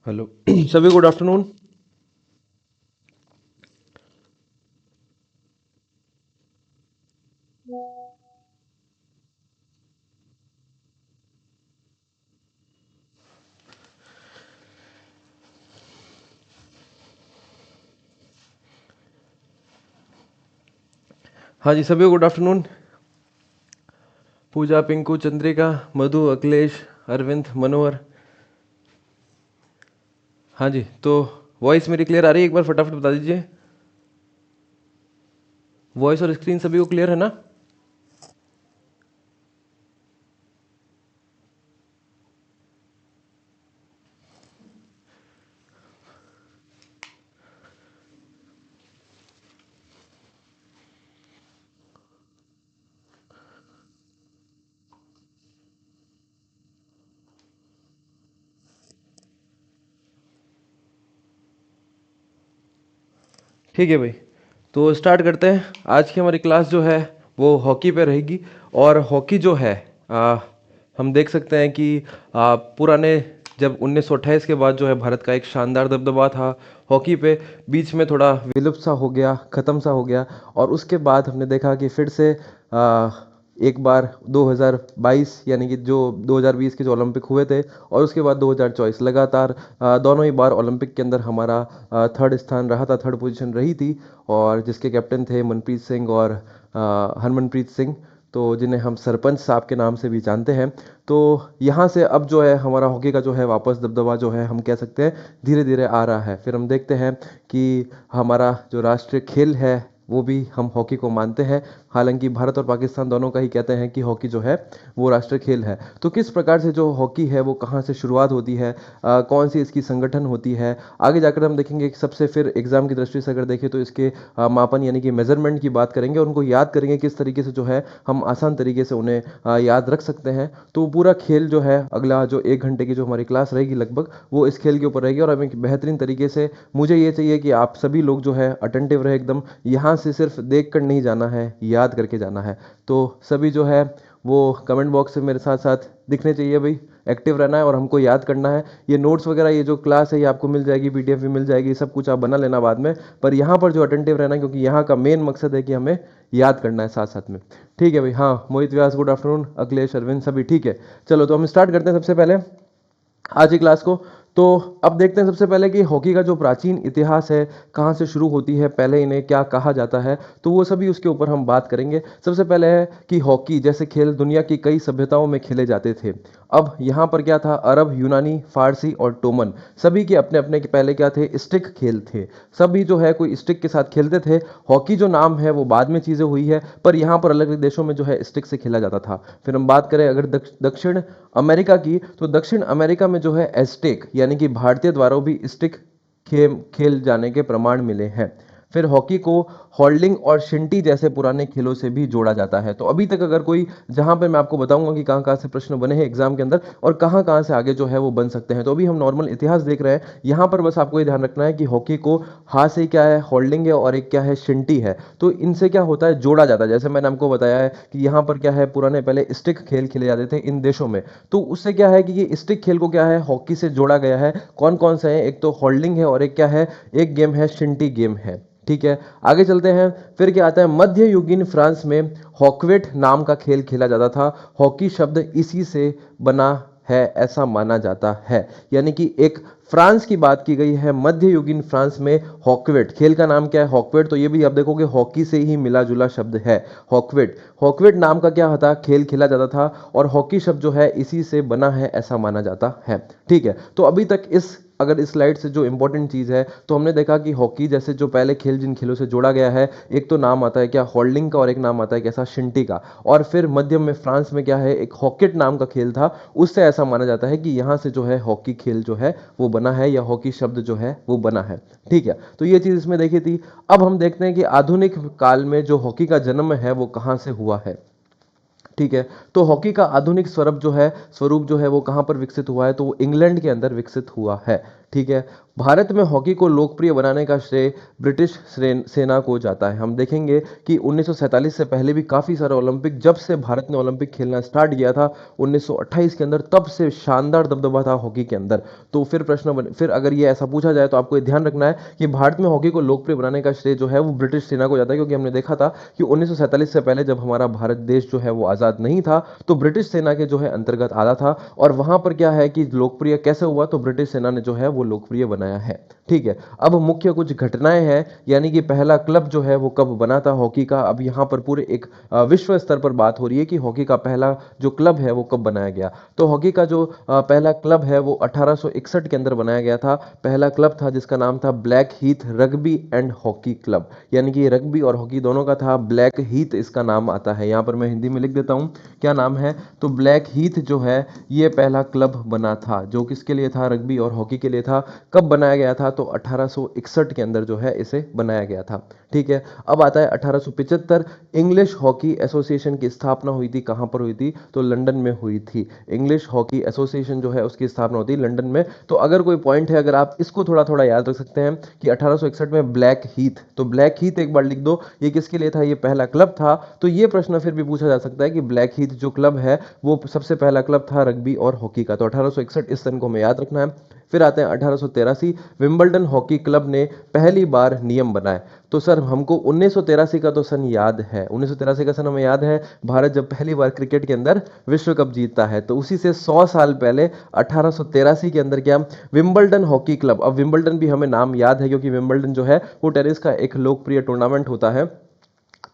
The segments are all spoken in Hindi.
हेलो सभी, गुड आफ्टरनून। हाँ जी, सभी गुड आफ्टरनून। पूजा, पिंकू, चंद्रिका, मधु, अखिलेश, अरविंद, मनोहर। हाँ जी, तो वॉइस मेरी क्लियर आ रही है? एक बार फटाफट बता दीजिए। वॉइस और स्क्रीन सभी को क्लियर है ना? ठीक है भाई, तो स्टार्ट करते हैं। आज की हमारी क्लास जो है वो हॉकी पे रहेगी। और हॉकी जो है, हम देख सकते हैं कि पुराने, जब 1928 के बाद जो है भारत का एक शानदार दबदबा था हॉकी पे, बीच में थोड़ा विलुप्त सा हो गया, ख़त्म सा हो गया। और उसके बाद हमने देखा कि फिर से एक बार 2022 यानी कि जो 2020 के जो ओलंपिक हुए थे, और उसके बाद 2024 लगातार दोनों ही बार ओलंपिक के अंदर हमारा थर्ड स्थान रहा था, थर्ड पोजीशन रही थी। और जिसके कैप्टन थे मनप्रीत सिंह और हरमनप्रीत सिंह, तो जिन्हें हम सरपंच साहब के नाम से भी जानते हैं। तो यहाँ से अब जो है हमारा हॉकी का जो है वापस दबदबा जो है हम कह सकते हैं धीरे धीरे आ रहा है। फिर हम देखते हैं कि हमारा जो राष्ट्रीय खेल है वो भी हम हॉकी को मानते हैं। हालांकि भारत और पाकिस्तान दोनों का ही कहते हैं कि हॉकी जो है वो राष्ट्रीय खेल है। तो किस प्रकार से जो हॉकी है वो कहाँ से शुरुआत होती है, कौन सी इसकी संगठन होती है, आगे जाकर हम देखेंगे। कि सबसे फिर एग्जाम की दृष्टि से अगर देखें तो इसके मापन यानी कि मेजरमेंट की बात करेंगे, और उनको याद करेंगे किस तरीके से जो है हम आसान तरीके से उन्हें याद रख सकते हैं। तो पूरा खेल जो है, अगला जो 1 घंटे की जो हमारी क्लास रहेगी लगभग, वो इस खेल के ऊपर रहेगी। और हमें एक बेहतरीन तरीके से, मुझे ये चाहिए कि आप सभी लोग जो है अटेंटिव रहे एकदम, यहाँ से सिर्फ देख कर नहीं जाना है, याद करके जाना है। तो सभी जो है वो कमेंट बॉक्स से मेरे साथ साथ दिखने चाहिए भाई, एक्टिव रहना है और हमको याद करना है। ये नोट्स वगैरह, ये जो क्लास है ये आपको मिल जाएगी, पीडीएफ भी मिल जाएगी, सब कुछ आप बना लेना बाद में। पर यहाँ पर जो अटेंटिव रहना है, क्योंकि यहाँ का मेन मकसद है कि हमें याद करना है साथ साथ में। ठीक है भाई। हाँ, मोहित व्यास गुड आफ्टरनून, अखिलेश, अरविंद सभी ठीक है। चलो, तो हम स्टार्ट करते हैं सबसे पहले आज की क्लास को। तो अब देखते हैं सबसे पहले कि हॉकी का जो प्राचीन इतिहास है कहाँ से शुरू होती है, पहले इन्हें क्या कहा जाता है, तो वो सभी उसके ऊपर हम बात करेंगे। सबसे पहले है कि हॉकी जैसे खेल दुनिया की कई सभ्यताओं में खेले जाते थे। अब यहाँ पर क्या था, अरब, यूनानी, फारसी और टोमन, सभी के अपने अपने के पहले क्या थे, स्टिक खेल थे। सभी जो है कोई स्टिक के साथ खेलते थे। हॉकी जो नाम है वो बाद में चीज़ें हुई है, पर यहाँ पर अलग अलग देशों में जो है स्टिक से खेला जाता था। फिर हम बात करें अगर दक्षिण अमेरिका की, तो दक्षिण अमेरिका में जो है एस्टेक यानी कि भारतीय द्वारा भी स्टिक खेल जाने के प्रमाण मिले हैं। फिर हॉकी को होल्डिंग और शिंटी जैसे पुराने खेलों से भी जोड़ा जाता है। तो अभी तक अगर कोई, जहां पर मैं आपको बताऊंगा कि कहां कहां से प्रश्न बने हैं एग्जाम के अंदर और कहां कहां से आगे जो है वो बन सकते हैं। तो अभी हम नॉर्मल इतिहास देख रहे हैं। यहां पर बस आपको ये ध्यान रखना है कि हॉकी को हाथ से क्या है, होल्डिंग है, और एक क्या है, शिंटी है। तो इनसे क्या होता है, जोड़ा जाता है। जैसे मैंने आपको बताया है कि यहाँ पर क्या है, पुराने पहले स्टिक खेल खेले जाते थे इन देशों में। तो उससे क्या है कि ये स्टिक खेल को क्या है, हॉकी से जोड़ा गया है। कौन कौन से हैं, एक तो होल्डिंग है और एक क्या है, एक गेम है शिंटी गेम है। ठीक है, आगे चलते हैं। फिर क्या आता है, मध्ययुगीन फ्रांस में हॉकवेट नाम का खेल खेला जाता था। हॉकी शब्द इसी से बना है ऐसा माना जाता है। यानी कि एक फ्रांस की बात की गई है, मध्ययुगीन फ्रांस में हॉकवेट, खेल का नाम क्या है? हॉकवेट। तो ये भी आप देखोगे हॉकी से ही मिला जुला शब्द है, हॉकवेट। हॉकवेट नाम का क्या था? खेल खेला जाता था और हॉकी शब्द जो है इसी से बना है ऐसा माना जाता है। ठीक है, तो अभी तक अगर इस स्लाइड से जो इंपॉर्टेंट चीज है, तो हमने देखा कि हॉकी जैसे जो पहले खेल जिन खेलों से जोड़ा गया है, एक तो नाम आता है क्या? हॉल्डिंग का, और एक नाम आता है कैसा? शिंटी का। और फिर मध्य में फ्रांस में क्या है? एक हॉकेट नाम का खेल था, उससे ऐसा माना जाता है कि यहां से जो है हॉकी खेल जो है वो बना है, या हॉकी शब्द जो है वो बना है। ठीक है, तो ये चीज इसमें देखी थी। अब हम देखते हैं कि आधुनिक काल में जो हॉकी का जन्म है वो कहां से हुआ है। ठीक है, तो हॉकी का आधुनिक स्वरूप जो है वो कहां पर विकसित हुआ है? तो वो इंग्लैंड के अंदर विकसित हुआ है। ठीक है, भारत में हॉकी को लोकप्रिय बनाने का श्रेय ब्रिटिश सेना को जाता है। हम देखेंगे कि 1947 से पहले भी काफी सारे ओलंपिक, जब से भारत ने ओलंपिक खेलना स्टार्ट किया था 1928 के अंदर, तब से शानदार दबदबा था हॉकी के अंदर। तो फिर अगर ये ऐसा पूछा जाए तो आपको ये ध्यान रखना है कि भारत में हॉकी को लोकप्रिय बनाने का श्रेय जो है वो ब्रिटिश सेना को जाता है, क्योंकि हमने देखा था कि 1947 से पहले जब हमारा भारत देश जो है वो आजाद नहीं था, तो ब्रिटिश सेना के जो है अंतर्गत आता था। और वहां पर क्या है कि लोकप्रिय कैसे हुआ? तो ब्रिटिश सेना ने जो है वो लोकप्रिय बनाया है। ठीक है, अब मुख्य कुछ घटनाएं हैं, यानी कि पहला क्लब जो है वो कब बना था हॉकी का। अब यहां पर पूरे एक विश्व स्तर पर बात हो रही है कि हॉकी का पहला जो क्लब है वो कब बनाया गया। तो हॉकी का जो पहला क्लब है वो 1861 के अंदर बनाया गया था। पहला क्लब था जिसका नाम था black Heath rugby and hockey club, यानी कि रग्बी और हॉकी दोनों का था। ब्लैक हीथ इसका नाम आता है, यहां पर मैं हिंदी में लिख देता हूं क्या नाम है। तो ब्लैक हीथ जो है ये पहला क्लब बना था, जो किसके लिए था? रग्बी और हॉकी के लिए था। कब बनाया गया था? तो 1861 के अंदर जो है इसे बनाया गया था। ठीक है, अब आता है 1875। इंग्लिश हॉकी एसोसिएशन की स्थापना हुई थी, कहां पर हुई थी? तो लंदन में हुई थी। इंग्लिश हॉकी एसोसिएशन जो है उसकी स्थापना होती है लंदन में। तो अगर कोई पॉइंट है, अगर आप इसको थोड़ा थोड़ा याद रख सकते हैं कि 1861 में ब्लैक हीथ, तो ब्लैक हीथ एक बार लिख दो, ये किसके लिए था? ये पहला क्लब था। तो ये प्रश्न फिर भी पूछा जा सकता है कि ब्लैक हीथ जो क्लब है वो सबसे पहला क्लब था रग्बी और हॉकी का। तो 1861 इस सन को हमें याद रखना है। फिर आते हैं 1883, विंबलडन हॉकी क्लब ने पहली बार नियम बनाए। तो सर हमको 1983 का तो सन याद है, 1983 का सन हमें याद है, भारत जब पहली बार क्रिकेट के अंदर विश्व कप जीतता है। तो उसी से 100 साल पहले 1883 के अंदर क्या? Wimbledon hockey club. अब विंबलडन भी हमें नाम याद है, क्योंकि विंबलडन जो है वो टेनिस का एक लोकप्रिय टूर्नामेंट होता है।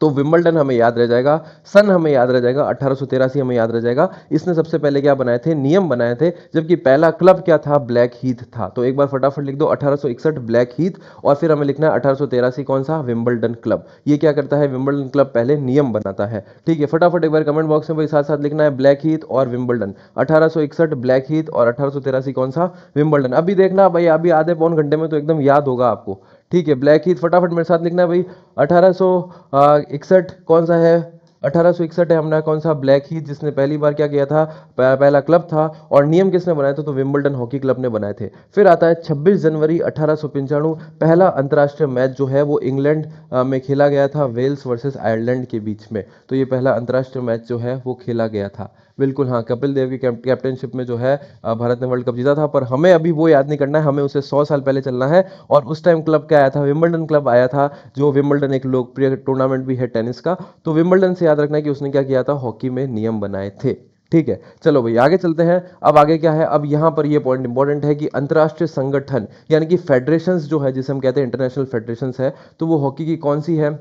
तो विंबलडन हमें याद रह जाएगा, सन हमें याद रह जाएगा, 1883 हमें याद रह जाएगा। इसने सबसे पहले क्या बनाए थे? नियम बनाए थे, जबकि पहला क्लब क्या था? ब्लैक हीथ था। तो एक बार फटाफट लिख दो 1861 ब्लैक हीथ, और फिर हमें लिखना है 1883 कौन सा? Wimbledon club. ये क्या करता है? विंबलडन क्लब पहले नियम बनाता है। ठीक है, फटाफट एक बार कमेंट बॉक्स में भाई साथ साथ लिखना है ब्लैक हीथ और विंबलडन। 1861 ब्लैक हीथ और 1883 कौन सा? विंबलडन। अभी देखना भाई, अभी आधे पौन घंटे में तो एकदम याद होगा आपको। ठीक है, ब्लैक हीथ फटाफट मेरे साथ लिखना है भाई। 1861 कौन सा है? 1861 है हमारा कौन सा? ब्लैक हीथ, जिसने पहली बार क्या किया था? पहला क्लब था। और नियम किसने बनाए थे? तो विंबलडन हॉकी क्लब ने बनाए थे। फिर आता है 26 जनवरी 1895, पहला अंतर्राष्ट्रीय मैच जो है वो इंग्लैंड में खेला गया था, वेल्स वर्सेस आयरलैंड के बीच में। तो ये पहला अंतर्राष्ट्रीय मैच जो है वो खेला गया था। बिल्कुल हाँ, कपिल देव की कैप्टनशिप में जो है भारत ने वर्ल्ड कप जीता था। पर हमें अभी वो याद नहीं करना है, हमें उसे 100 साल पहले चलना है। और उस टाइम क्लब क्या आया था? विंबलडन क्लब आया था। जो विंबलडन एक लोकप्रिय टूर्नामेंट भी है टेनिस का। तो विंबलडन से याद रखना है कि उसने क्या किया था? हॉकी में नियम बनाए थे। ठीक है, चलो भाई आगे चलते हैं। अब आगे क्या है? अब यहां पर ये पॉइंट इंपॉर्टेंट है कि अंतर्राष्ट्रीय संगठन यानी कि फेडरेशंस जो है, जिसे हम कहते हैं इंटरनेशनल फेडरेशंस है, तो वो हॉकी की कौन सी है?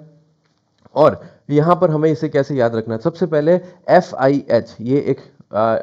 और यहां पर हमें इसे कैसे याद रखना है? सबसे पहले FIH, ये एक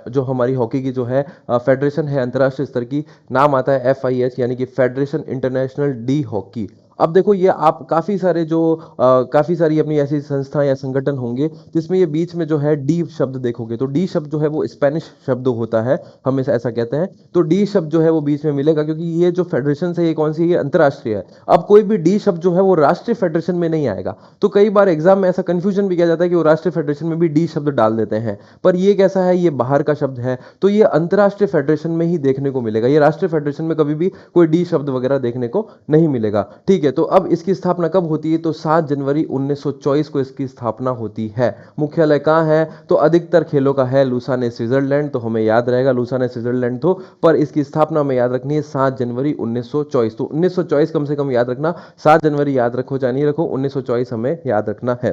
जो हमारी हॉकी की जो है फेडरेशन है अंतर्राष्ट्रीय स्तर की, नाम आता है FIH, यानी कि फेडरेशन इंटरनेशनल डी हॉकी। अब देखो ये आप काफी सारी अपनी ऐसी संस्थाएं या संगठन होंगे जिसमें ये बीच में जो है डी शब्द देखोगे, तो डी शब्द जो है वो स्पेनिश शब्द होता है, हमेशा ऐसा कहते हैं। तो डी शब्द जो है वो बीच में मिलेगा, क्योंकि ये जो फेडरेशन है ये कौन सी है? ये अंतर्राष्ट्रीय है। अब कोई भी डी शब्द जो है वो राष्ट्रीय फेडरेशन में नहीं आएगा। तो कई बार एग्जाम में ऐसा कंफ्यूजन भी किया जाता है कि वो राष्ट्रीय फेडरेशन में भी डी शब्द डाल देते हैं, पर ये कैसा है? ये बाहर का शब्द है, तो ये अंतर्राष्ट्रीय फेडरेशन में ही देखने को मिलेगा। ये राष्ट्रीय फेडरेशन में कभी भी कोई डी शब्द वगैरह देखने को नहीं मिलेगा। ठीक है, तो अब इसकी स्थापना कब होती है? तो 7 जनवरी 1924 को इसकी स्थापना होती है। मुख्यालय कहाँ है? तो अधिकतर खेलों का है लुसाने, स्विट्जरलैंड। तो हमें याद रहेगा लुसाने स्विट्जरलैंड, तो पर इसकी स्थापना हमें याद रखनी है 7 जनवरी 1924। तो 1924 कम से कम याद रखना, 7 जनवरी याद रखो चाहे नहीं रखो, 1924 हमें याद रखना है।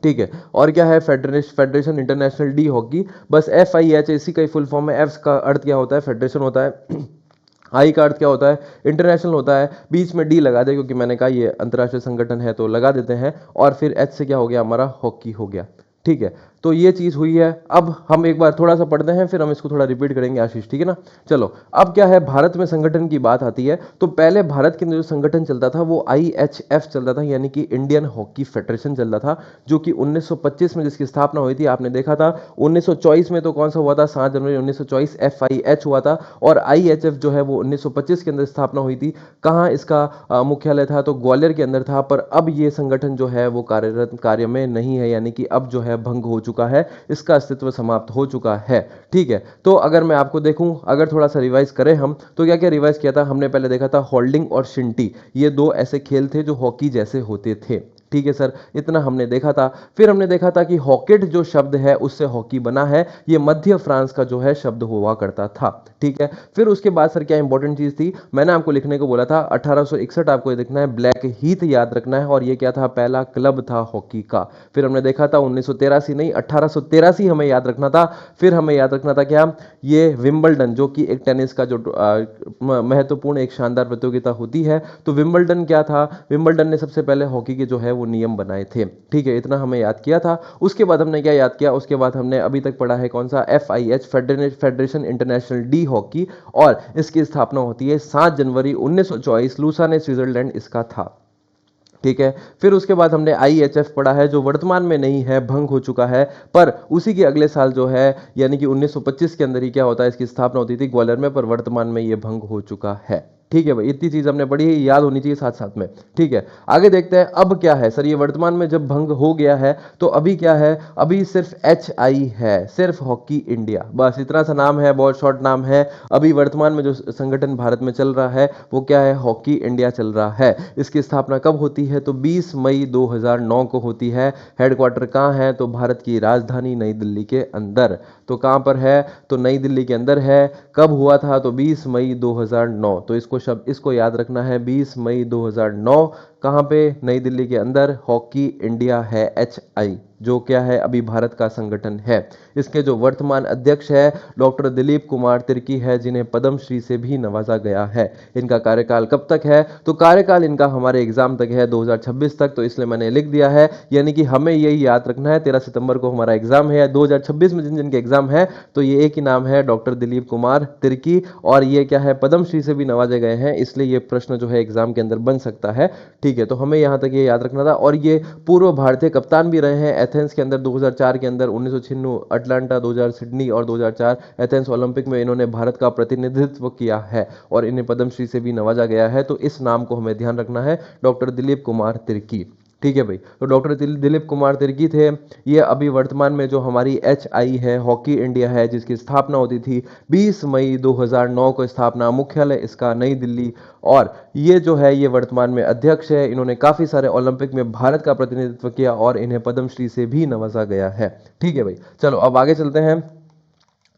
ठीक है। और क्या है, federation federation international D hockey, बस FIH इसी का ही फुल फॉर्म है। एफ का अर्थ क्या होता है, फेडरेशन होता है। आई का अर्थ क्या होता है, इंटरनेशनल होता है। बीच में डी लगा दे क्योंकि मैंने कहा ये अंतर्राष्ट्रीय संगठन है तो लगा देते हैं। और फिर एच से क्या हो गया, हमारा हॉकी हो गया। ठीक है, तो ये चीज हुई है। अब हम एक बार थोड़ा सा पढ़ते हैं, फिर हम इसको थोड़ा रिपीट करेंगे आशीष, ठीक है ना। चलो, अब क्या है, भारत में संगठन की बात आती है तो पहले भारत के अंदर जो संगठन चलता था वो IHF चलता था, यानी कि इंडियन हॉकी फेडरेशन चलता था, जो कि 1925 में जिसकी स्थापना हुई थी। आपने देखा था 1924 में तो कौन सा हुआ था, 7 जनवरी 1924 FIH हुआ था। और IHF जो है वो 1925 के अंदर स्थापना हुई थी। कहाँ इसका मुख्यालय था, तो ग्वालियर के अंदर था। पर अब ये संगठन जो है वो कार्यरत कार्य में नहीं है, यानी कि अब जो है भंग हो चुका है, इसका अस्तित्व समाप्त हो चुका है। ठीक है, तो अगर मैं आपको देखूं, अगर थोड़ा सा रिवाइज करें हम, तो क्या क्या रिवाइज किया था हमने, पहले देखा था होल्डिंग और शिंटी, ये दो ऐसे खेल थे जो हॉकी जैसे होते थे। ठीक है सर, इतना हमने देखा था। फिर हमने देखा था कि हॉकेट जो शब्द है उससे हॉकी बना है, ये मध्य फ्रांस का जो है शब्द हुआ करता था। ठीक है, फिर उसके बाद सर क्या इंपॉर्टेंट चीज थी, मैंने आपको लिखने को बोला था 1861, आपको ये देखना है, ब्लैक हीथ याद रखना है। और ये क्या था, पहला क्लब था हॉकी का। फिर हमने देखा था 1983, नहीं 1883 हमें याद रखना था। फिर हमें याद रखना था क्या, ये विंबलडन, जो कि एक टेनिस का जो महत्वपूर्ण एक शानदार प्रतियोगिता होती है। तो विंबलडन क्या था, विंबलडन ने सबसे पहले हॉकी के जो है वो नियम बनाए थे। ठीक है, इतना हमें याद किया था। उसके बाद हमने क्या याद किया, उसके बाद हमने अभी तक पढ़ा है कौन सा, FIH federation international D hockey. और इसकी स्थापना होती है 7 जनवरी 1924, लूसाने स्विट्जरलैंड इसका था। ठीक है, फिर उसके बाद हमने IHF पढ़ा है, जो वर्तमान में नहीं है, भंग हो चुका है। पर उसी के अगले साल जो है, यानी कि 1925 के अंदर ही क्या होता है, इसकी स्थापना होती थी ग्वालियर में, पर वर्तमान में ये भंग हो चुका है। ठीक है भाई, इतनी चीज हमने पढ़ी है, याद होनी चाहिए साथ साथ में। ठीक है, आगे देखते हैं अब क्या है सर, ये वर्तमान में जब भंग हो गया है तो अभी क्या है, अभी सिर्फ HI है, सिर्फ हॉकी इंडिया, बस इतना सा नाम है, बहुत शॉर्ट नाम है। अभी वर्तमान में जो संगठन भारत में चल रहा है वो क्या है, हॉकी इंडिया चल रहा है। इसकी स्थापना कब होती है, तो 20 मई 2009 को होती है। हेडक्वार्टर कहाँ है, तो भारत की राजधानी नई दिल्ली के अंदर। तो कहाँ पर है, तो नई दिल्ली के अंदर है। कब हुआ था, तो 20 मई 2009। तो इसको याद रखना है, 20 मई 2009। कहाँ पे, नई दिल्ली के अंदर हॉकी इंडिया है, HI, जो क्या है, अभी भारत का संगठन है। इसके जो वर्तमान अध्यक्ष है डॉक्टर दिलीप कुमार तिर्की है, जिन्हें पद्मश्री से भी नवाजा गया है। इनका कार्यकाल कब तक है, तो कार्यकाल इनका हमारे एग्जाम तक है, 2026 तक। तो इसलिए मैंने लिख दिया है, यानी कि हमें यही याद रखना है, 13 सितंबर को हमारा एग्जाम है, 2026 में जिन जिनके एग्जाम है, तो ये एक ही नाम है, डॉक्टर दिलीप कुमार तिर्की। और ये क्या है, पद्मश्री से भी नवाजे गए हैं, इसलिए ये प्रश्न जो है एग्जाम के अंदर बन सकता है। ठीक है, तो हमें यहां तक ये याद रखना था। और ये पूर्व भारतीय कप्तान भी रहे हैं, एथेंस के अंदर 2004 के अंदर, 1996 अटलांटा, 2000 सिडनी और 2004 एथेंस ओलंपिक में इन्होंने भारत का प्रतिनिधित्व किया है और इन्हें पद्मश्री से भी नवाजा गया है। तो इस नाम को हमें ध्यान रखना है, डॉक्टर दिलीप कुमार तिर्की। ठीक है भाई, तो डॉक्टर दिलीप कुमार तिर्की थे। ये अभी वर्तमान में जो हमारी HI है, हॉकी इंडिया है, जिसकी स्थापना होती थी 20 मई 2009 को, स्थापना मुख्यालय इसका नई दिल्ली। और ये जो है ये वर्तमान में अध्यक्ष है। इन्होंने काफी सारे ओलंपिक में भारत का प्रतिनिधित्व किया और इन्हें पद्मश्री से भी नवाजा गया है। ठीक है भाई, चलो अब आगे चलते हैं,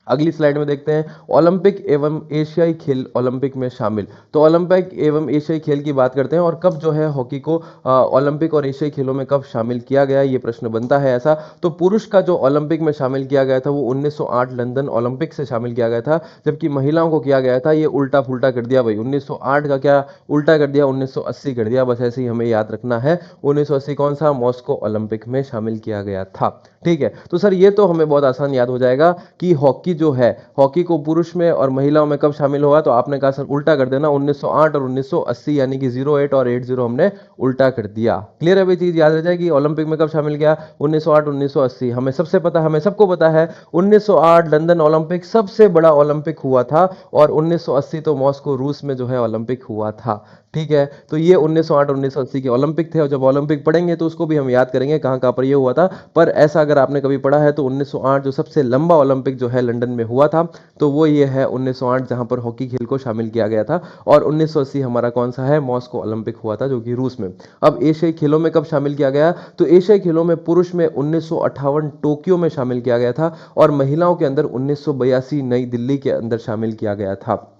अगली स्लाइड में देखते हैं, ओलंपिक एवं एशियाई खेल ओलंपिक में शामिल। तो ओलंपिक एवं एशियाई खेल की बात करते हैं, और कब जो है हॉकी को ओलंपिक और एशियाई खेलों में कब शामिल किया गया, ये प्रश्न बनता है ऐसा। तो पुरुष का जो ओलंपिक में शामिल किया गया था वो 1908 लंदन ओलंपिक से शामिल किया गया था, जबकि महिलाओं को किया गया था, ये उल्टा फुल्टा कर दिया भाई, 1908 का क्या उल्टा कर दिया, 1980 कर दिया, बस ऐसे ही हमें याद रखना है। 1980 कौन सा, मॉस्को ओलंपिक में शामिल किया गया था। ठीक है, तो सर ये तो हमें बहुत आसान याद हो जाएगा कि हॉकी जो है, हॉकी को पुरुष में और महिलाओं में कब शामिल हुआ, तो आपने कहा सर उल्टा कर देना, 1908 और 1980, यानी कि 08 और 80 हमने उल्टा कर दिया। क्लियर है भाई, चीज याद रह जाएगी, ओलंपिक में कब शामिल किया, 1908 1980, हमें सबसे पता, हमें सबको पता है 1908 लंदन ओलंपिक सबसे बड़ा ओलंपिक हुआ था, और 1980 तो मॉस्को रूस में जो है ओलंपिक हुआ था। ठीक है, तो ये 1908 1980 के ओलंपिक थे, और जब ओलंपिक पढ़ेंगे तो उसको भी हम याद करेंगे कहां कहां पर ये हुआ था। पर ऐसा अगर आपने कभी पढ़ा है तो 1908 जो सबसे लंबा ओलंपिक जो है लंदन में हुआ था, तो वो ये है 1908, जहां पर हॉकी खेल को शामिल किया गया था। और 1980 हमारा कौन सा है, मॉस्को ओलंपिक हुआ था, जो कि रूस में। अब एशियाई खेलों में कब शामिल किया गया, तो एशियाई खेलों में पुरुष में 1958 टोक्यो में शामिल किया गया था, और महिलाओं के अंदर 1982 नई दिल्ली के अंदर शामिल किया गया था।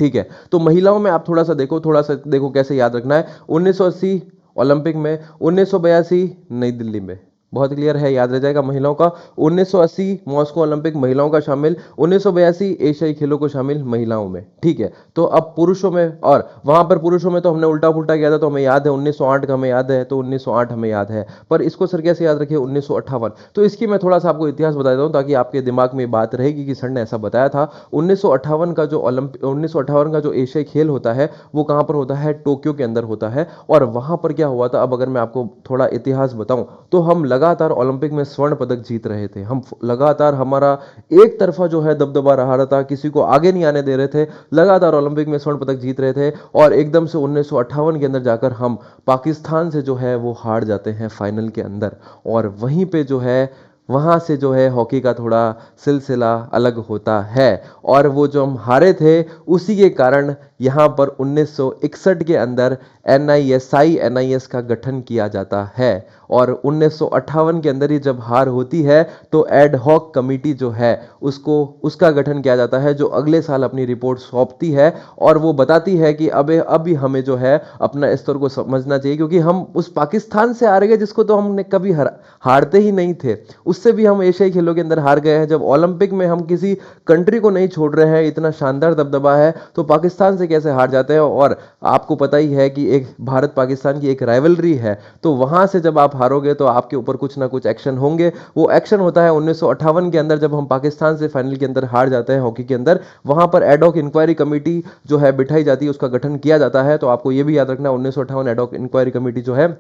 ठीक है, तो महिलाओं में आप थोड़ा सा देखो कैसे याद रखना है, 1980 ओलंपिक में, 1982 नई दिल्ली में। बहुत क्लियर है, याद रह जाएगा महिलाओं का। 1980 मॉस्को ओलंपिक महिलाओं का शामिल, 1982 एशियाई खेलों को शामिल महिलाओं में। ठीक है, तो अब पुरुषों में, और वहां पर पुरुषों में तो हमने उल्टा पुल्टा किया था, तो हमें याद है 1908 का हमें याद है, तो 1908 हमें याद है, पर इसको सर कैसे याद रखिए 1958। तो इसकी मैं थोड़ा सा आपको इतिहास बता देता हूं ताकि आपके दिमाग में बात रहेगी कि सर ने ऐसा बताया था। 1958 का जो ओलंपिक 1958 का जो एशियाई खेल होता है वो कहां पर होता है, टोक्यो के अंदर होता है। और वहां पर क्या हुआ था, अब अगर मैं आपको थोड़ा इतिहास बताऊं तो हम लगातार ओलंपिक में स्वर्ण पदक जीत रहे थे, हम लगातार, हमारा एक तरफा जो है दबदबा रहा था, किसी को आगे नहीं आने दे रहे थे, लगातार ओलंपिक में स्वर्ण पदक जीत रहे थे। और एकदम से 1958 के अंदर जाकर हम पाकिस्तान से जो है वो हार जाते हैं फाइनल के अंदर। और वहीं पे जो है, वहां से जो है हॉकी का थोड़ा सिलसिला अलग होता है। और वो जो हम हारे थे उसी के कारण यहाँ पर 1961 के अंदर एनआईएस का गठन किया जाता है। और 1958 के अंदर ही जब हार होती है तो एड हॉक कमेटी जो है उसको, उसका गठन किया जाता है, जो अगले साल अपनी रिपोर्ट सौंपती है और वो बताती है कि अभी हमें जो है अपना स्तर को समझना चाहिए, क्योंकि हम उस पाकिस्तान से हार गए जिसको तो हमने कभी हारते ही नहीं थे, उससे भी हम एशियाई खेलों के अंदर हार गए हैं। जब ओलंपिक में हम किसी कंट्री को नहीं छोड़ रहे हैं, इतना शानदार दबदबा है, तो पाकिस्तान से कैसे हार जाते हैं। और आपको पता ही है कि एक भारत पाकिस्तान की एक राइवलरी है, तो वहां से जब आप हारोगे तो आपके ऊपर कुछ ना कुछ एक्शन होंगे। वो एक्शन होता है 1958 के अंदर, जब हम पाकिस्तान से फाइनल के अंदर हार जाते हैं हॉकी के अंदर, वहां पर एडॉक इंक्वायरी कमेटी जो है बिठाई जाती है, उसका गठन किया जाता है। तो आपको यह भी याद रखना 1958 एडॉक इंक्वायरी कमेटी जो है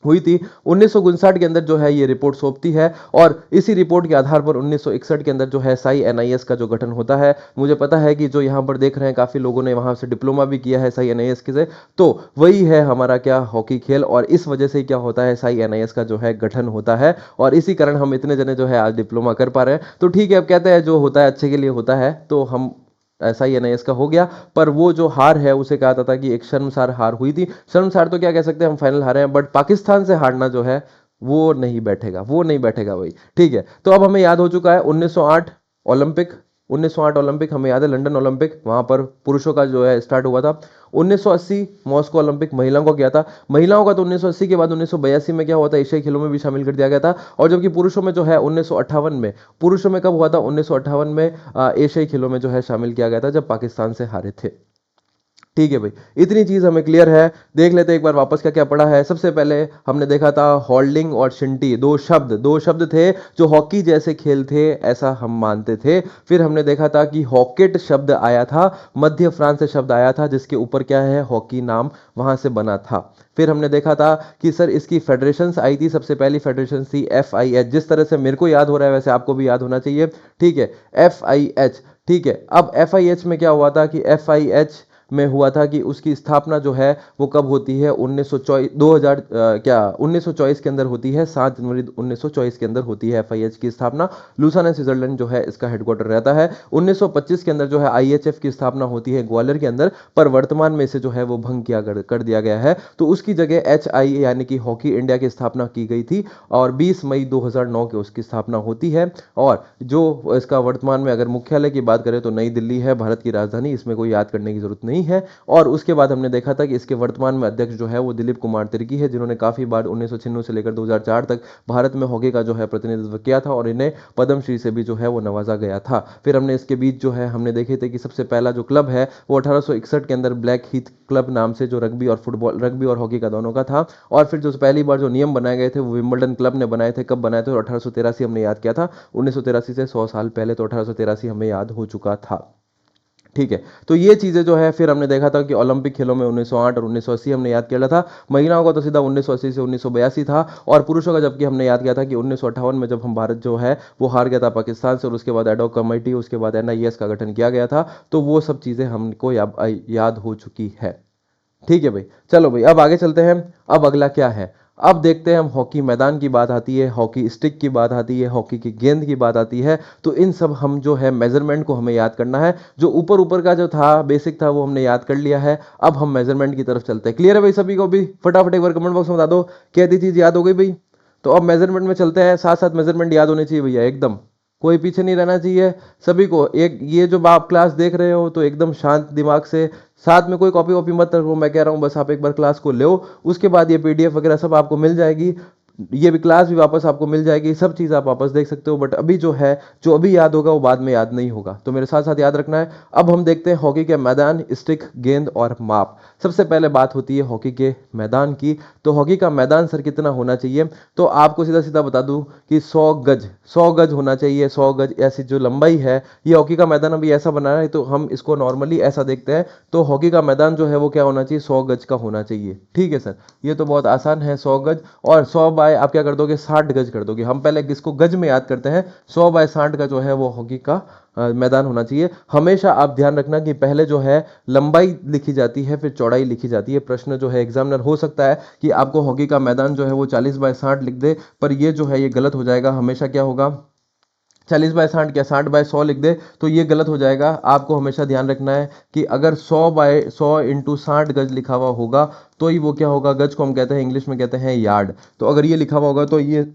हुई थी। 1959 के अंदर जो है ये रिपोर्ट सौंपती है, और इसी रिपोर्ट के आधार पर 1961 के अंदर जो है साई एनआईएस का जो गठन होता है। मुझे पता है कि जो यहाँ पर देख रहे हैं काफी लोगों ने वहां से डिप्लोमा भी किया है साई एनआईएस के से, तो वही है हमारा क्या, हॉकी खेल। और इस वजह से क्या होता है, साई एनआईएस का जो है गठन होता है, और इसी कारण हम इतने जने जो है आज डिप्लोमा कर पा रहे हैं। तो ठीक है, अब कहते हैं जो होता है अच्छे के लिए होता है, तो हम ऐसा ही एनआईएस का हो गया। पर वो जो हार है उसे कहा जाता था कि एक शर्मसार हार हुई थी। शर्मसार तो क्या कह सकते हैं, हम फाइनल हारे हैं, बट पाकिस्तान से हारना जो है वो नहीं बैठेगा, वो नहीं बैठेगा भाई। ठीक है, तो अब हमें याद हो चुका है 1908 ओलंपिक। 1908 ओलंपिक हमें याद है, लंदन ओलंपिक, वहां पर पुरुषों का जो है स्टार्ट हुआ था। 1980 मॉस्को ओलंपिक महिलाओं का किया था। महिलाओं का तो 1980 के बाद 1982 में क्या हुआ था, एशियाई खेलों में भी शामिल कर दिया गया था। और जबकि पुरुषों में जो है 1958 में, पुरुषों में कब हुआ था, 1958 में एशियाई खेलों में जो है शामिल किया गया था, जब पाकिस्तान से हारे थे। ठीक है भाई, इतनी चीज हमें क्लियर है। देख लेते हैं एक बार वापस क्या क्या पढ़ा है। सबसे पहले हमने देखा था होल्डिंग और शिंटी, दो शब्द थे जो हॉकी जैसे खेल थे ऐसा हम मानते थे। फिर हमने देखा था कि हॉकेट शब्द आया था, मध्य फ्रांस से शब्द आया था, जिसके ऊपर क्या है, हॉकी नाम वहां से बना था। फिर हमने देखा था कि सर इसकी फेडरेशंस आई थी, सबसे पहली फेडरेशन थी FIH, जिस तरह से मेरे को याद हो रहा है वैसे आपको भी याद होना चाहिए। ठीक है, FIH। ठीक है, अब FIH में क्या हुआ था कि FIH में हुआ था कि उसकी स्थापना जो है वो कब होती है, 1924, 2000 क्या 1924 के अंदर होती है, 7 जनवरी 1924 के अंदर होती है FIH की स्थापना। लुसाने स्विट्जरलैंड जो है इसका हेडक्वार्टर रहता है। 1925 के अंदर जो है IHF की स्थापना होती है ग्वालियर के अंदर, पर वर्तमान में इसे जो है वो भंग किया कर दिया गया है, तो उसकी जगह HIA यानी कि हॉकी इंडिया की स्थापना की गई थी, और 20 मई 2009 के उसकी स्थापना होती है। और जो इसका वर्तमान में अगर मुख्यालय की बात करें तो नई दिल्ली है, भारत की राजधानी, इसमें कोई याद करने की जरूरत नहीं है। और उसके बाद हमने देखा था कि इसके वर्तमान में अध्यक्ष जो है वो दिलीप कुमार तिर्की है, जिन्होंने काफी बार 1996 से लेकर 2004 तक भारत में हॉकी का जो है प्रतिनिधित्व किया था, और इन्हें पद्मश्री से भी जो है वो नवाजा गया था। फिर हमने इसके बीच जो है हमने देखे थे कि सबसे पहला जो क्लब है वो 1861 के अंदर ब्लैक हीथ क्लब नाम से, जो रग्बी और हॉकी का दोनों का था। और फिर जो पहली बार जो नियम बनाए गए थे वो विंबलडन क्लब ने बनाए थे। कब बनाए थे, 1883 हमने याद किया था, 1983 से 100 साल पहले, तो 1883 हमें याद हो चुका था। ठीक है, तो ये चीजें जो है, फिर हमने देखा था कि ओलंपिक खेलों में 1908 और 1980 हमने याद किया था। महिलाओं का तो सीधा 1980 से 1982 था, और पुरुषों का जबकि हमने याद किया था कि 1958 में जब हम भारत जो है वो हार गया था पाकिस्तान से, और उसके बाद एडॉक कमेटी, उसके बाद NIS का गठन किया गया था। तो वो सब चीजें हमको याद हो चुकी है। ठीक है भाई, चलो भाई अब आगे चलते हैं। अब अगला क्या है, अब देखते हैं हम, हॉकी मैदान की बात आती है, हॉकी स्टिक की बात आती है, हॉकी की गेंद की बात आती है। तो इन सब हम जो है मेजरमेंट को हमें याद करना है। जो ऊपर ऊपर का जो था बेसिक था वो हमने याद कर लिया है, अब हम मेजरमेंट की तरफ चलते हैं। क्लियर है भाई सभी को भी? फटाफट एक बार कमेंट बॉक्स में बता दो कि आधी चीज याद हो गई भाई। तो अब मेजरमेंट में चलते हैं, साथ साथ मेजरमेंट याद होनी चाहिए भैया, एकदम कोई पीछे नहीं रहना चाहिए सभी को। एक ये जो आप क्लास देख रहे हो तो एकदम शांत दिमाग से, साथ में कोई कॉपी वॉपी मत रखो, मैं कह रहा हूँ बस आप एक बार क्लास को लो, उसके बाद ये PDF वगैरह सब आपको मिल जाएगी। ये भी क्लास भी वापस आपको मिल जाएगी, सब चीज़ आप वापस देख सकते हो। बट अभी जो है, जो अभी याद होगा वो बाद में याद नहीं होगा, तो मेरे साथ साथ याद रखना है। अब हम देखते हैं हॉकी के मैदान, स्टिक, गेंद और माप। सबसे पहले बात होती है हॉकी के मैदान की। तो हॉकी का मैदान सर कितना होना चाहिए? तो आपको सीधा सीधा बता दूं कि 100 गज होना चाहिए। 100 गज ऐसी जो लंबाई है, ये हॉकी का मैदान अभी ऐसा बना है, तो हम इसको नॉर्मली ऐसा देखते हैं। तो हॉकी का मैदान जो है वो क्या होना चाहिए? 100 गज का होना चाहिए। ठीक है सर, ये तो बहुत आसान है, 100 गज। और 100 बाय आप क्या कर दोगे? 60 गज कर दोगे। हम पहले किसको गज में याद करते हैं, 100 बाय 60 का जो है वो हॉकी का मैदान होना चाहिए। हमेशा आप ध्यान रखना कि पहले जो है लंबाई लिखी जाती है, फिर चौड़ाई लिखी जाती है। प्रश्न जो है एग्जामिनर हो सकता है कि आपको हॉकी का मैदान जो है वो 40 बाय 60 लिख दे, पर ये जो है ये गलत हो जाएगा। हमेशा क्या होगा? 40 बाय 60 क्या 60 बाय 100 लिख दे, तो ये गलत हो जाएगा। आपको हमेशा ध्यान रखना है कि अगर 100 बाय 100 इंटू 60 गज लिखा हुआ होगा, तो ही वो क्या होगा? गज को हम कहते हैं इंग्लिश में कहते हैं यार्ड। तो अगर ये लिखा हुआ होगा तो ये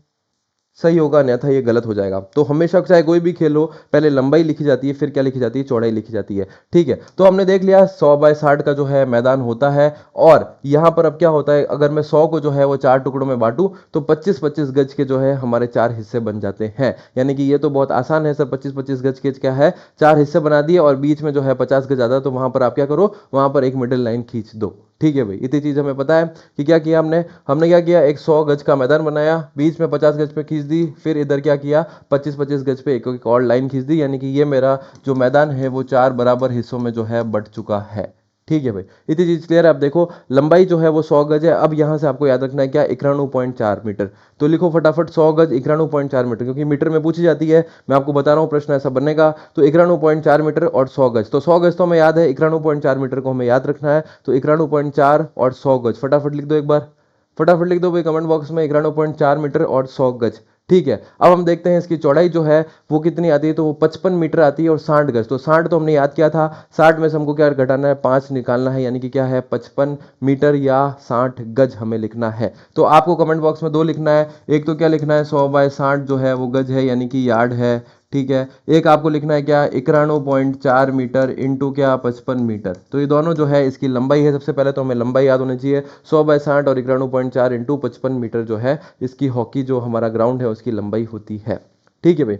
सही होगा, अन्यथा ये गलत हो जाएगा। तो हमेशा चाहे कोई भी खेल हो, पहले लंबाई लिखी जाती है, फिर क्या लिखी जाती है? चौड़ाई लिखी जाती है। ठीक है, तो हमने देख लिया 100 बाय 60 का जो है मैदान होता है। और यहां पर अब क्या होता है, अगर मैं 100 को जो है वो 4 टुकड़ों में बांटूं, तो 25-25 गज के जो है हमारे 4 हिस्से बन जाते हैं। यानी कि ये तो बहुत आसान है सर, 25-25 गज के क्या है, 4 हिस्से बना दिए, और बीच में जो है 50 गज आता है, तो वहां पर आप क्या करो? वहां पर एक मिडिल लाइन खींच दो। ठीक है भाई, इतनी चीज हमें पता है कि क्या किया हमने। हमने क्या किया? एक 100 गज का मैदान बनाया, बीच में 50 गज पे खींच दी, फिर इधर क्या किया? 25-25 गज पे एक एक और लाइन खींच दी। यानी कि ये मेरा जो मैदान है वो 4 बराबर हिस्सों में जो है बट चुका है। ठीक है भाई, इतनी चीज क्लियर है। आप देखो लंबाई जो है वो 100 गज है। अब यहां से आपको याद रखना है क्या? 91.4 मीटर। तो लिखो फटाफट 100 गज 91.4 मीटर, क्योंकि मीटर में पूछी जाती है। मैं आपको बता रहा हूँ प्रश्न ऐसा बनेगा। तो 91.4 मीटर और 100 गज, तो 100 गज तो हमें याद है, 91.4 मीटर को हमें याद रखना है। तो 91.4 और 100 गज फटाफट लिख दो एक बार। फटाफट लिख दो भाई कमेंट बॉक्स में, 91.4 मीटर और 100 गज। ठीक है, अब हम देखते हैं इसकी चौड़ाई जो है वो कितनी आती है। तो वो 55 मीटर आती है, और 60 गज, तो 60 तो हमने याद किया था। 60 में से हमको क्या घटाना है? 5 निकालना है, यानी कि क्या है? 55 मीटर या 60 गज हमें लिखना है। तो आपको कमेंट बॉक्स में दो लिखना है। एक तो क्या लिखना है? 100 बाय 60 जो है वो गज है, यानी कि यार्ड है। ठीक है, एक आपको लिखना है क्या? 91.4 मीटर इंटू क्या? 55 मीटर। तो ये दोनों जो है इसकी लंबाई है। सबसे पहले तो हमें लंबाई याद होनी चाहिए, 100 बाय 60 और 91.4 इंटू 55 मीटर जो है इसकी हॉकी जो हमारा ग्राउंड है उसकी लंबाई होती है। ठीक है भाई,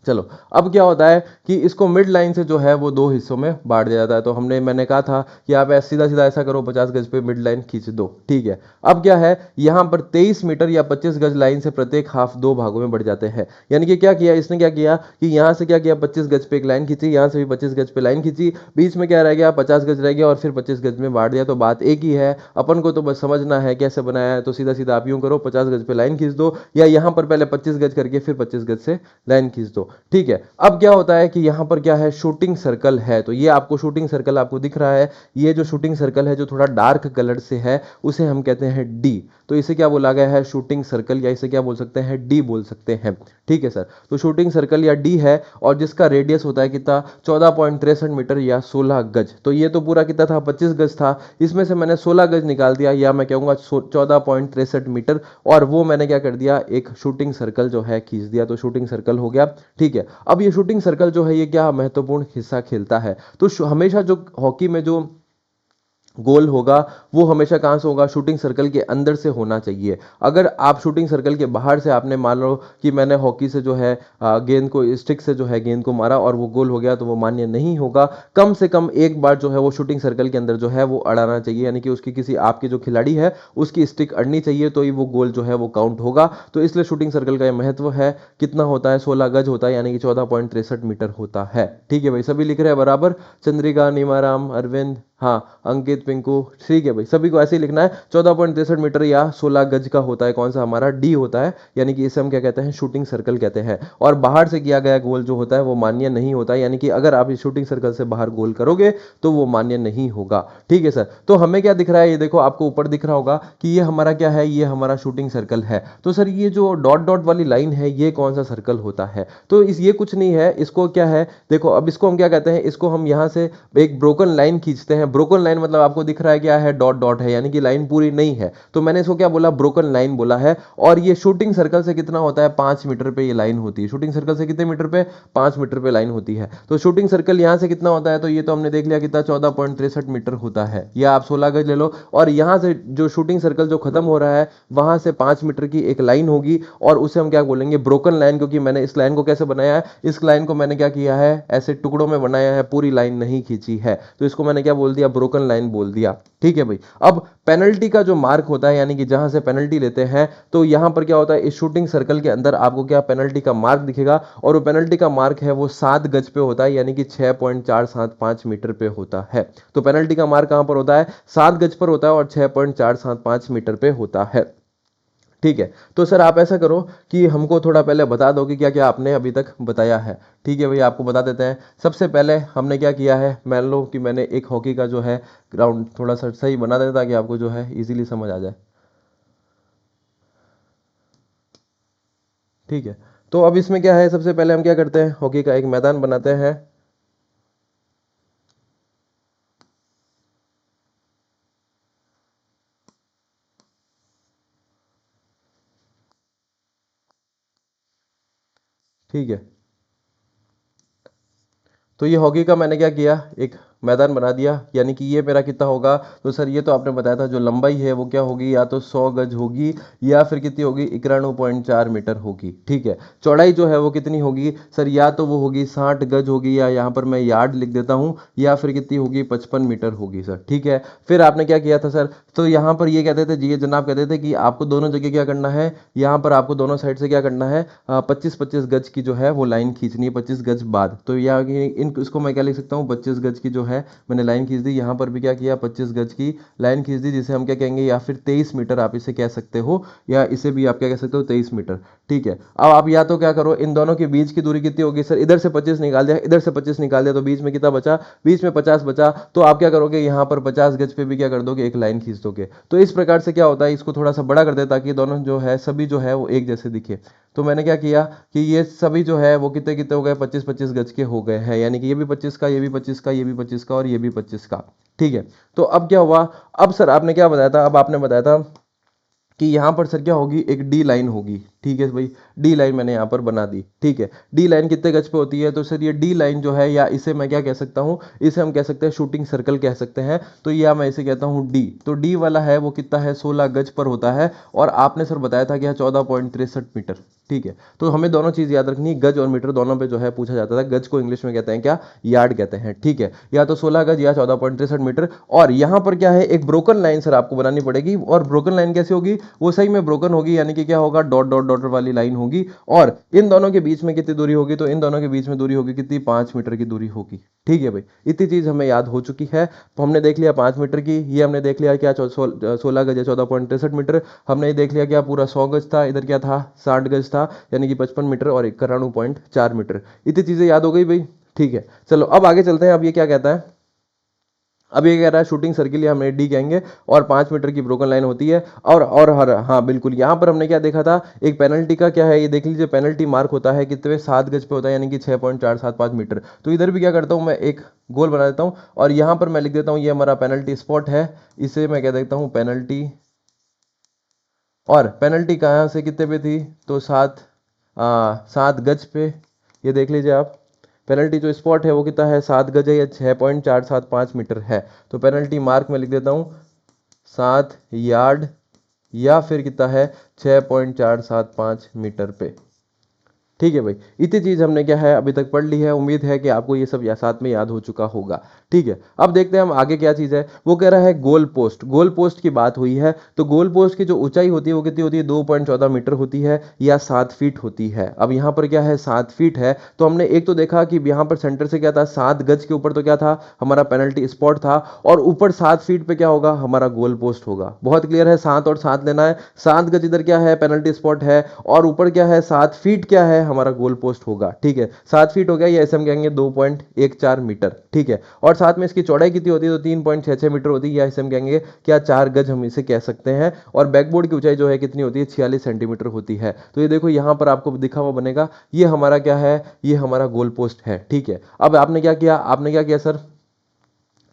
चलो अब क्या होता है कि इसको मिड लाइन से जो है वो 2 हिस्सों में बांट दिया जाता है। तो मैंने कहा था कि आप ऐसे सीधा सीधा ऐसा करो, 50 गज पे मिड लाइन खींच दो। ठीक है, अब क्या है, यहां पर 23 मीटर या 25 गज लाइन से प्रत्येक हाफ 2 भागों में बढ़ जाते हैं। यानी कि क्या किया इसने? क्या किया कि यहां से क्या किया? 25 गज पे एक लाइन खींची, यहां से भी 25 गज पे लाइन खींची, बीच में क्या रह गया? 50 गज रह गया, और फिर 25 गज में बांट दिया। तो बात एक ही है, अपन को तो बस समझना है कैसे बनाया है। तो सीधा सीधा आप यूं करो, 50 गज पे लाइन खींच दो, या यहां पर पहले 25 गज करके फिर 25 गज से लाइन खींच दो। ठीक है, अब क्या होता है कि यहां पर क्या है? शूटिंग सर्कल है। तो ये आपको शूटिंग सर्कल आपको दिख रहा है, ये जो शूटिंग सर्कल है जो थोड़ा डार्क कलर से है, उसे हम कहते हैं डी। तो इसे क्या बोला गया है? शूटिंग सर्कल, या इसे क्या बोल सकते हैं? डी बोल सकते हैं। ठीक है सर, तो शूटिंग सर्कल या डी है, और जिसका रेडियस होता है कितना? 14.63 मीटर या 16 गज। तो ये तो पूरा कितना था? 25 गज था, इसमें से मैंने 16 गज निकाल दिया, या मैं कहूंगा 14.63 मीटर, और वो मैंने क्या कर दिया? एक शूटिंग सर्कल जो है खींच दिया। तो शूटिंग सर्कल हो गया। ठीक है, अब ये शूटिंग सर्कल जो है ये क्या महत्वपूर्ण हिस्सा खेलता है? तो हमेशा जो हॉकी में जो गोल होगा वो हमेशा कहां से होगा? शूटिंग सर्कल के अंदर से होना चाहिए। अगर आप शूटिंग सर्कल के बाहर से, आपने मान लो कि मैंने हॉकी से जो है गेंद को, स्टिक से जो है गेंद को मारा और वो गोल हो गया, तो वो मान्य नहीं होगा। कम से कम एक बार जो है वो शूटिंग सर्कल के अंदर जो है वो अड़ाना चाहिए, यानी कि उसकी किसी आपके जो खिलाड़ी है उसकी स्टिक अड़नी चाहिए, तो ही वो गोल जो है वो काउंट होगा। तो इसलिए शूटिंग सर्कल का ये महत्व है। कितना होता है? 16 गज होता है, यानी कि 14.63 मीटर होता है। ठीक है भाई, सभी लिख रहे हैं बराबर? चंद्रिका, नीमाराम, अरविंद, हाँ अंकित, पिंकू, ठीक है भाई, सभी को ऐसे ही लिखना है। 14.63 मीटर या 16 गज का होता है कौन सा? हमारा डी होता है, यानी कि इसे हम क्या कहते हैं? शूटिंग सर्कल कहते हैं। और बाहर से किया गया गोल जो होता है वो मान्य नहीं होता, यानी कि अगर आप इस शूटिंग सर्कल से बाहर गोल करोगे तो वो मान्य नहीं होगा। ठीक है सर, तो हमें क्या दिख रहा है? ये देखो, आपको ऊपर दिख रहा होगा कि ये हमारा क्या है? ये हमारा शूटिंग सर्कल है। तो सर ये जो डॉट डॉट वाली लाइन है ये कौन सा सर्कल होता है? तो ये कुछ नहीं है, इसको क्या है? देखो, अब इसको हम क्या कहते हैं? इसको हम यहां से एक ब्रोकन लाइन खींचते हैं ब्रोकन लाइन मतलब आपको दिख रहा है क्या है, डॉट डॉट है, यानी कि लाइन पूरी नहीं है, तो मैंने इसको क्या बोला, ब्रोकन लाइन बोला है। और ये शूटिंग सर्कल से कितना होता है, 5 मीटर पे ये लाइन होती है। शूटिंग सर्कल से कितने मीटर पे, 5 मीटर पे लाइन होती है। तो शूटिंग सर्कल यहां से कितना होता है, तो ये तो हमने देख लिया कितना, 14.63 मीटर होता है, या आप 16 गज ले लो। और यहां से जो शूटिंग सर्कल जो खत्म हो रहा है वहां से 5 मीटर की एक लाइन होगी, और उसे हम क्या बोलेंगे, ब्रोकन लाइन। क्योंकि मैंने इस लाइन को कैसे बनाया है, इस लाइन को मैंने क्या किया है, ऐसे टुकड़ों में बनाया है, पूरी लाइन नहीं खींची है, तो इसको मैंने क्या बोल दिया, ब्रोकन लाइन बोल दिया। ठीक है भाई। अब पेनल्टी का जो मार्क होता है, यानी कि जहां से पेनल्टी लेते हैं, तो यहां पर क्या होता है, इस शूटिंग सर्कल के अंदर आपको क्या पेनल्टी का मार्क दिखेगा, और वो पेनल्टी का मार्क है वो 7 गज पे होता है, यानी कि 6.475 मीटर पे होता है। तो पेनल्टी का मार्क कहां पर होता है, 7 गज पर होता है और 6.475 मीटर पे होता है। ठीक है। तो सर आप ऐसा करो कि हमको थोड़ा पहले बता दो कि क्या क्या आपने अभी तक बताया है। ठीक है भाई, आपको बता देते हैं। सबसे पहले हमने क्या किया है, मान लो कि मैंने एक हॉकी का जो है ग्राउंड थोड़ा सा सही बना देता ताकि आपको जो है इजीली समझ आ जाए। ठीक है। तो अब इसमें क्या है, सबसे पहले हम क्या करते हैं, हॉकी का एक मैदान बनाते हैं। ठीक है। तो ये हॉकी का मैंने क्या किया, एक मैदान बना दिया, यानी कि ये मेरा कितना होगा, तो सर ये तो आपने बताया था, जो लंबाई है वो क्या होगी, या तो 100 गज होगी, या फिर कितनी होगी, 91.4 मीटर होगी। ठीक है। चौड़ाई जो है वो कितनी होगी सर, या तो वो होगी 60 गज होगी, या यहाँ पर मैं यार्ड लिख देता हूँ, या फिर कितनी होगी, 55 मीटर होगी सर। ठीक है। फिर आपने क्या किया था सर, तो यहाँ पर ये कहते थे जी, ये जनाब कहते थे कि आपको दोनों जगह क्या करना है, यहाँ पर आपको दोनों साइड से क्या करना है, 25-25 गज की जो है वो लाइन खींचनी है, 25 गज बाद। तो या इन इसको मैं क्या लिख सकता हूँ, 25 गज की जो है मैंने लाइन खींच दी, यहाँ पर भी क्या किया, 25 गज की लाइन खींच दी, जिसे हम क्या कहेंगे, या फिर 23 मीटर आप इसे कह सकते हो, या इसे भी आप क्या कह सकते हो, 23 मीटर। ठीक है। अब आप या तो क्या करो, इन दोनों के बीच की दूरी कितनी होगी सर, इधर से 25 निकाल दिया, इधर से 25 निकाल दिया, तो बीच में कितना बचा, बीच में 50 बचा। तो आप क्या करोगे, यहाँ पर 50 गज पे भी क्या कर दोगे, एक लाइन खींच दोगे। तो इस प्रकार से क्या होता है, इसको थोड़ा सा बड़ा कर दे ताकि दोनों जो है सभी जो है वो एक जैसे दिखे। तो मैंने क्या किया कि ये सभी जो है वो कितने कितने हो गए, 25-25 गज के हो गए हैं, यानी कि ये भी 25 का, ये भी 25 का, ये भी 25 का, और ये भी 25 का। ठीक है। तो अब क्या हुआ, अब सर आपने क्या बताया था, अब आपने बताया था कि यहां पर सर क्या होगी, एक डी लाइन होगी। ठीक है भाई, डी लाइन मैंने यहां पर बना दी। ठीक है। डी लाइन कितने गज पे होती है, तो सर ये डी लाइन जो है, या इसे मैं क्या कह सकता हूं, इसे हम कह सकते हैं शूटिंग सर्कल कह सकते हैं। तो या मैं इसे कहता हूं डी। तो डी वाला है वो कितना है, 16 गज पर होता है, और आपने सर बताया था कि यह 14.63 मीटर। ठीक है। तो हमें दोनों चीज याद रखनी, गज और मीटर दोनों पे जो है पूछा जाता था। गज को इंग्लिश में कहते हैं क्या, यार्ड कहते हैं। ठीक है। या तो 16 गज या 14.63 मीटर। और यहां पर क्या है, एक ब्रोकन लाइन सर आपको बनानी पड़ेगी। और ब्रोकन लाइन कैसे होगी, वो सही में ब्रोकन होगी, यानी कि क्या होगा, डॉट डॉट डॉट वाली लाइन होगी। और इन दोनों के बीच में कितनी दूरी होगी, तो इन दोनों के बीच में दूरी होगी कितनी, 5 मीटर की दूरी होगी। ठीक है भाई, इतनी चीज हमें याद हो चुकी है। तो हमने देख लिया 5 मीटर की, ये हमने देख लिया क्या, 16 गज या 14.63 मीटर। हमने ये देख लिया क्या, पूरा 100 गज था, इधर क्या था, 60 गज था, यानी कि 55 मीटर, और 91.4 मीटर। इतनी चीजें याद हो गई भाई। ठीक है। चलो अब आगे चलते हैं। अब ये क्या कहता है, अब ये कह रहा है शूटिंग सर्किल, या हम डी कहेंगे, और 5 मीटर की ब्रोकन लाइन होती है। और हर हाँ बिल्कुल, यहाँ पर हमने क्या देखा था, एक पेनल्टी का क्या है, ये देख लीजिए, पेनल्टी मार्क होता है कितने, 7 गज पे होता है, यानी कि 6.475 मीटर। तो इधर भी क्या करता हूँ मैं, एक गोल बना देता हूँ, और यहाँ पर मैं लिख देता हूँ ये हमारा पेनल्टी स्पॉट है। इसे मैं कह देता हूँ पेनल्टी। और पेनल्टी कहाँ से कितने पे थी, तो 7 गज पे। ये देख लीजिए आप, पेनल्टी जो स्पॉट है वो कितना है, 7 गज है, या 6.475 मीटर है। तो पेनल्टी मार्क में लिख देता हूँ 7 यार्ड, या फिर कितना है, 6.475 मीटर पे। ठीक है भाई, इतनी चीज हमने क्या है अभी तक पढ़ ली है। उम्मीद है कि आपको ये सब साथ में याद हो चुका होगा। ठीक है। अब देखते हैं हम आगे क्या चीज है। वो कह रहा है गोल पोस्ट। गोल पोस्ट की बात हुई है, तो गोल पोस्ट की जो ऊंचाई होती है वो कितनी होती है, 2.14 मीटर होती है, या 7 फीट होती है। अब यहाँ पर क्या है, 7 फीट है। तो हमने एक तो देखा कि यहाँ पर सेंटर से क्या था, 7 गज के ऊपर तो क्या था, हमारा पेनल्टी स्पॉट था, और ऊपर 7 फीट पे क्या होगा, हमारा गोल पोस्ट होगा। बहुत क्लियर है, 7 और 7 लेना है। 7 गज इधर क्या है, पेनल्टी स्पॉट है, और ऊपर क्या है, 7 फीट क्या है, हमारा गोल पोस्ट होगा। ठीक है। 7 फीट हो गया, या ऐसे हम कहेंगे 2.14 मीटर। ठीक है। और साथ में इसकी चौड़ाई कितनी होती है, तो 3.66 मीटर होती है, या इसे हम कहेंगे क्या, 4 गज हम इसे कह सकते हैं। और बैकबोर्ड की ऊंचाई जो है कितनी होती है, 46 सेंटीमीटर होती है। तो ये देखो यहाँ पर आपको दिखा हुआ बनेगा, ये हमारा क्या है, ये हमारा गोल पोस्ट है। ठीक है। अब आपने क्या किया, आपने क्या किया सर,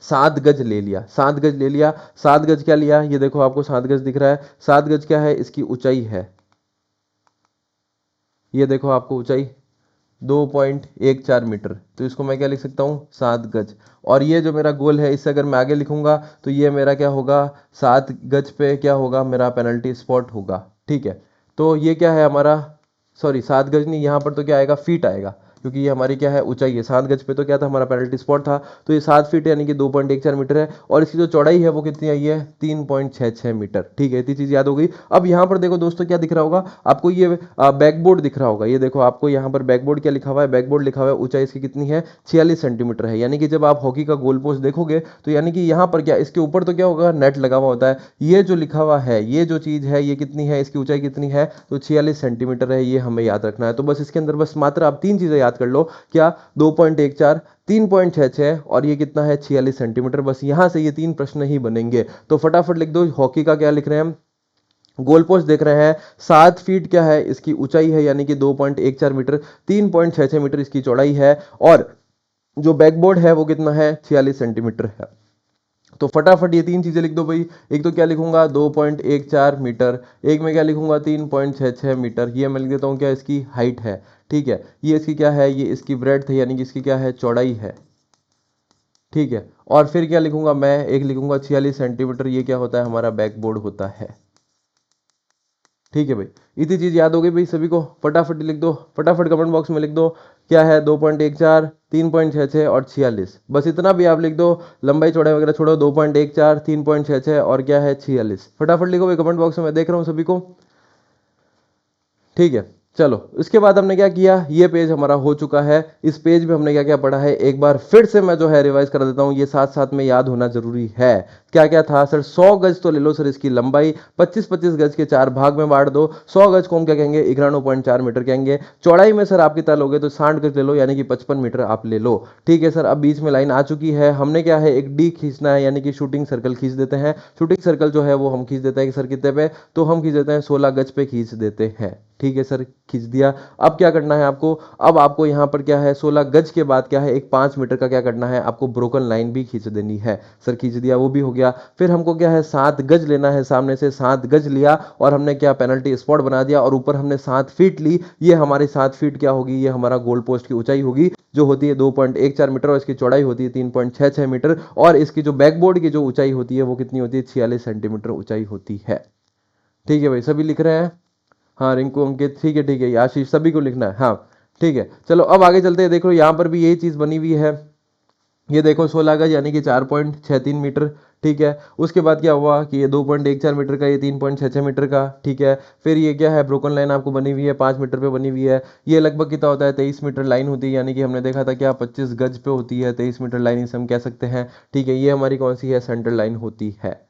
7 गज ले लिया, 7 गज ले लिया। 7 गज क्या लिया, ये देखो आपको 7 गज दिख रहा है। 7 गज क्या है, इसकी ऊंचाई है, ये देखो आपको ऊंचाई 2.14 मीटर। तो इसको मैं क्या लिख सकता हूँ, 7 गज। और ये जो मेरा गोल है, इससे अगर मैं आगे लिखूंगा तो ये मेरा क्या होगा, 7 गज पे क्या होगा, मेरा पेनल्टी स्पॉट होगा। ठीक है, तो ये क्या है हमारा, सॉरी 7 गज नहीं, यहाँ पर तो क्या आएगा, फीट आएगा, क्योंकि ये हमारी क्या है, ऊंचाई है। 7 गज पे तो क्या था, हमारा पेनल्टी स्पॉट था। तो ये 7 फीट यानी कि 2.14 मीटर है। और इसकी जो चौड़ाई है वो कितनी आई है, 3.66 मीटर। ठीक है, इतनी चीज याद हो गई। अब यहाँ पर देखो दोस्तों, क्या दिख रहा होगा आपको, ये बैकबोर्ड दिख रहा होगा। ये देखो आपको यहाँ पर बैकबोर्ड क्या लिखा हुआ है, बैकबोर्ड लिखा हुआ है, ऊंचाई इसकी कितनी है, 46 सेंटीमीटर है। यानी कि जब आप हॉकी का गोल पोस्ट देखोगे तो यानी कि यहाँ पर क्या, इसके ऊपर तो क्या होगा, नेट लगा हुआ होता है। ये जो लिखा हुआ है, ये जो चीज है, ये कितनी है, इसकी ऊंचाई कितनी है, तो 46 सेंटीमीटर है। ये हमें याद रखना है। तो बस इसके अंदर बस मात्र आप 3 चीजें याद कर लो, क्या, 2.14, 3.66 और ये कितना है, 46 सेंटीमीटर। बस यहां से ये 3 प्रश्न ही बनेंगे। तो फटाफट लिख दो, हॉकी का क्या लिख रहे हैं हम, गोल पोस्ट देख रहे हैं। 7 फीट क्या है, इसकी ऊंचाई है, यानी कि 2.14 मीटर, 3.66 मीटर इसकी चौड़ाई है। और जो बैकबोर्ड है वो कितना है, 46 सेंटीमीटर है। तो फटाफट ये 3 चीजें लिख दो भाई। एक तो क्या लिखूंगा, 2.14 मीटर। एक में क्या लिखूंगा, 3.66 मीटर। ये मैं लिख देता हूँ क्या, इसकी हाइट है। ठीक है, ये इसकी क्या है, ये इसकी ब्रेड्थ है, यानी कि इसकी क्या है, चौड़ाई है। ठीक है, और फिर क्या लिखूंगा मैं, एक लिखूंगा 46 सेंटीमीटर। ये क्या होता है, हमारा बैकबोर्ड होता है। ठीक है भाई, इतनी चीज याद हो गई भाई सभी को। फटाफट लिख दो, फटाफट कमेंट बॉक्स में लिख दो, क्या है, 2.14, 3.66 और 46। बस इतना भी आप लिख दो, लंबाई चौड़ाई वगैरह छोड़ो। 2.14, 3.66 और क्या है, 46। फटाफट लिखो भाई कमेंट बॉक्स में, मैं देख रहा हूँ सभी को। ठीक है, चलो इसके बाद हमने क्या किया, ये पेज हमारा हो चुका है। इस पेज में हमने क्या क्या पढ़ा है, एक बार फिर से मैं जो है रिवाइज कर देता हूं, ये साथ साथ में याद होना जरूरी है। क्या क्या था सर, 100 गज तो ले लो सर, इसकी लंबाई 25-25 गज के 4 भाग में बांट दो। 100 गज को हम क्या कहेंगे, 91.4 मीटर कहेंगे। चौड़ाई में सर आप कितना लोगे, तो 60 गज ले लो, यानी कि 55 मीटर आप ले लो। ठीक है सर, अब बीच में लाइन आ चुकी है। हमने क्या है, एक डी खींचना है, यानी कि शूटिंग सर्कल खींच देते हैं। शूटिंग सर्कल जो है वो हम खींच देते हैं कि सर कितने पे, तो हम खींच देते हैं 16 गज पे खींच देते हैं। ठीक है सर, खींच दिया। अब क्या करना है आपको, अब आपको यहां पर क्या है, 16 गज के बाद क्या है, एक 5 मीटर का क्या करना है, आपको ब्रोकन लाइन भी खींच देनी है। सर खींच दिया, वो भी हो गया। फिर हमको क्या है, 7 गज लेना है, सामने से 7 गज लिया और हमने क्या, पेनल्टी स्पॉट बना दिया। और ऊपर हमने 7 फीट ली। ये हमारी 7 फीट क्या होगी, ये हमारा गोल पोस्ट की ऊंचाई होगी, जो होती है 2.14 मीटर, और इसकी चौड़ाई होती है 3.66 मीटर। और इसकी जो बैकबोर्ड की जो ऊंचाई होती है वो कितनी होती है, 46 सेंटीमीटर ऊंचाई होती है। ठीक है भाई, सभी लिख रहे हैं। हाँ रिंकू, अंकित, ठीक है ठीक है, आशीष, सभी को लिखना है। हाँ ठीक है, चलो अब आगे चलते हैं। देखो यहाँ पर भी यही चीज बनी हुई है। ये देखो 16 गज यानी कि 4.63 मीटर। ठीक है, उसके बाद क्या हुआ कि ये 2.14 मीटर का, ये 3.66 मीटर का। ठीक है, फिर ये क्या है, ब्रोकन लाइन आपको बनी हुई है, 5 मीटर पे बनी हुई है। ये लगभग कितना होता है, 23 मीटर लाइन होती है, यानी कि हमने देखा था क्या, 25 गज पे होती है, 23 मीटर लाइन इसे हम कह सकते हैं। ठीक है, ये हमारी कौन सी है, सेंट्रल लाइन होती है।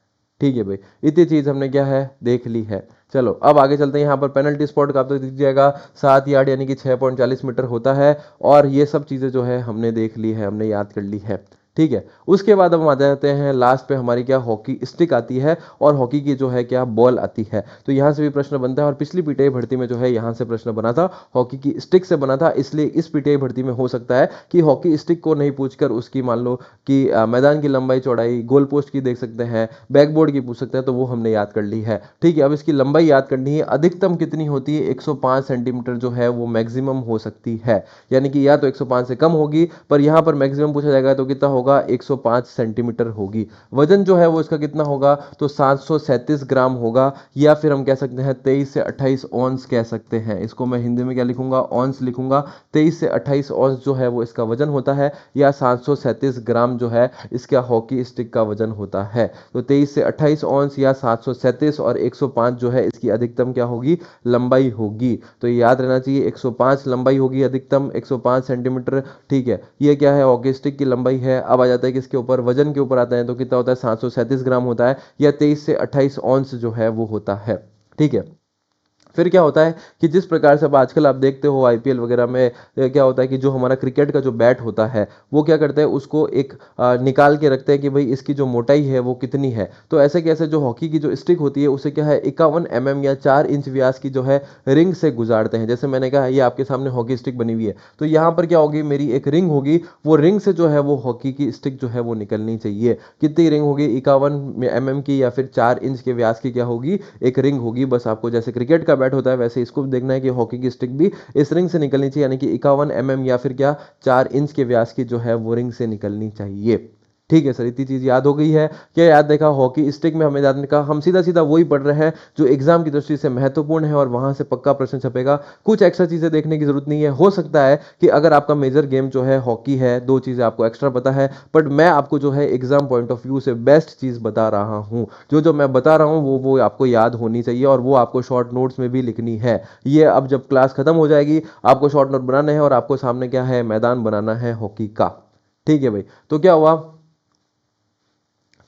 ठीक है भाई, इतनी चीज हमने क्या है, देख ली है। चलो अब आगे चलते हैं। यहाँ पर पेनल्टी स्पॉट का आप तो दिख जाएगा 7 यार्ड यानी कि 6.40 मीटर होता है। और ये सब चीज़ें जो है हमने देख ली है, हमने याद कर ली है। ठीक है, उसके बाद अब हम आ जाते हैं लास्ट पे, हमारी क्या, हॉकी स्टिक आती है और हॉकी की जो है क्या, बॉल आती है। तो यहाँ से भी प्रश्न बनता है, और पिछली पीटीआई भर्ती में जो है यहाँ से प्रश्न बना था, हॉकी की स्टिक से बना था। इसलिए इस पीटीआई भर्ती में हो सकता है कि हॉकी स्टिक को नहीं पूछकर उसकी मान लो कि मैदान की लंबाई चौड़ाई, गोल पोस्ट की देख सकते हैं, बैकबोर्ड की पूछ सकते हैं, तो वो हमने याद कर ली है। ठीक है, अब इसकी लंबाई याद करनी है। अधिकतम कितनी होती है, 105 सेंटीमीटर जो है वो मैक्सिमम हो सकती है। यानी कि या तो 105 से कम होगी, पर यहां पर मैक्सिमम पूछा जाएगा तो कितना होगा, 105 सेंटीमीटर होगी। वजन जो है वो इसका कितना होगा, तो 737 ग्राम होगा, या फिर हम कह सकते हैं 23 से 28 ऑन्स कह सकते हैं। इसको मैं हिंदी में क्या लिखूंगा, ऑन्स लिखूंगा। 23 से 28 ऑन्स जो है वो इसका वजन होता है, या 737 ग्राम जो है इसका हॉकी स्टिक का वजन होता है। तो 23 से 28 ऑन्स या 737 और 105 जो है इसकी अधिकतम क्या होगी, लंबाई होगी। तो ये याद रहना चाहिए, 105 लंबाई होगी अधिकतम, 105 सेंटीमीटर। ठीक है, ये क्या है, हॉकी स्टिक की लंबाई है। अब आ जाता है कि इसके ऊपर वजन के ऊपर आता है, तो कितना होता है, 737 ग्राम होता है, या 23 से 28 ऑन्स जो है वो होता है। ठीक है, फिर क्या होता है कि जिस प्रकार से अब आजकल आप देखते हो आईपीएल वगैरह में क्या होता है कि जो हमारा क्रिकेट का जो बैट होता है वो क्या करते हैं, उसको एक निकाल के रखते हैं कि भाई इसकी जो मोटाई है वो कितनी है। तो ऐसे कैसे जो हॉकी की जो स्टिक होती है उसे क्या है 51 या 4 इंच व्यास की जो है रिंग से गुजारते हैं। जैसे मैंने कहा ये आपके सामने हॉकी स्टिक बनी हुई है, तो यहाँ पर क्या होगी, मेरी एक रिंग होगी, वो रिंग से जो है वो हॉकी की स्टिक जो है वो निकलनी चाहिए। कितनी रिंग होगी, 51 की या फिर 4 इंच के व्यास की क्या होगी, एक रिंग होगी। बस आपको जैसे क्रिकेट का बैट होता है वैसे इसको देखना है कि हॉकी की स्टिक भी इस रिंग से निकलनी चाहिए, यानी कि 51 या फिर क्या 4 इंच के व्यास की जो है वो रिंग से निकलनी चाहिए। ठीक है सर, इतनी चीज याद हो गई है। क्या याद देखा, हॉकी स्टिक में हमें याद का हम सीधा सीधा वही पढ़ रहे हैं जो एग्जाम की दृष्टि से महत्वपूर्ण है और वहां से पक्का प्रश्न छपेगा। कुछ एक्स्ट्रा चीजें देखने की जरूरत नहीं है। हो सकता है कि अगर आपका मेजर गेम जो है हॉकी है, 2 चीजें आपको एक्स्ट्रा पता है, बट मैं आपको जो है एग्जाम पॉइंट ऑफ व्यू से बेस्ट चीज बता रहा हूं। जो जो मैं बता रहा हूं वो आपको याद होनी चाहिए और वो आपको शॉर्ट नोट्स में भी लिखनी है। ये अब जब क्लास खत्म हो जाएगी आपको शॉर्ट नोट बनाने हैं और आपको सामने क्या है, मैदान बनाना है हॉकी का। ठीक है भाई, तो क्या हुआ,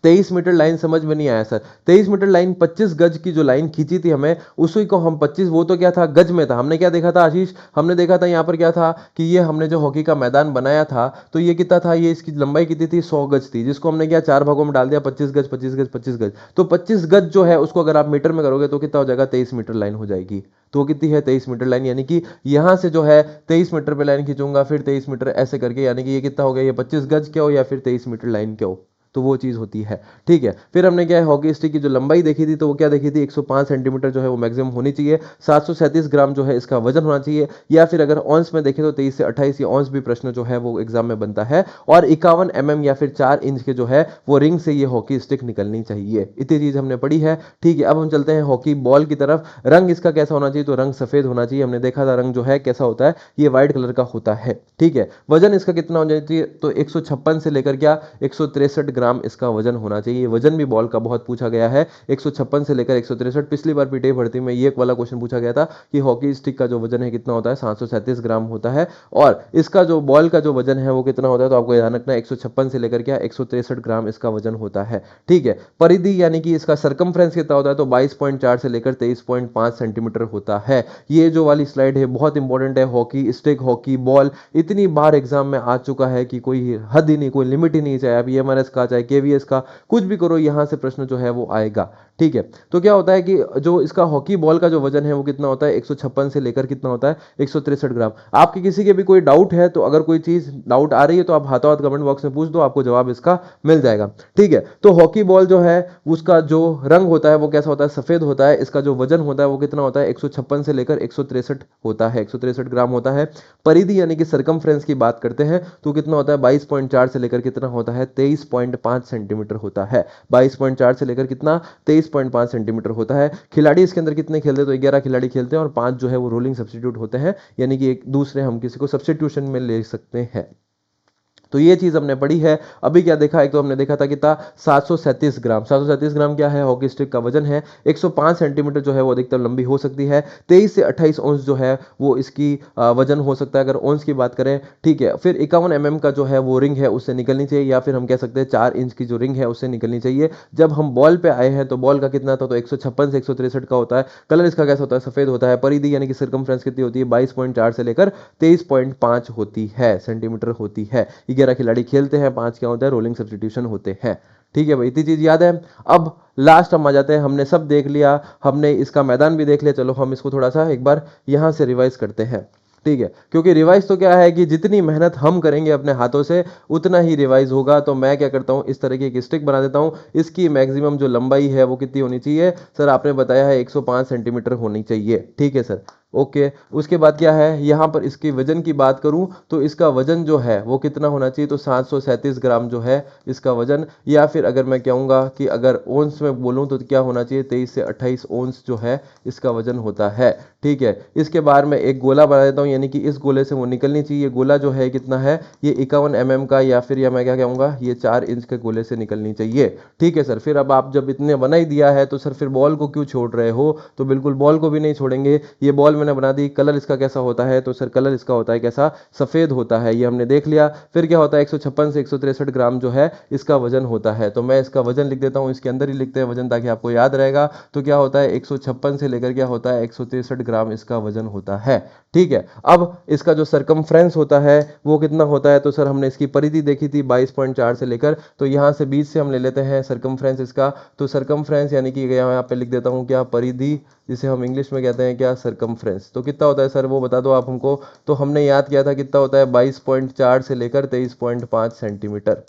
23 मीटर लाइन समझ में नहीं आया सर। 23 मीटर लाइन 25 गज की जो लाइन खींची थी हमें, उसी को हम 25, वो तो क्या था गज में था। हमने क्या देखा था आशीष, हमने देखा था यहाँ पर क्या था कि ये हमने जो हॉकी का मैदान बनाया था तो ये कितना था, ये इसकी लंबाई कितनी थी, 100 गज थी, जिसको हमने क्या 4 भागों में डाल दिया, 25 गज 25 गज 25 गज। तो 25 गज जो है उसको अगर आप मीटर में करोगे तो कितना हो जाएगा, 23 मीटर लाइन हो जाएगी। तो कितनी है, 23 मीटर लाइन, यानी कि यहां से जो है 23 मीटर पे लाइन खींचूंगा, फिर 23 मीटर ऐसे करके, यानी कि ये कितना हो गया, ये 25 गज क्या हो या फिर 23 मीटर लाइन क्या हो, तो वो चीज होती है। ठीक है, फिर हमने क्या है हॉकी स्टिक की जो लंबाई देखी थी तो वो क्या देखी थी, 105 सेंटीमीटर जो है वो मैक्सिमम होनी चाहिए। 737 ग्राम जो है इसका वजन होना चाहिए, या फिर अगर ऑन्स में देखें तो 23 से 28 ये ऑन्स भी प्रश्न जो है वो एग्जाम में बनता है। और 51 या फिर 4 इंच के जो है वो रिंग से ये हॉकी स्टिक निकलनी चाहिए। इतनी चीज हमने पढ़ी है। ठीक है, अब हम चलते हैं हॉकी बॉल की तरफ। रंग इसका कैसा होना चाहिए, तो रंग सफेद होना चाहिए। हमने देखा था रंग जो है कैसा होता है, ये व्हाइट कलर का होता है। ठीक है, वजन इसका कितना होना चाहिए, तो 156 से लेकर क्या 163 ग्राम इसका वजन होना चाहिए। वजन भी बॉल का बहुत पूछा गया है, 156 से लेकर 163। पिछली बार पीटीआई भर्ती में ये वाला क्वेश्चन पूछा गया था कि हॉकी स्टिक का जो वजन है कितना होता है, 737 ग्राम होता है। और इसका जो बॉल का जो वजन है वो कितना होता है, तो आपको ध्यान रखना है 156 से लेकर क्या 163 ग्राम इसका वजन होता है। ठीक है, परिधि यानी कि इसका सरकमफ्रेंस कितना होता है, तो 22.4 से लेकर 23.5 सेंटीमीटर होता है। ये जो वाली स्लाइड है बहुत इंपॉर्टेंट है। हॉकी स्टिक, हॉकी बॉल इतनी बार एग्जाम में आ चुका है कि कोई हद ही नहीं, कोई लिमिट ही नहीं, चाहे आप ईएमआरएस का चाहे केवीएस का कुछ भी करो, यहां से प्रश्न जो है वो आएगा। ठीक है, तो क्या होता है कि जो इसका हॉकी बॉल का जो वजन है वो कितना होता है, 156 से लेकर कितना होता है, 163 ग्राम। आपके किसी के भी कोई डाउट है तो अगर कोई चीज डाउट आ रही है तो आप हाथों हाथ कमेंट बॉक्स में पूछ दो, आपको जवाब इसका मिल जाएगा। ठीक है, तो हॉकी बॉल जो है उसका जो रंग होता है वो कैसा होता है, सफेद होता है। इसका जो वजन होता है वो कितना होता है, 156 से लेकर 163 होता है, 163 ग्राम होता है। परिधि यानी कि सरकमफ्रेंस की बात करते हैं तो कितना होता है, 22.4 से लेकर कितना होता है, 23.5 सेंटीमीटर होता है। 22.4 से लेकर कितना, 23.5 सेंटीमीटर होता है। खिलाड़ी इसके अंदर कितने खेलते हैं, तो 11 खिलाड़ी खेलते हैं और 5 जो है वो रोलिंग सब्स्टिट्यूट होते हैं, यानी कि एक दूसरे हम किसी को सब्स्टिट्यूशन में ले सकते हैं। तो ये चीज हमने पढ़ी है। अभी क्या देखा, एक तो हमने देखा था कितना 737 ग्राम। 737 ग्राम क्या है, हॉकी स्टिक का वजन है। 105 सेंटीमीटर जो है वो अधिकतम लंबी हो सकती है। 23 से 28 औंस जो है वो इसकी वजन हो सकता है अगर औंस की बात करें। ठीक है, फिर 51 का जो है वो रिंग है उससे निकलनी चाहिए, या फिर हम कह सकते हैं 4 इंच की जो रिंग है उससे निकलनी चाहिए। जब हम बॉल पे आए हैं तो बॉल का कितना था, तो 156 से 163 का होता है। कलर इसका कैसा होता है, सफेद होता है। परिधि यानी कि सर्कमफ्रेंस कितनी होती है, 22.4 से लेकर 23.5 होती है, सेंटीमीटर होती है। 11 खिलाड़ी खेलते हैं, 5 क्या होता है, रोलिंग सब्स्टिट्यूशन होते हैं। ठीक है भाई, इतनी चीज याद है। अब लास्ट हम आ जाते हैं, हमने सब देख लिया, हमने इसका मैदान भी देख लिया। चलो हम इसको थोड़ा सा एक बार यहां से रिवाइज करते हैं। ठीक है, क्योंकि रिवाइज तो क्या है कि जितनी मेहनत हम करेंगे अपने हाथों से उतना ही रिवाइज होगा। तो मैं क्या करता हूं, इस तरह की एक स्टिक बना देता हूं। इसकी मैक्सिमम जो लंबाई है वो कितनी होनी चाहिए, सर आपने बताया है 105 सेंटीमीटर होनी चाहिए। ठीक है सर, ओके। उसके बाद क्या है, यहां पर इसके वजन की बात करूं तो इसका वजन जो है वो कितना होना चाहिए, तो 737 ग्राम जो है इसका वजन। या फिर अगर मैं कहूंगा कि अगर ओंस में बोलूं तो क्या होना चाहिए, 23 से 28 ओंस जो है इसका वजन होता है। ठीक है, इसके बाहर मैं एक गोला बना देता हूं, यानी कि इस गोले से वो निकलनी चाहिए। गोला जो है कितना है, ये 51 का, या फिर या मैं क्या कहूंगा, ये 4 इंच के गोले से निकलनी चाहिए। ठीक है सर, फिर अब आप जब इतने बना ही दिया है तो सर फिर बॉल को क्यों छोड़ रहे हो, तो बिल्कुल बॉल को भी नहीं छोड़ेंगे। ये बॉल मैंने बना दी। कलर इसका कैसा होता है, तो सर कलर इसका होता है कैसा, सफ़ेद होता है, ये हमने देख लिया। फिर क्या होता है 156 से 163 ग्राम जो है इसका वजन होता है। तो मैं इसका वजन लिख देता हूँ, इसके अंदर ही लिखते हैं वजन ताकि आपको याद रहेगा। तो क्या होता है 156 से लेकर क्या होता है 163 ग्राम इसका वजन होता है। ठीक है, अब इसका जो सरकमफ्रेंस होता है वो कितना होता है, तो सर हमने इसकी परिधि देखी थी 22.4 से लेकर, तो यहाँ से बीच से हम ले लेते हैं सरकमफ्रेंस इसका। तो सरकमफ्रेंस यानी कि यहाँ पे लिख देता हूँ क्या, परिधि, जिसे हम इंग्लिश में कहते हैं क्या, सरकमफ्रेंस। तो कितना होता है सर वो बता दो आप हमको। तो हमने याद किया था कितना होता है 22.4 से लेकर 23.5 सेंटीमीटर।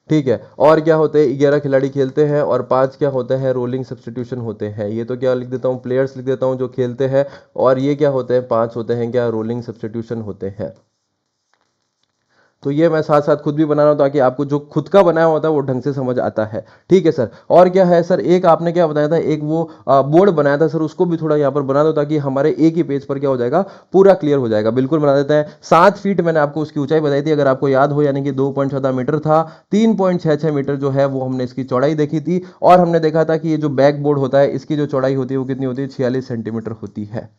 ठीक है, और क्या होते हैं 11 खिलाड़ी खेलते हैं और 5 क्या होते हैं रोलिंग सब्स्टिट्यूशन होते हैं। ये तो क्या लिख देता हूँ, प्लेयर्स लिख देता हूँ जो खेलते हैं, और ये क्या होते हैं 5 होते हैं क्या, रोलिंग सब्स्टिट्यूशन होते हैं। तो ये मैं साथ साथ खुद भी बना रहा हूं ताकि आपको जो खुद का बनाया होता है वो ढंग से समझ आता है। ठीक है सर, और क्या है सर, एक आपने क्या बताया था, एक वो बोर्ड बनाया था सर, उसको भी थोड़ा यहाँ पर बना दो ताकि हमारे एक ही पेज पर क्या हो जाएगा, पूरा क्लियर हो जाएगा। बिल्कुल बना देते हैं। 7 फीट मैंने आपको उसकी ऊंचाई बताई थी, अगर आपको याद हो, यानी कि 2.14 मीटर था। 3.66 मीटर जो है वो हमने इसकी चौड़ाई देखी थी, और हमने देखा था कि ये जो बैक बोर्ड होता है इसकी जो चौड़ाई होती है वो कितनी होती है, 46 सेंटीमीटर होती है।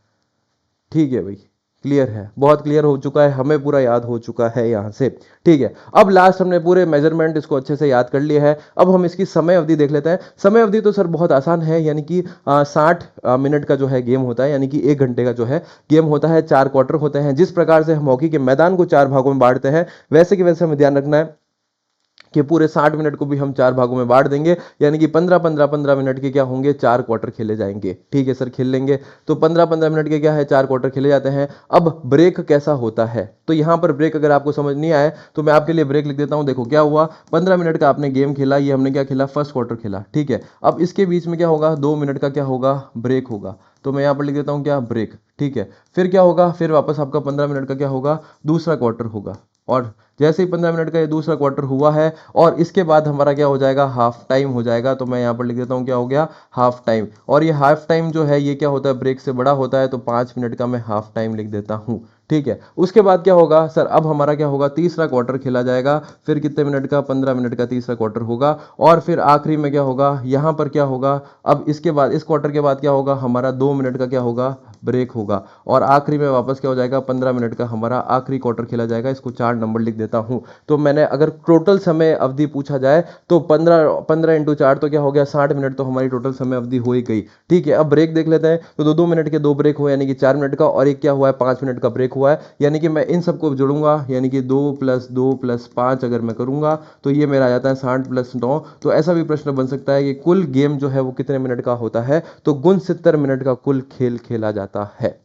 ठीक है भाई, क्लियर है, बहुत क्लियर हो चुका है, हमें पूरा याद हो चुका है यहाँ से। ठीक है, अब लास्ट हमने पूरे मेजरमेंट इसको अच्छे से याद कर लिया है। अब हम इसकी समय अवधि देख लेते हैं। समय अवधि तो सर बहुत आसान है, यानी कि 60 मिनट का जो है गेम होता है, यानी कि 1 घंटे का जो है गेम होता है। 4 क्वार्टर होते हैं। जिस प्रकार से हम हॉकी के मैदान को 4 भागों में बांटते हैं, वैसे कि वैसे हमें ध्यान रखना है कि पूरे 60 मिनट को भी हम 4 भागों में बांट देंगे, यानी कि 15-15-15 मिनट के क्या होंगे, 4 क्वार्टर खेले जाएंगे। ठीक है सर, खेल लेंगे। तो 15-15 मिनट के क्या है, 4 क्वार्टर खेले जाते हैं। अब ब्रेक कैसा होता है, तो यहां पर ब्रेक अगर आपको समझ नहीं आए तो मैं आपके लिए ब्रेक लिख देता हूं। देखो क्या हुआ, 15 मिनट का आपने गेम खेला, ये हमने क्या खेला, फर्स्ट क्वार्टर खेला। ठीक है, अब इसके बीच में क्या होगा, 2 मिनट का क्या होगा, ब्रेक होगा। तो मैं यहां पर लिख देता हूं क्या, ब्रेक। ठीक है, फिर क्या होगा, फिर वापस आपका 15 मिनट का क्या होगा, दूसरा क्वार्टर होगा। और जैसे ही 15 मिनट का ये दूसरा क्वार्टर हुआ है, और इसके बाद हमारा क्या हो जाएगा, हाफ टाइम हो जाएगा। तो मैं यहाँ पर लिख देता हूँ क्या हो गया, हाफ टाइम। और ये हाफ टाइम जो है ये क्या होता है, ब्रेक से बड़ा होता है, तो 5 मिनट का मैं हाफ टाइम लिख देता हूँ। ठीक है, उसके बाद क्या होगा सर, अब हमारा क्या होगा, तीसरा क्वार्टर खेला जाएगा। फिर कितने मिनट का, 15 मिनट का तीसरा क्वार्टर होगा। और फिर आखिरी में क्या होगा, यहाँ पर क्या होगा, अब इसके बाद इस क्वार्टर के बाद क्या होगा, हमारा 2 मिनट का क्या होगा, ब्रेक होगा। और आखिरी में वापस क्या हो जाएगा, 15 मिनट का हमारा आखिरी क्वार्टर खेला जाएगा। इसको 4 नंबर लिख देता हूं। तो मैंने अगर टोटल समय अवधि पूछा जाए तो 15 15 × 4 तो क्या हो गया, 60 मिनट तो हमारी टोटल समय अवधि हो ही गई। ठीक है, अब ब्रेक देख लेते हैं। तो 2-2 मिनट के 2 ब्रेक हुए, यानी कि 4 मिनट का, और एक क्या हुआ है, 5 मिनट का ब्रेक हुआ है। यानी कि मैं इन सबको जोड़ूंगा, यानी कि 2 + 2 + 5 अगर मैं करूंगा तो ये मेरा आ जाता है 60 + 9। तो ऐसा भी प्रश्न बन सकता है कि कुल गेम जो है वो कितने मिनट का होता है, तो 69 मिनट का कुल खेल खेला जाता है।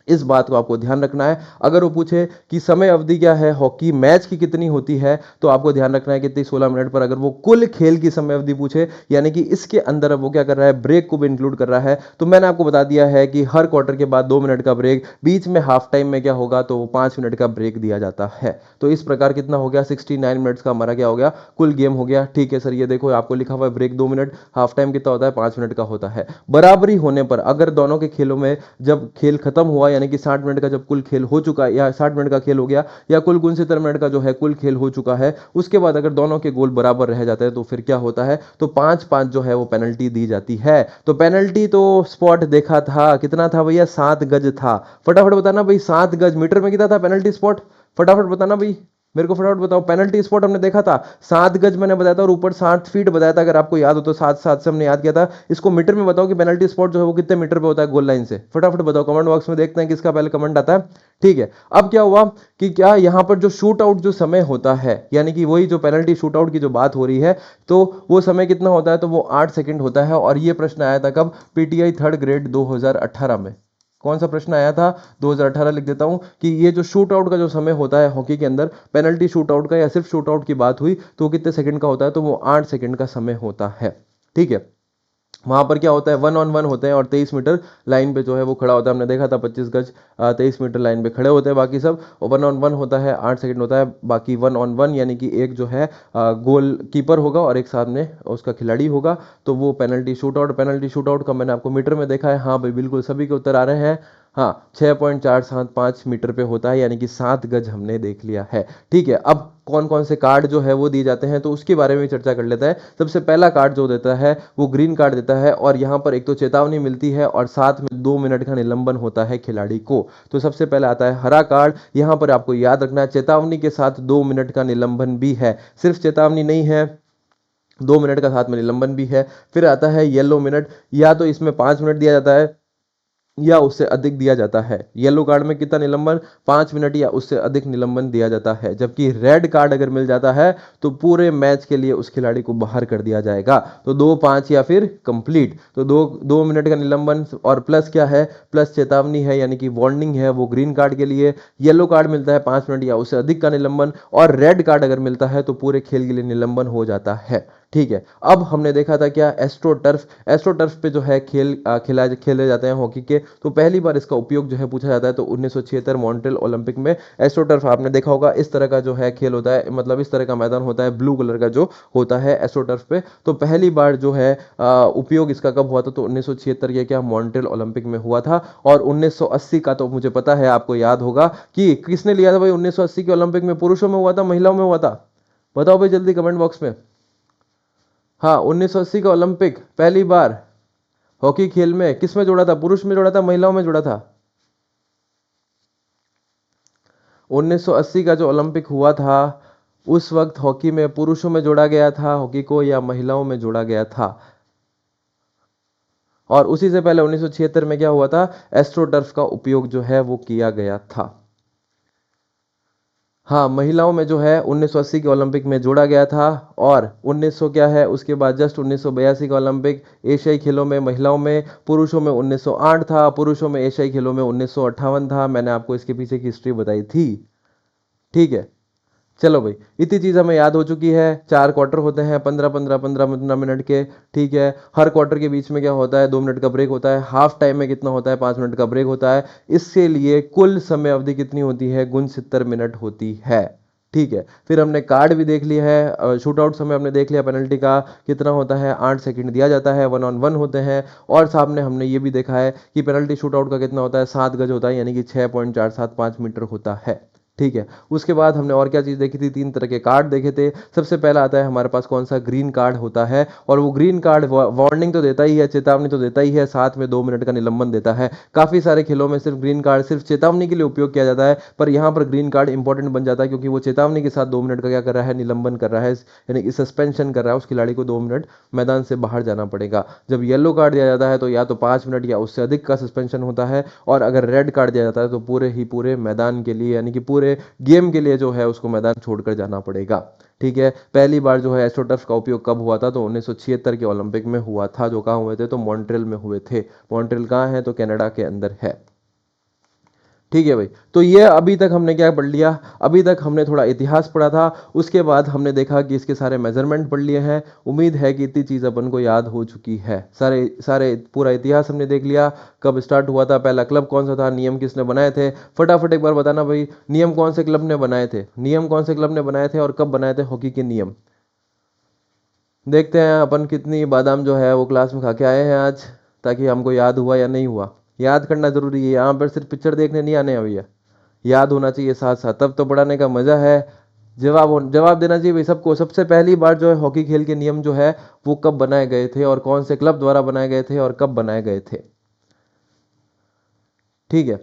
इस बात को आपको ध्यान रखना है। अगर वो पूछे कि समय अवधि क्या है, हॉकी मैच की कितनी होती है, तो आपको ध्यान रखना है कितनी, 16 मिनट पर। अगर वो कुल खेल की समय अवधि पूछे, यानी कि इसके अंदर अब वो क्या कर रहा है, ब्रेक को भी इंक्लूड कर रहा है, तो मैंने आपको बता दिया है कि हर क्वार्टर के बाद 2 मिनट का ब्रेक, बीच में हाफ टाइम में क्या होगा, तो 5 मिनट का ब्रेक दिया जाता है। तो इस प्रकार कितना हो गया, 69 मिनट्स का हमारा क्या हो गया, कुल गेम हो गया। ठीक है सर, ये देखो आपको लिखा हुआ है ब्रेक 2 मिनट, हाफ टाइम कितना होता है, 5 मिनट का होता है। बराबरी होने पर अगर दोनों के खेलों में जब खेल खत्म हुआ, यानी कि 60 मिनट का जब कुल खेल हो चुका है, या 60 मिनट का खेल हो गया, या कुल 69 मिनट का जो है कुल खेल हो चुका है, उसके बाद अगर दोनों के गोल बराबर रह जाते हैं तो फिर क्या होता है, तो 5-5 जो है वो पेनल्टी दी जाती है। तो पेनल्टी तो स्पॉट देखा था, कितना था भैया, 7 गज था। फटाफट बताना भाई, 7 गज मीटर में कितना था पेनल्टी स्पॉट, फटाफट बताना भाई, मेरे को फटाफट बताओ। पेनल्टी स्पॉट हमने देखा था 7 गज मैंने बताया था, और ऊपर 60 फीट बताया था। अगर आपको याद हो तो 7 से हमने याद किया था। इसको मीटर में बताओ कि पेनल्टी स्पॉट जो है वो कितने मीटर पे होता है गोल लाइन से, फटाफट बताओ कमेंट बॉक्स में, देखते हैं किसका पहले कमेंट आता है। ठीक है, अब क्या हुआ कि क्या यहाँ पर जो शूट आउट जो समय होता है, यानी कि वही जो पेनल्टी शूट आउट की जो बात हो रही है, तो वो समय कितना होता है, तो वो 8 सेकंड होता है। और ये प्रश्न आया था कब, पीटीआई 3rd ग्रेड 2018 में। कौन सा प्रश्न आया था, 2018 लिख देता हूं कि ये जो शूट आउट का जो समय होता है हॉकी के अंदर, पेनल्टी शूट आउट का या सिर्फ शूट आउट की बात हुई तो कितने सेकंड का होता है, तो वो 8 सेकंड का समय होता है। ठीक है, वहां पर क्या होता है, 1-on-1 होते हैं, और 23 मीटर लाइन पे जो है वो खड़ा होता है। हमने देखा था 25 गज 23 मीटर लाइन पे खड़े होते हैं बाकी सब, और 1-on-1 होता है, 8 सेकंड होता है। बाकी 1-on-1 यानी कि एक जो है गोल कीपर होगा और एक सामने उसका खिलाड़ी होगा, तो वो penalty shoot out. Penalty shoot out का मैंने आपको मीटर में देखा है। हाँ भाई बिल्कुल, सभी के उत्तर आ रहे हैं। हाँ 6.475 मीटर पे होता है, यानी कि 7 गज हमने देख लिया है। ठीक है, अब कौन कौन से कार्ड जो है वो दिए जाते हैं तो उसके बारे में चर्चा कर लेता है। सबसे पहला कार्ड जो देता है वो ग्रीन कार्ड देता है, और यहाँ पर एक तो चेतावनी मिलती है और साथ में 2 मिनट का निलंबन होता है खिलाड़ी को। तो सबसे पहले आता है हरा कार्ड। यहाँ पर आपको याद रखना है चेतावनी के साथ 2 मिनट का निलंबन भी है, सिर्फ चेतावनी नहीं है, 2 मिनट का साथ में निलंबन भी है। फिर आता है येलो मिनट, या तो इसमें 5 मिनट दिया जाता है या उससे अधिक दिया जाता है। येलो कार्ड में कितना निलंबन, 5 मिनट या उससे अधिक निलंबन दिया जाता है। जबकि रेड कार्ड अगर मिल जाता है तो पूरे मैच के लिए उस खिलाड़ी को बाहर कर दिया जाएगा। तो 2, 5 या फिर कंप्लीट। तो 2 मिनट का निलंबन और प्लस क्या है, प्लस चेतावनी है यानी कि वार्निंग है, वो ग्रीन कार्ड के लिए। येलो कार्ड मिलता है 5 मिनट या उससे अधिक का निलंबन, और रेड कार्ड अगर मिलता है तो पूरे खेल के लिए निलंबन हो जाता है। ठीक है, अब हमने देखा था क्या, एस्ट्रो टर्फ। एस्ट्रो टर्फ पे जो है खेले जाते हैं हॉकी के। तो पहली बार इसका उपयोग जो है पूछा जाता है तो 1976 मॉन्ट्रियल ओलंपिक में। एस्ट्रो टर्फ आपने देखा होगा, इस तरह का जो है खेल होता है, मतलब इस तरह का मैदान होता है, ब्लू कलर का जो होता है एस्ट्रो टर्फ पे। तो पहली बार जो है उपयोग इसका कब हुआ था, तो 1976 के क्या मॉन्ट्रियल ओलंपिक में हुआ था। और 1980 का तो मुझे पता है, आपको याद होगा कि किसने लिया था भाई 1980 के ओलंपिक में, पुरुषों में हुआ था महिलाओं में हुआ था, बताओ भाई जल्दी कमेंट बॉक्स में। हाँ 1980 का ओलंपिक पहली बार हॉकी खेल में किस में जोड़ा था, पुरुष में जोड़ा था महिलाओं में जोड़ा था। 1980 का जो ओलंपिक हुआ था उस वक्त हॉकी में पुरुषों में जोड़ा गया था हॉकी को, या महिलाओं में जोड़ा गया था। और उसी से पहले 1976 में क्या हुआ था, एस्ट्रोटर्फ का उपयोग जो है वो किया गया था। हाँ महिलाओं में जो है 1980 के ओलंपिक में जोड़ा गया था। और 1900 क्या है उसके बाद जस्ट 1982 का ओलंपिक एशियाई खेलों में महिलाओं में। पुरुषों में 1908 था, पुरुषों में एशियाई खेलों में 1958 था। मैंने आपको इसके पीछे की हिस्ट्री बताई थी। ठीक है, चलो भाई इतनी चीज़ हमें याद हो चुकी है। 4 क्वार्टर होते हैं 15-15 के। ठीक है, हर क्वार्टर के बीच में क्या होता है, 2 मिनट का ब्रेक होता है। हाफ टाइम में कितना होता है, 5 मिनट का ब्रेक होता है। इसके लिए कुल समय अवधि कितनी होती है, 69 मिनट होती है। ठीक है, फिर हमने कार्ड भी देख लिया है, शूट आउट समय हमने देख लिया, पेनल्टी का कितना होता है, 8 सेकंड दिया जाता है, 1-on-1 होते हैं। और सामने हमने ये भी देखा है कि पेनल्टी शूट आउट का कितना होता है, 7 गज होता है, यानी कि 6.475 मीटर होता है। ठीक है, उसके बाद हमने और क्या चीज़ देखी थी, 3 तरह के कार्ड देखे थे। सबसे पहला आता है हमारे पास कौन सा, ग्रीन कार्ड होता है। और वो ग्रीन कार्ड वार्निंग तो देता ही है, चेतावनी तो देता ही है, साथ में 2 मिनट का निलंबन देता है। काफ़ी सारे खेलों में सिर्फ ग्रीन कार्ड सिर्फ चेतावनी के लिए उपयोग किया जाता है, पर यहाँ पर ग्रीन कार्ड इंपॉर्टेंट बन जाता है क्योंकि वो चेतावनी के साथ 2 मिनट का क्या कर रहा है, निलंबन कर रहा है, यानी कि सस्पेंशन कर रहा है। उस खिलाड़ी को 2 मिनट मैदान से बाहर जाना पड़ेगा। जब येलो कार्ड दिया जाता है तो या तो 5 मिनट या उससे अधिक का सस्पेंशन होता है। और अगर रेड कार्ड दिया जाता है तो पूरे ही पूरे मैदान के लिए, यानी कि पूरे गेम के लिए जो है उसको मैदान छोड़कर जाना पड़ेगा। ठीक है, पहली बार जो है एस्ट्रोटर्फ का उपयोग कब हुआ था, तो 1976 के ओलंपिक में हुआ था। जो कहाँ हुए थे, तो मॉन्ट्रियल में हुए थे। मॉन्ट्रियल कहाँ है, तो कनाडा के अंदर है। ठीक है भाई, तो ये अभी तक हमने क्या पढ़ लिया, अभी तक हमने थोड़ा इतिहास पढ़ा था। उसके बाद हमने देखा कि इसके सारे मेजरमेंट पढ़ लिए हैं। उम्मीद है कि इतनी चीज़ अपन को याद हो चुकी है। सारे सारे पूरा इतिहास हमने देख लिया, कब स्टार्ट हुआ था, पहला क्लब कौन सा था, नियम किसने बनाए थे। फटाफट एक बार बताना भाई, नियम कौन से क्लब ने बनाए थे, नियम कौन से क्लब ने बनाए थे और कब बनाए थे हॉकी के नियम। देखते हैं अपन कितनी बादाम जो है वो क्लास में खा के आए हैं आज, ताकि हमको याद हुआ या नहीं हुआ। याद करना जरूरी है, यहाँ पर सिर्फ पिक्चर देखने नहीं आने हैं भैया, याद होना चाहिए साथ साथ, तब तो पढ़ाने का मजा है। जवाब देना चाहिए भाई सबको। सबसे पहली बार जो है हॉकी खेल के नियम जो है वो कब बनाए गए थे और कौन से क्लब द्वारा बनाए गए थे और कब बनाए गए थे। ठीक है,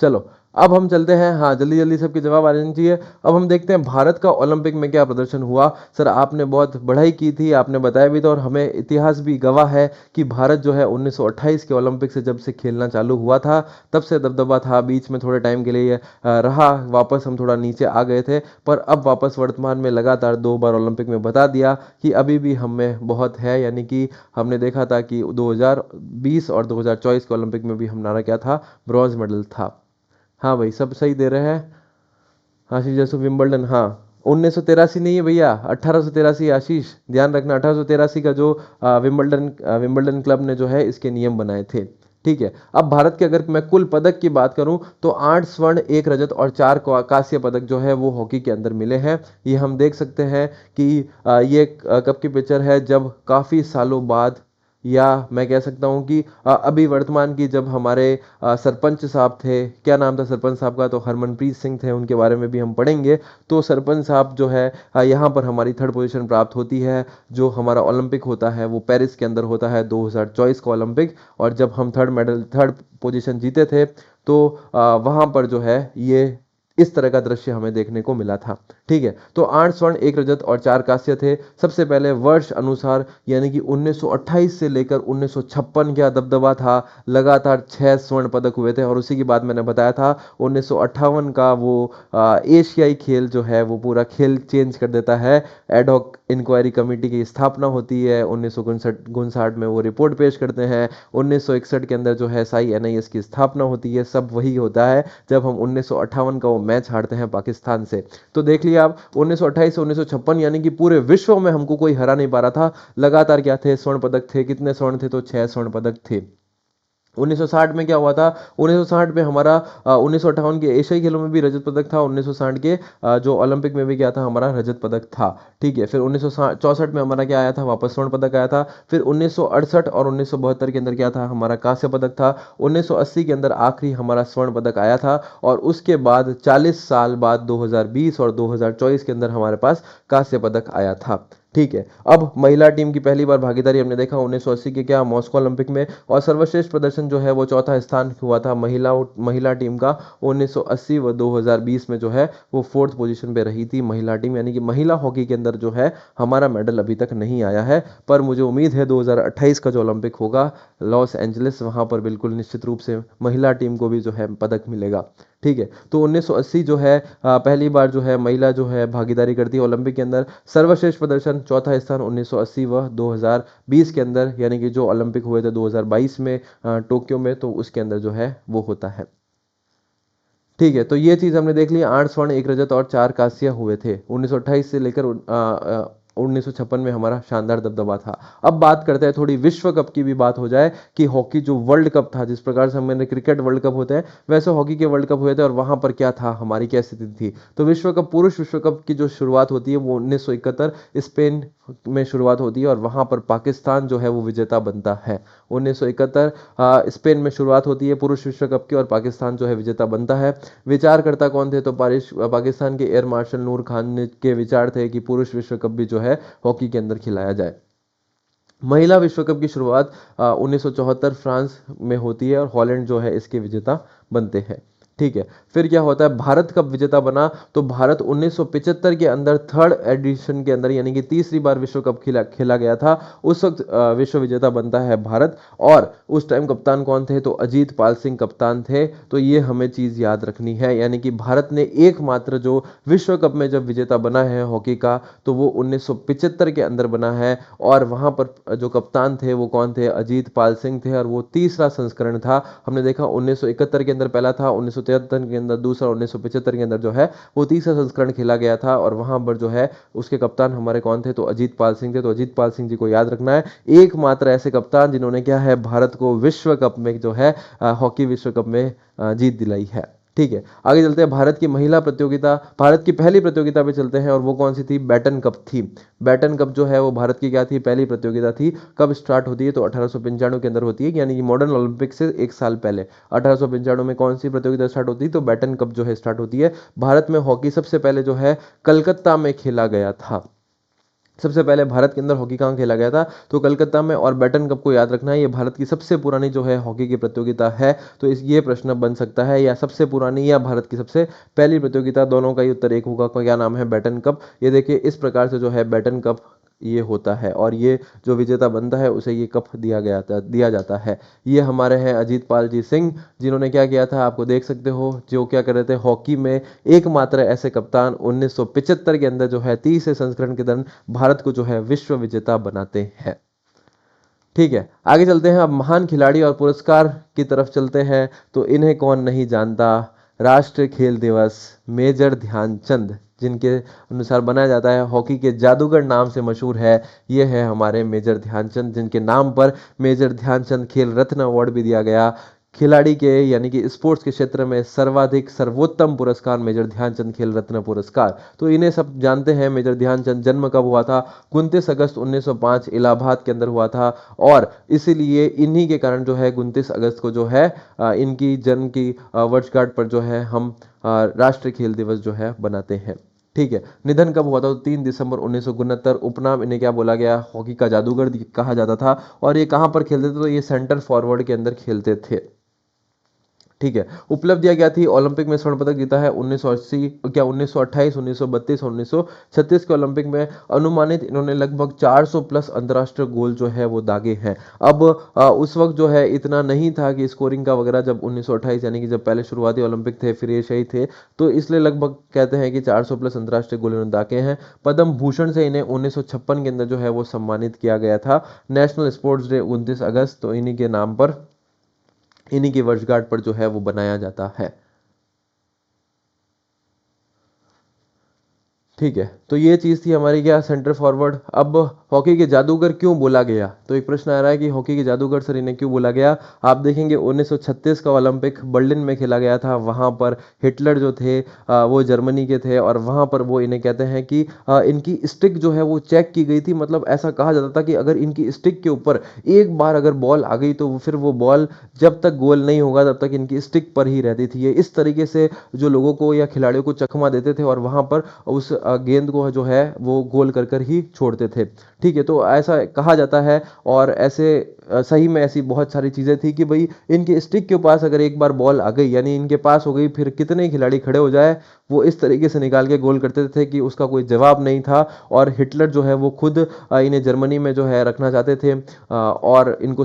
चलो अब हम चलते हैं। हाँ जल्दी जल्दी सबके जवाब आ जाने चाहिए। अब हम देखते हैं भारत का ओलंपिक में क्या प्रदर्शन हुआ। सर आपने बहुत बढ़ाई की थी, आपने बताया भी था, और हमें इतिहास भी गवाह है कि भारत जो है 1928 के ओलंपिक से जब से खेलना चालू हुआ था तब से दबदबा था। बीच में थोड़े टाइम के लिए रहा, वापस हम थोड़ा नीचे आ गए थे, पर अब वापस वर्तमान में लगातार 2 बार ओलंपिक में बता दिया कि अभी भी हम में बहुत है। यानी कि हमने देखा था कि 2020 और 2024 के ओलंपिक में भी हमारा क्या था, ब्रॉन्ज मेडल था। हाँ भाई सब सही दे रहे हैं। आशीष जैसो विंबलडन, हाँ 1983 नहीं है भैया, 1883। आशीष ध्यान रखना, 1883 का जो विंबलडन क्लब ने जो है इसके नियम बनाए थे। ठीक है, अब भारत के अगर मैं कुल पदक की बात करूं तो 8 स्वर्ण, 1 रजत और 4 कांस्य पदक जो है वो हॉकी के अंदर मिले हैं। ये हम देख सकते हैं कि ये कब की पिक्चर है, जब काफ़ी सालों बाद या मैं कह सकता हूँ कि अभी वर्तमान की जब हमारे सरपंच साहब थे, क्या नाम था सरपंच साहब का, तो हरमनप्रीत सिंह थे, उनके बारे में भी हम पढ़ेंगे। तो सरपंच साहब जो है यहाँ पर हमारी थर्ड पोजीशन प्राप्त होती है। जो हमारा ओलंपिक होता है वो पेरिस के अंदर होता है 2024 का ओलंपिक, और जब हम थर्ड पोजीशन जीते थे तो वहाँ पर जो है ये इस तरह का दृश्य हमें देखने को मिला था। ठीक है, तो 8 स्वर्ण 1 रजत और 4 कांस्य थे। सबसे पहले वर्ष अनुसार यानी कि 1928 से लेकर 1956 का दबदबा था, लगातार 6 स्वर्ण पदक हुए थे। और उसी की बात मैंने बताया था 1958 का वो एशियाई खेल जो है वो पूरा खेल चेंज कर देता है। एडहॉक इंक्वायरी कमेटी की स्थापना होती है, 1959 में वो रिपोर्ट पेश करते हैं। 1961 के अंदर जो है साई एनआईएस की स्थापना होती है। सब वही होता है जब हम 1958 का वो मैच हारते हैं पाकिस्तान से। तो देख लिया आप 1928 से 1956 यानी कि पूरे विश्व में हमको कोई हरा नहीं पा रहा था। लगातार क्या थे, स्वर्ण पदक थे। कितने स्वर्ण थे, तो 6 स्वर्ण पदक थे। 1960 में क्या हुआ था, 1960 में हमारा 1958 के एशियाई खेलों में भी रजत पदक था। 1960 के जो ओलंपिक में भी क्या था, हमारा रजत पदक था। ठीक है, फिर 1964 में हमारा क्या आया था, वापस स्वर्ण पदक आया था। फिर 1968 और 1972 के अंदर क्या था, हमारा कांस्य पदक था। 1980 के अंदर आखिरी हमारा स्वर्ण पदक आया था। और उसके बाद 40 साल बाद 2020 और 2024 के अंदर हमारे पास कांस्य पदक आया था। ठीक है, अब महिला टीम की पहली बार भागीदारी हमने देखा 1980 के क्या मॉस्को ओलंपिक में, और सर्वश्रेष्ठ प्रदर्शन जो है वो चौथा स्थान हुआ था महिला टीम का 1980 व 2020 में जो है वो फोर्थ पोजीशन पे रही थी महिला टीम। यानी कि महिला हॉकी के अंदर जो है हमारा मेडल अभी तक नहीं आया है, पर मुझे उम्मीद है 2028 का जो ओलंपिक होगा लॉस एंजलिस, वहां पर बिल्कुल निश्चित रूप से महिला टीम को भी जो है पदक मिलेगा। ठीक है, तो 1980 जो है पहली बार जो है महिला जो है भागीदारी करती है ओलंपिक के अंदर। सर्वश्रेष्ठ प्रदर्शन चौथा स्थान 1980 व 2020 के अंदर, यानी कि जो ओलंपिक हुए थे 2022 में टोक्यो में, तो उसके अंदर जो है वो होता है। ठीक है, तो ये चीज हमने देख ली, 8 स्वर्ण 1 रजत और 4 कांस्य हुए थे 1928 से लेकर 1956 में हमारा शानदार दबदबा था। अब बात करते हैं, थोड़ी विश्व कप की भी बात हो जाए कि हॉकी जो वर्ल्ड कप था, जिस प्रकार से हमारे क्रिकेट वर्ल्ड कप होते हैं वैसे हॉकी के वर्ल्ड कप हुए थे, और वहां पर क्या था, हमारी क्या स्थिति थी। तो विश्व कप, पुरुष विश्व कप की जो शुरुआत होती है वो 1971 स्पेन में शुरुआत होती है, और वहां पर पाकिस्तान जो है वो विजेता बनता है। 1971 स्पेन में शुरुआत होती है पुरुष विश्व कप की, और पाकिस्तान जो है विजेता बनता है। विचारकर्ता कौन थे, तो पाकिस्तान के एयर मार्शल नूर खान के विचार थे कि पुरुष विश्व कप भी जो है हॉकी के अंदर खिलाया जाए। महिला विश्व कप की शुरुआत 1974 फ्रांस में होती है, और हॉलैंड जो है इसके विजेता बनते हैं। ठीक है, फिर क्या होता है, भारत कब विजेता बना, तो भारत 1975 के अंदर थर्ड एडिशन के अंदर यानी कि तीसरी बार विश्व कप खेला गया था। उस वक्त विश्व विजेता बनता है भारत, और उस टाइम कप्तान कौन थे, तो अजीत पाल सिंह कप्तान थे। तो ये हमें चीज याद रखनी है, यानी कि भारत ने एकमात्र जो विश्व कप में जब विजेता बना है हॉकी का, तो वो 1975 के अंदर बना है। और वहां पर जो कप्तान थे वो कौन थे, अजीत पाल सिंह थे, और वो तीसरा संस्करण था। हमने देखा 1971 के अंदर पहला था, 1973 के अंदर दूसरा, 1975 के अंदर जो है वो तीसरा संस्करण खेला गया था। और वहां पर जो है उसके कप्तान हमारे कौन थे, तो अजीत पाल सिंह थे। तो अजीत पाल सिंह जी को याद रखना है, एकमात्र ऐसे कप्तान जिन्होंने क्या है, भारत को विश्व कप में जो है हॉकी विश्व कप में जीत दिलाई है। ठीक है, आगे चलते हैं, भारत की महिला प्रतियोगिता, भारत की पहली प्रतियोगिता पे चलते हैं, और वो कौन सी थी, बैटन कप थी। बैटन कप जो है वो भारत की क्या थी, पहली प्रतियोगिता थी। कब स्टार्ट होती है, तो 1895 के अंदर होती है, यानी कि मॉडर्न ओलंपिक से 1 साल पहले 1895 में कौन सी प्रतियोगिता स्टार्ट होती है, तो बैटन कप जो है स्टार्ट होती है। भारत में हॉकी सबसे पहले जो है कलकत्ता में खेला गया था। सबसे पहले भारत के अंदर हॉकी कहाँ खेला गया था, तो कलकत्ता में। और बैटन कप को याद रखना है, ये भारत की सबसे पुरानी जो है हॉकी की प्रतियोगिता है। तो इस ये प्रश्न बन सकता है, या सबसे पुरानी या भारत की सबसे पहली प्रतियोगिता, दोनों का ही उत्तर एक होगा। क्या नाम है, बैटन कप। ये देखिए इस प्रकार से जो है बैटन कप ये होता है, और ये जो विजेता बनता है उसे ये कप दिया जाता है। ये हमारे हैं अजीत पाल जी सिंह, जिन्होंने क्या किया था, आपको देख सकते हो, जो क्या कर रहे थे हॉकी में एकमात्र ऐसे कप्तान 1975 के अंदर जो है तीसरे संस्करण के दौरान भारत को जो है विश्व विजेता बनाते हैं। ठीक है, आगे चलते हैं, अब महान खिलाड़ी और पुरस्कार की तरफ चलते हैं। तो इन्हें कौन नहीं जानता, राष्ट्रीय खेल दिवस मेजर ध्यानचंद, जिनके अनुसार बनाया जाता है, हॉकी के जादूगर नाम से मशहूर है। ये है हमारे मेजर ध्यानचंद, जिनके नाम पर मेजर ध्यानचंद खेल रत्न अवार्ड भी दिया गया। खिलाड़ी के यानी कि स्पोर्ट्स के क्षेत्र में सर्वाधिक सर्वोत्तम पुरस्कार मेजर ध्यानचंद खेल रत्न पुरस्कार। तो इन्हें सब जानते हैं। मेजर ध्यानचंद जन्म कब हुआ था? 29 अगस्त 1905 इलाहाबाद के अंदर हुआ था, और इसीलिए इन्हीं के कारण जो है 29 अगस्त को जो है इनकी जन्म की वर्षगांठ पर जो है हम राष्ट्रीय खेल दिवस जो है बनाते हैं। ठीक है। निधन कब हुआ था? तो 3 दिसंबर 1969। उपनाम इन्हें क्या बोला गया? हॉकी का जादूगर कहा जाता था। और ये कहां पर खेलते थे? तो ये सेंटर फॉरवर्ड के अंदर खेलते थे। ठीक है। उपलब्धियां क्या थी? ओलंपिक में स्वर्ण पदक जीता है 1980, क्या 1928, 1932 और 1936 के ओलंपिक में। अनुमानित इन्होंने लगभग 400 प्लस अंतर्राष्ट्रीय गोल जो है वो दागे हैं। अब उस वक्त जो है इतना नहीं था कि स्कोरिंग का वगैरह, जब 1928 यानी कि जब पहले शुरुआती ओलंपिक थे फिर एशियाई थे, तो इसलिए लगभग कहते हैं कि 400 प्लस अंतर्राष्ट्रीय गोल इन्होंने दागे हैं। पद्म भूषण से इन्हें 1956 के अंदर जो है वो सम्मानित किया गया था। नेशनल स्पोर्ट्स डे 29 अगस्त, तो इन्हीं के नाम पर, इन्हीं की वर्षगांठ पर जो है वो बनाया जाता है। ठीक है। तो ये चीज थी हमारी क्या, सेंटर फॉरवर्ड। अब हॉकी के जादूगर क्यों बोला गया? तो एक प्रश्न आ रहा है कि हॉकी के जादूगर सर इन्हें क्यों बोला गया। आप देखेंगे 1936 का ओलंपिक बर्लिन में खेला गया था। वहां पर हिटलर जो थे वो जर्मनी के थे, और वहां पर वो इन्हें कहते हैं कि इनकी स्टिक जो है वो चेक की गई थी। मतलब ऐसा कहा जाता था कि अगर इनकी स्टिक के ऊपर एक बार अगर बॉल आ गई तो फिर वो बॉल जब तक गोल नहीं होगा तब तक इनकी स्टिक पर ही रहती थी। ये इस तरीके से जो लोगों को या खिलाड़ियों को चकमा देते थे, और वहां पर उस गेंद को जो है वो गोल कर कर ही छोड़ते थे। ठीक है। तो ऐसा कहा जाता है, और ऐसे सही में ऐसी बहुत सारी चीजें थी कि भाई इनके स्टिक के पास अगर एक बार बॉल आ गई, यानी इनके पास हो गई, फिर कितने खिलाड़ी खड़े हो जाए वो इस तरीके से निकाल के गोल करते थे कि उसका कोई जवाब नहीं था। और हिटलर जो है वो खुद इन्हें जर्मनी में जो है रखना चाहते थे, और इनको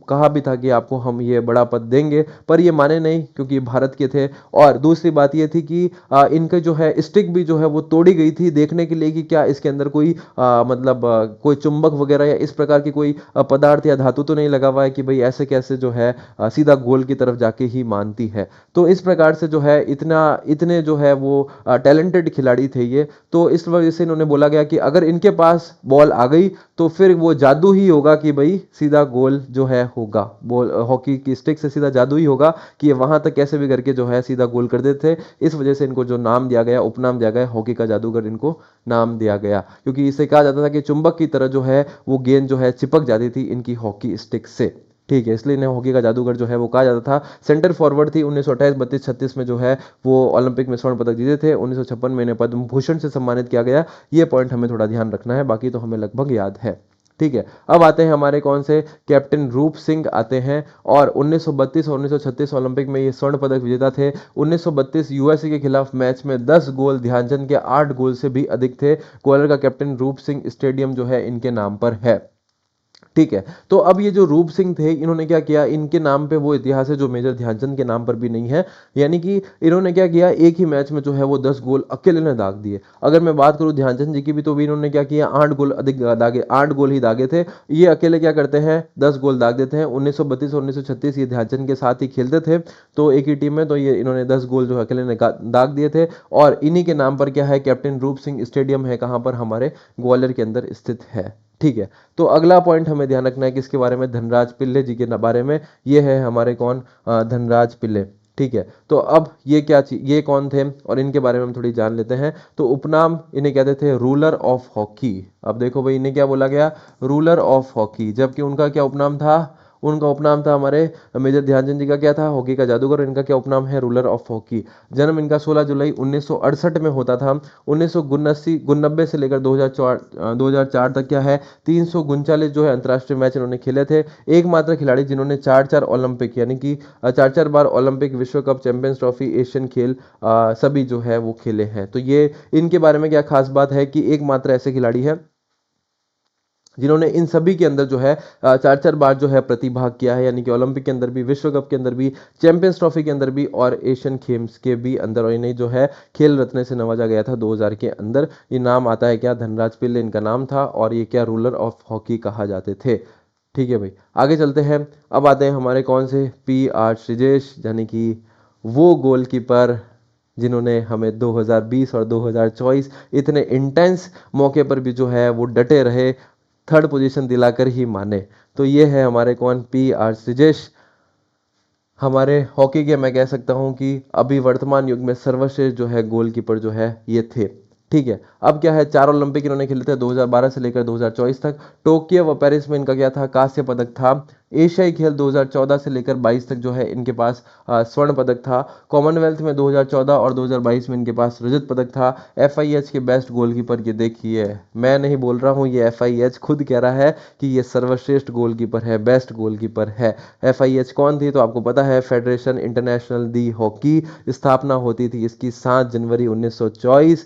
कहा भी था कि आपको हम ये बड़ा पद देंगे, पर ये माने नहीं क्योंकि भारत के थे। और दूसरी बात ये थी कि इनके जो है स्टिक भी जो है वो तोड़ी गई थी, देखने के लिए कि क्या इसके अंदर कोई मतलब कोई चुंबक वगैरह या इस प्रकार की कोई पदार्थ या धातु तो नहीं लगा हुआ है कि भाई ऐसे कैसे जो है सीधा गोल की तरफ जाके ही मानती है। तो इस प्रकार से जो है इतने जो है वो टैलेंटेड खिलाड़ी थे ये। तो इस वजह से इन्होंने बोला गया कि अगर इनके पास बॉल आ गई तो फिर वो जादू ही होगा कि भाई सीधा गोल जो है होगा। बॉल हॉकी की स्टिक से सीधा जादू ही होगा कि ये वहां तक कैसे भी करके जो है सीधा गोल कर देते थे। इस वजह से इनको जो नाम दिया गया, उपनाम दिया गया, हॉकी का जादूगर इनको नाम दिया गया, क्योंकि इसे कहा जाता था कि चुंबक की तरह जो है वो गेंद जो है चिपक जाती थी इनकी हॉकी स्टिक से। ठीक है। इसलिए इन्हें हॉकी का जादूगर जो है वो कहा जाता था। सेंटर फॉरवर्ड थी। 1928, 32, 36 में जो है वो ओलंपिक में स्वर्ण पदक जीते थे। 1956 में इन्हें पद्म भूषण से सम्मानित किया गया। ये पॉइंट हमें थोड़ा ध्यान रखना है, बाकी तो हमें लगभग याद है। ठीक है। अब आते हैं हमारे कौन से, कैप्टन रूप सिंह आते हैं। और 1932 और 1936 ओलंपिक में ये स्वर्ण पदक विजेता थे। 1932 यूएसए के खिलाफ मैच में 10 गोल, ध्यानचंद के 8 गोल से भी अधिक थे। ग्वालियर का कैप्टन रूप सिंह स्टेडियम जो है इनके नाम पर है। ठीक है। तो अब ये जो रूप सिंह थे, इन्होंने क्या किया, इनके नाम पे वो इतिहास है जो मेजर ध्यानचंद के नाम पर भी नहीं है। यानी कि इन्होंने क्या किया, एक ही मैच में जो है वो 10 गोल अकेले ने दाग दिए। अगर मैं बात करूं ध्यानचंद जी की भी, तो भी इन्होंने क्या किया, 8 गोल अधिक दागे, 8 गोल ही दागे थे। ये अकेले क्या करते हैं, 10 गोल दाग देते हैं। 1932 और 1936 ये ध्यानचंद के साथ ही खेलते थे, तो एक ही टीम में, तो ये इन्होंने 10 गोल जो अकेले ने दाग दिए थे। और इन्हीं के नाम पर क्या है, कैप्टन रूप सिंह स्टेडियम है, कहां पर, हमारे ग्वालियर के अंदर स्थित है। ठीक है। तो अगला पॉइंट हमें ध्यान रखना है किसके बारे में, धनराज पिल्ले जी के बारे में। ये है हमारे कौन, धनराज पिल्ले। ठीक है। तो अब ये क्या चीज, ये कौन थे और इनके बारे में हम थोड़ी जान लेते हैं। तो उपनाम इन्हें कहते थे रूलर ऑफ हॉकी। अब देखो भाई, इन्हें क्या बोला गया, रूलर ऑफ हॉकी, जबकि उनका क्या उपनाम था, उनका उपनाम था, हमारे मेजर ध्यानचंद जी का क्या था, हॉकी का जादूगर, इनका क्या उपनाम है, रूलर ऑफ हॉकी। जन्म इनका 16 जुलाई 1968 में होता था। 1989 से लेकर 2004 तक क्या है, 339 जो है अंतर्राष्ट्रीय मैच इन्होंने खेले थे। एकमात्र खिलाड़ी जिन्होंने 4-4 ओलंपिक, यानी कि 4-4 बार ओलंपिक, विश्व कप, चैंपियंस ट्रॉफी, एशियन खेल सभी जो है वो खेले हैं। तो ये इनके बारे में क्या खास बात है कि एकमात्र ऐसे खिलाड़ी हैं जिन्होंने इन सभी के अंदर जो है 4-4 बार जो है प्रतिभाग किया है, यानी कि ओलंपिक के अंदर भी, विश्व कप के अंदर भी, चैंपियंस ट्रॉफी के अंदर भी, और एशियन गेम्स के भी अंदर। और इन्हें जो है खेल रत्न से नवाजा गया था 2000 के अंदर। ये नाम आता है क्या, धनराज पिल्ले इनका नाम था, और ये क्या, रूलर ऑफ हॉकी कहा जाते थे। ठीक है भाई, आगे चलते हैं। अब आते हैं हमारे कौन से, PR श्रीजेश, यानी कि वो गोलकीपर जिन्होंने हमें 2020 और 2024 इतने इंटेंस मौके पर भी जो है वो डटे रहे, थर्ड पोजीशन दिलाकर ही माने। तो ये है हमारे कौन, PR श्रीजेश। हमारे हॉकी के मैं कह सकता हूं कि अभी वर्तमान युग में सर्वश्रेष्ठ जो है गोलकीपर जो है ये थे। ठीक है, अब क्या है, 4 ओलंपिक इन्होंने खेले थे 2012 से लेकर 2024 तक। टोक्यो व पेरिस में इनका क्या था, कांस्य पदक था। एशियाई खेल 2014 से लेकर 22 तक जो है इनके पास स्वर्ण पदक था। कॉमनवेल्थ में 2014 और 2022 में इनके पास रजत पदक था। एफआईएच के बेस्ट गोलकीपर ये देखिए, मैं नहीं बोल रहा हूँ, ये एफआईएच खुद कह रहा है कि ये सर्वश्रेष्ठ गोलकीपर है, बेस्ट गोलकीपर है। एफआईएच कौन थी, तो आपको पता है, फेडरेशन इंटरनेशनल दी हॉकी। स्थापना होती थी इसकी 7 जनवरी 1924।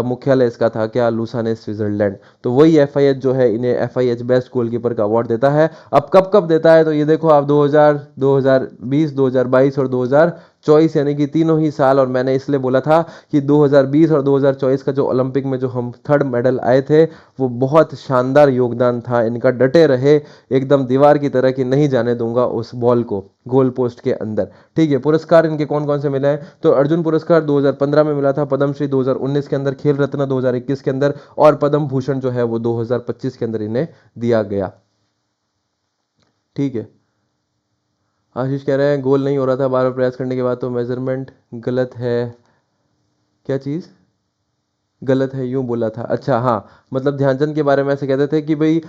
मुख्यालय इसका था क्या, लूसाने, स्विट्जरलैंड। तो वही एफआईएच जो है इन्हें एफआईएच बेस्ट गोलकीपर का अवार्ड देता है। अब कब कब देता है, तो ये देखो आप 2000, 2020, 2022 और 2024, यानी कि तीनों ही साल। और मैंने इसलिए बोला था कि 2020 और 2024 का जो ओलंपिक में जो हम थर्ड मेडल आए थे वो बहुत शानदार योगदान था इनका। डटे रहे एकदम दीवार की तरह कि नहीं जाने दूंगा उस बॉल को गोल पोस्ट के अंदर। ठीक है, पुरस्कार इनके कौन कौन से मिले हैं, तो अर्जुन पुरस्कार 2015 में मिला था, पद्मश्री 2019 के अंदर, खेल रत्न 2021 के अंदर, और पद्म भूषण जो है वो 2025 के अंदर इन्हें दिया गया। ठीक है, आशीष कह रहे हैं गोल नहीं हो रहा था बार बार प्रयास करने के बाद, तो मेजरमेंट गलत है। क्या चीज़ गलत है, यूं बोला था, अच्छा हाँ, मतलब ध्यानचंद के बारे में ऐसे कहते थे कि भाई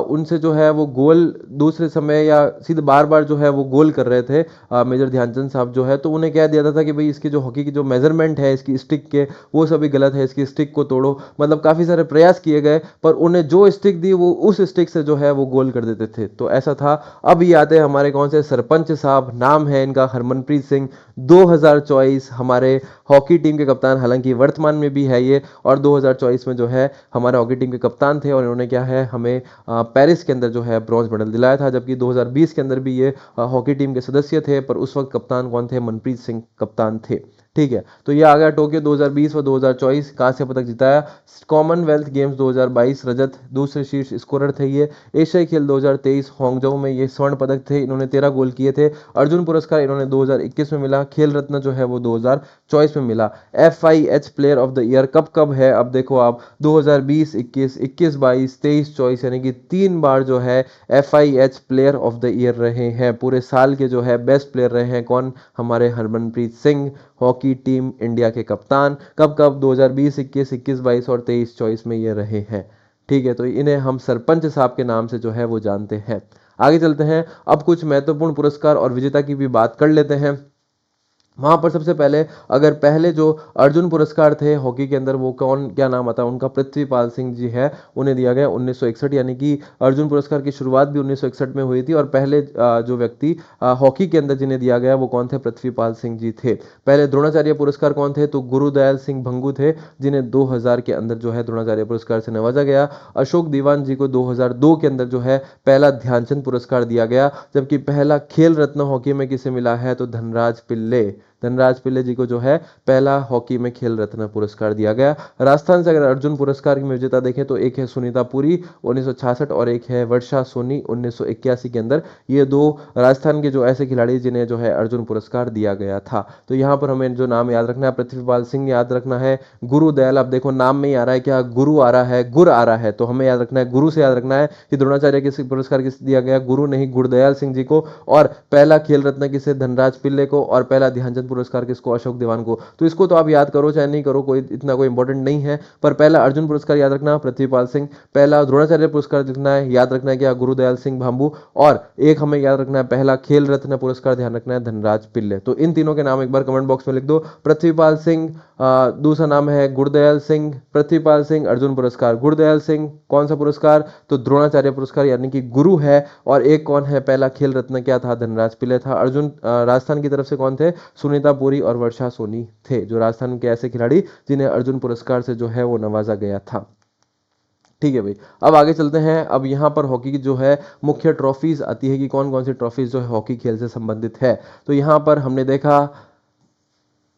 उनसे जो है वो गोल दूसरे समय या सीधे बार बार जो है वो गोल कर रहे थे मेजर ध्यानचंद साहब जो है, तो उन्हें कह दिया था कि भाई इसकी जो हॉकी की जो मेजरमेंट है इसकी स्टिक के, वो सभी गलत है, इसकी स्टिक को तोड़ो। मतलब काफ़ी सारे प्रयास किए गए, पर उन्हें जो स्टिक दी वो उस स्टिक से जो है वो गोल कर देते थे, तो ऐसा था। अब ये आते हैं हमारे कौन से सरपंच साहब, नाम है इनका हरमनप्रीत सिंह। 2024 हमारे हॉकी टीम के कप्तान, हालांकि वर्तमान में भी है ये, और 2024 में जो है हमारे हॉकी टीम के कप्तान थे, और इन्होंने क्या है हमें पेरिस के अंदर जो है ब्रॉन्ज मेडल दिलाया था। जबकि 2020 के अंदर भी ये हॉकी टीम के सदस्य थे, पर उस वक्त कप्तान कौन थे, मनप्रीत सिंह कप्तान थे। ठीक है, तो ये आ गया टोक्यो 2020 व 2024 कांस्य पदक जिताया। कॉमनवेल्थ गेम्स 2022 रजत, दूसरे शीर्ष स्कोरर थे ये। एशियाई खेल 2023 हांगझोउ में ये स्वर्ण पदक थे, इन्होंने 13 गोल किए थे। अर्जुन पुरस्कार इन्होंने 2021 में मिला। खेल रत्न जो है वो 2024 में मिला। FIH player of the year कब कब है, अब देखो आप, 2020, 21, 21, 22, 23, 24, यानी कि 3 बार जो है FIH player of the year रहे हैं। पूरे साल के जो है बेस्ट प्लेयर रहे हैं कौन, हमारे Harmanpreet Singh, hockey team India के कप्तान। कब कब, 2020, 21, 21, 22 और 23, 24 में ये रहे हैं। ठीक है, तो इन्हें हम सरपंच साहब के नाम से जो है वो जानते हैं। आगे चलते हैं, अब कुछ महत्वपूर्ण पुरस्कार और विजेता की भी बात कर लेते हैं। वहां पर सबसे पहले, अगर पहले जो अर्जुन पुरस्कार थे हॉकी के अंदर, वो कौन, क्या नाम आता है उनका, पृथ्वीपाल सिंह जी है, उन्हें दिया गया 1961, यानी कि अर्जुन पुरस्कार की शुरुआत भी 1961 में हुई थी। और पहले जो व्यक्ति हॉकी के अंदर जिन्हें दिया गया वो कौन थे, पृथ्वीपाल सिंह जी थे। पहले द्रोणाचार्य पुरस्कार कौन थे, तो गुरुदयाल सिंह भंगू थे, जिन्हें 2000 के अंदर जो है द्रोणाचार्य पुरस्कार से नवाजा गया। अशोक दीवान जी को 2002 के अंदर जो है पहला ध्यानचंद पुरस्कार दिया गया। जबकि पहला खेल रत्न हॉकी में किसे मिला है, तो धनराज पिल्ले, धनराज पिल्ले जी को जो है पहला हॉकी में खेल रत्न पुरस्कार दिया गया। राजस्थान से अगर अर्जुन पुरस्कार की विजेता देखें तो एक है सुनीता पुरी 1966 और एक है वर्षा सोनी 1981 के अंदर। ये दो राजस्थान के जो ऐसे खिलाड़ी जिन्हें जो है अर्जुन पुरस्कार दिया गया था। तो यहाँ पर हमें जो नाम याद रखना है, पृथ्वीपाल सिंह याद रखना है, गुरुदयाल, अब देखो नाम में ही आ रहा है क्या, गुरु आ रहा है, गुर आ रहा है, तो हमें याद रखना है, गुरु से याद रखना है कि द्रोणाचार्य किस पुरस्कार किस दिया गया, गुरु नहीं, गुरदयाल सिंह जी को। और पहला खेल रत्न किसे, धनराज पिल्ले को। और पहला ध्यानचंद पुरस्कार किसको, अशोक दीवान को। तो इसको तो आप याद करो चाहे नहीं करो, कोई इतना कोई इंपॉर्टेंट नहीं है। पर पहला अर्जुन पुरस्कार याद रखना पृथ्वीपाल सिंह, पहला द्रोणाचार्य पुरस्कार लिखना है, याद रखना है क्या, गुरुदयाल सिंह भांबू। और एक हमें याद रखना है पहला खेल रत्न पुरस्कार ध्यान रखना है धनराज पिल्ले। तो इन तीनों के नाम एक बार कमेंट बॉक्स में लिख दो, पृथ्वीपाल सिंह, दूसरा नाम है गुरदयाल सिंह, पृथ्वीपाल सिंह अर्जुन पुरस्कार, गुरदयाल सिंह कौन सा पुरस्कार, तो द्रोणाचार्य पुरस्कार यानी कि गुरु है। और एक कौन है पहला खेल रत्न, क्या था, धनराज पिल्ले था। अर्जुन राजस्थान की तरफ से कौन थे, सुनीता पुरी और वर्षा सोनी थे, जो राजस्थान के ऐसे खिलाड़ी जिन्हें अर्जुन पुरस्कार से जो है वो नवाजा गया था। ठीक है भाई, अब आगे चलते हैं। अब यहाँ पर हॉकी की जो है मुख्य ट्रॉफीज आती है कि कौन कौन सी ट्रॉफीज जो है हॉकी खेल से संबंधित है। तो यहाँ पर हमने देखा,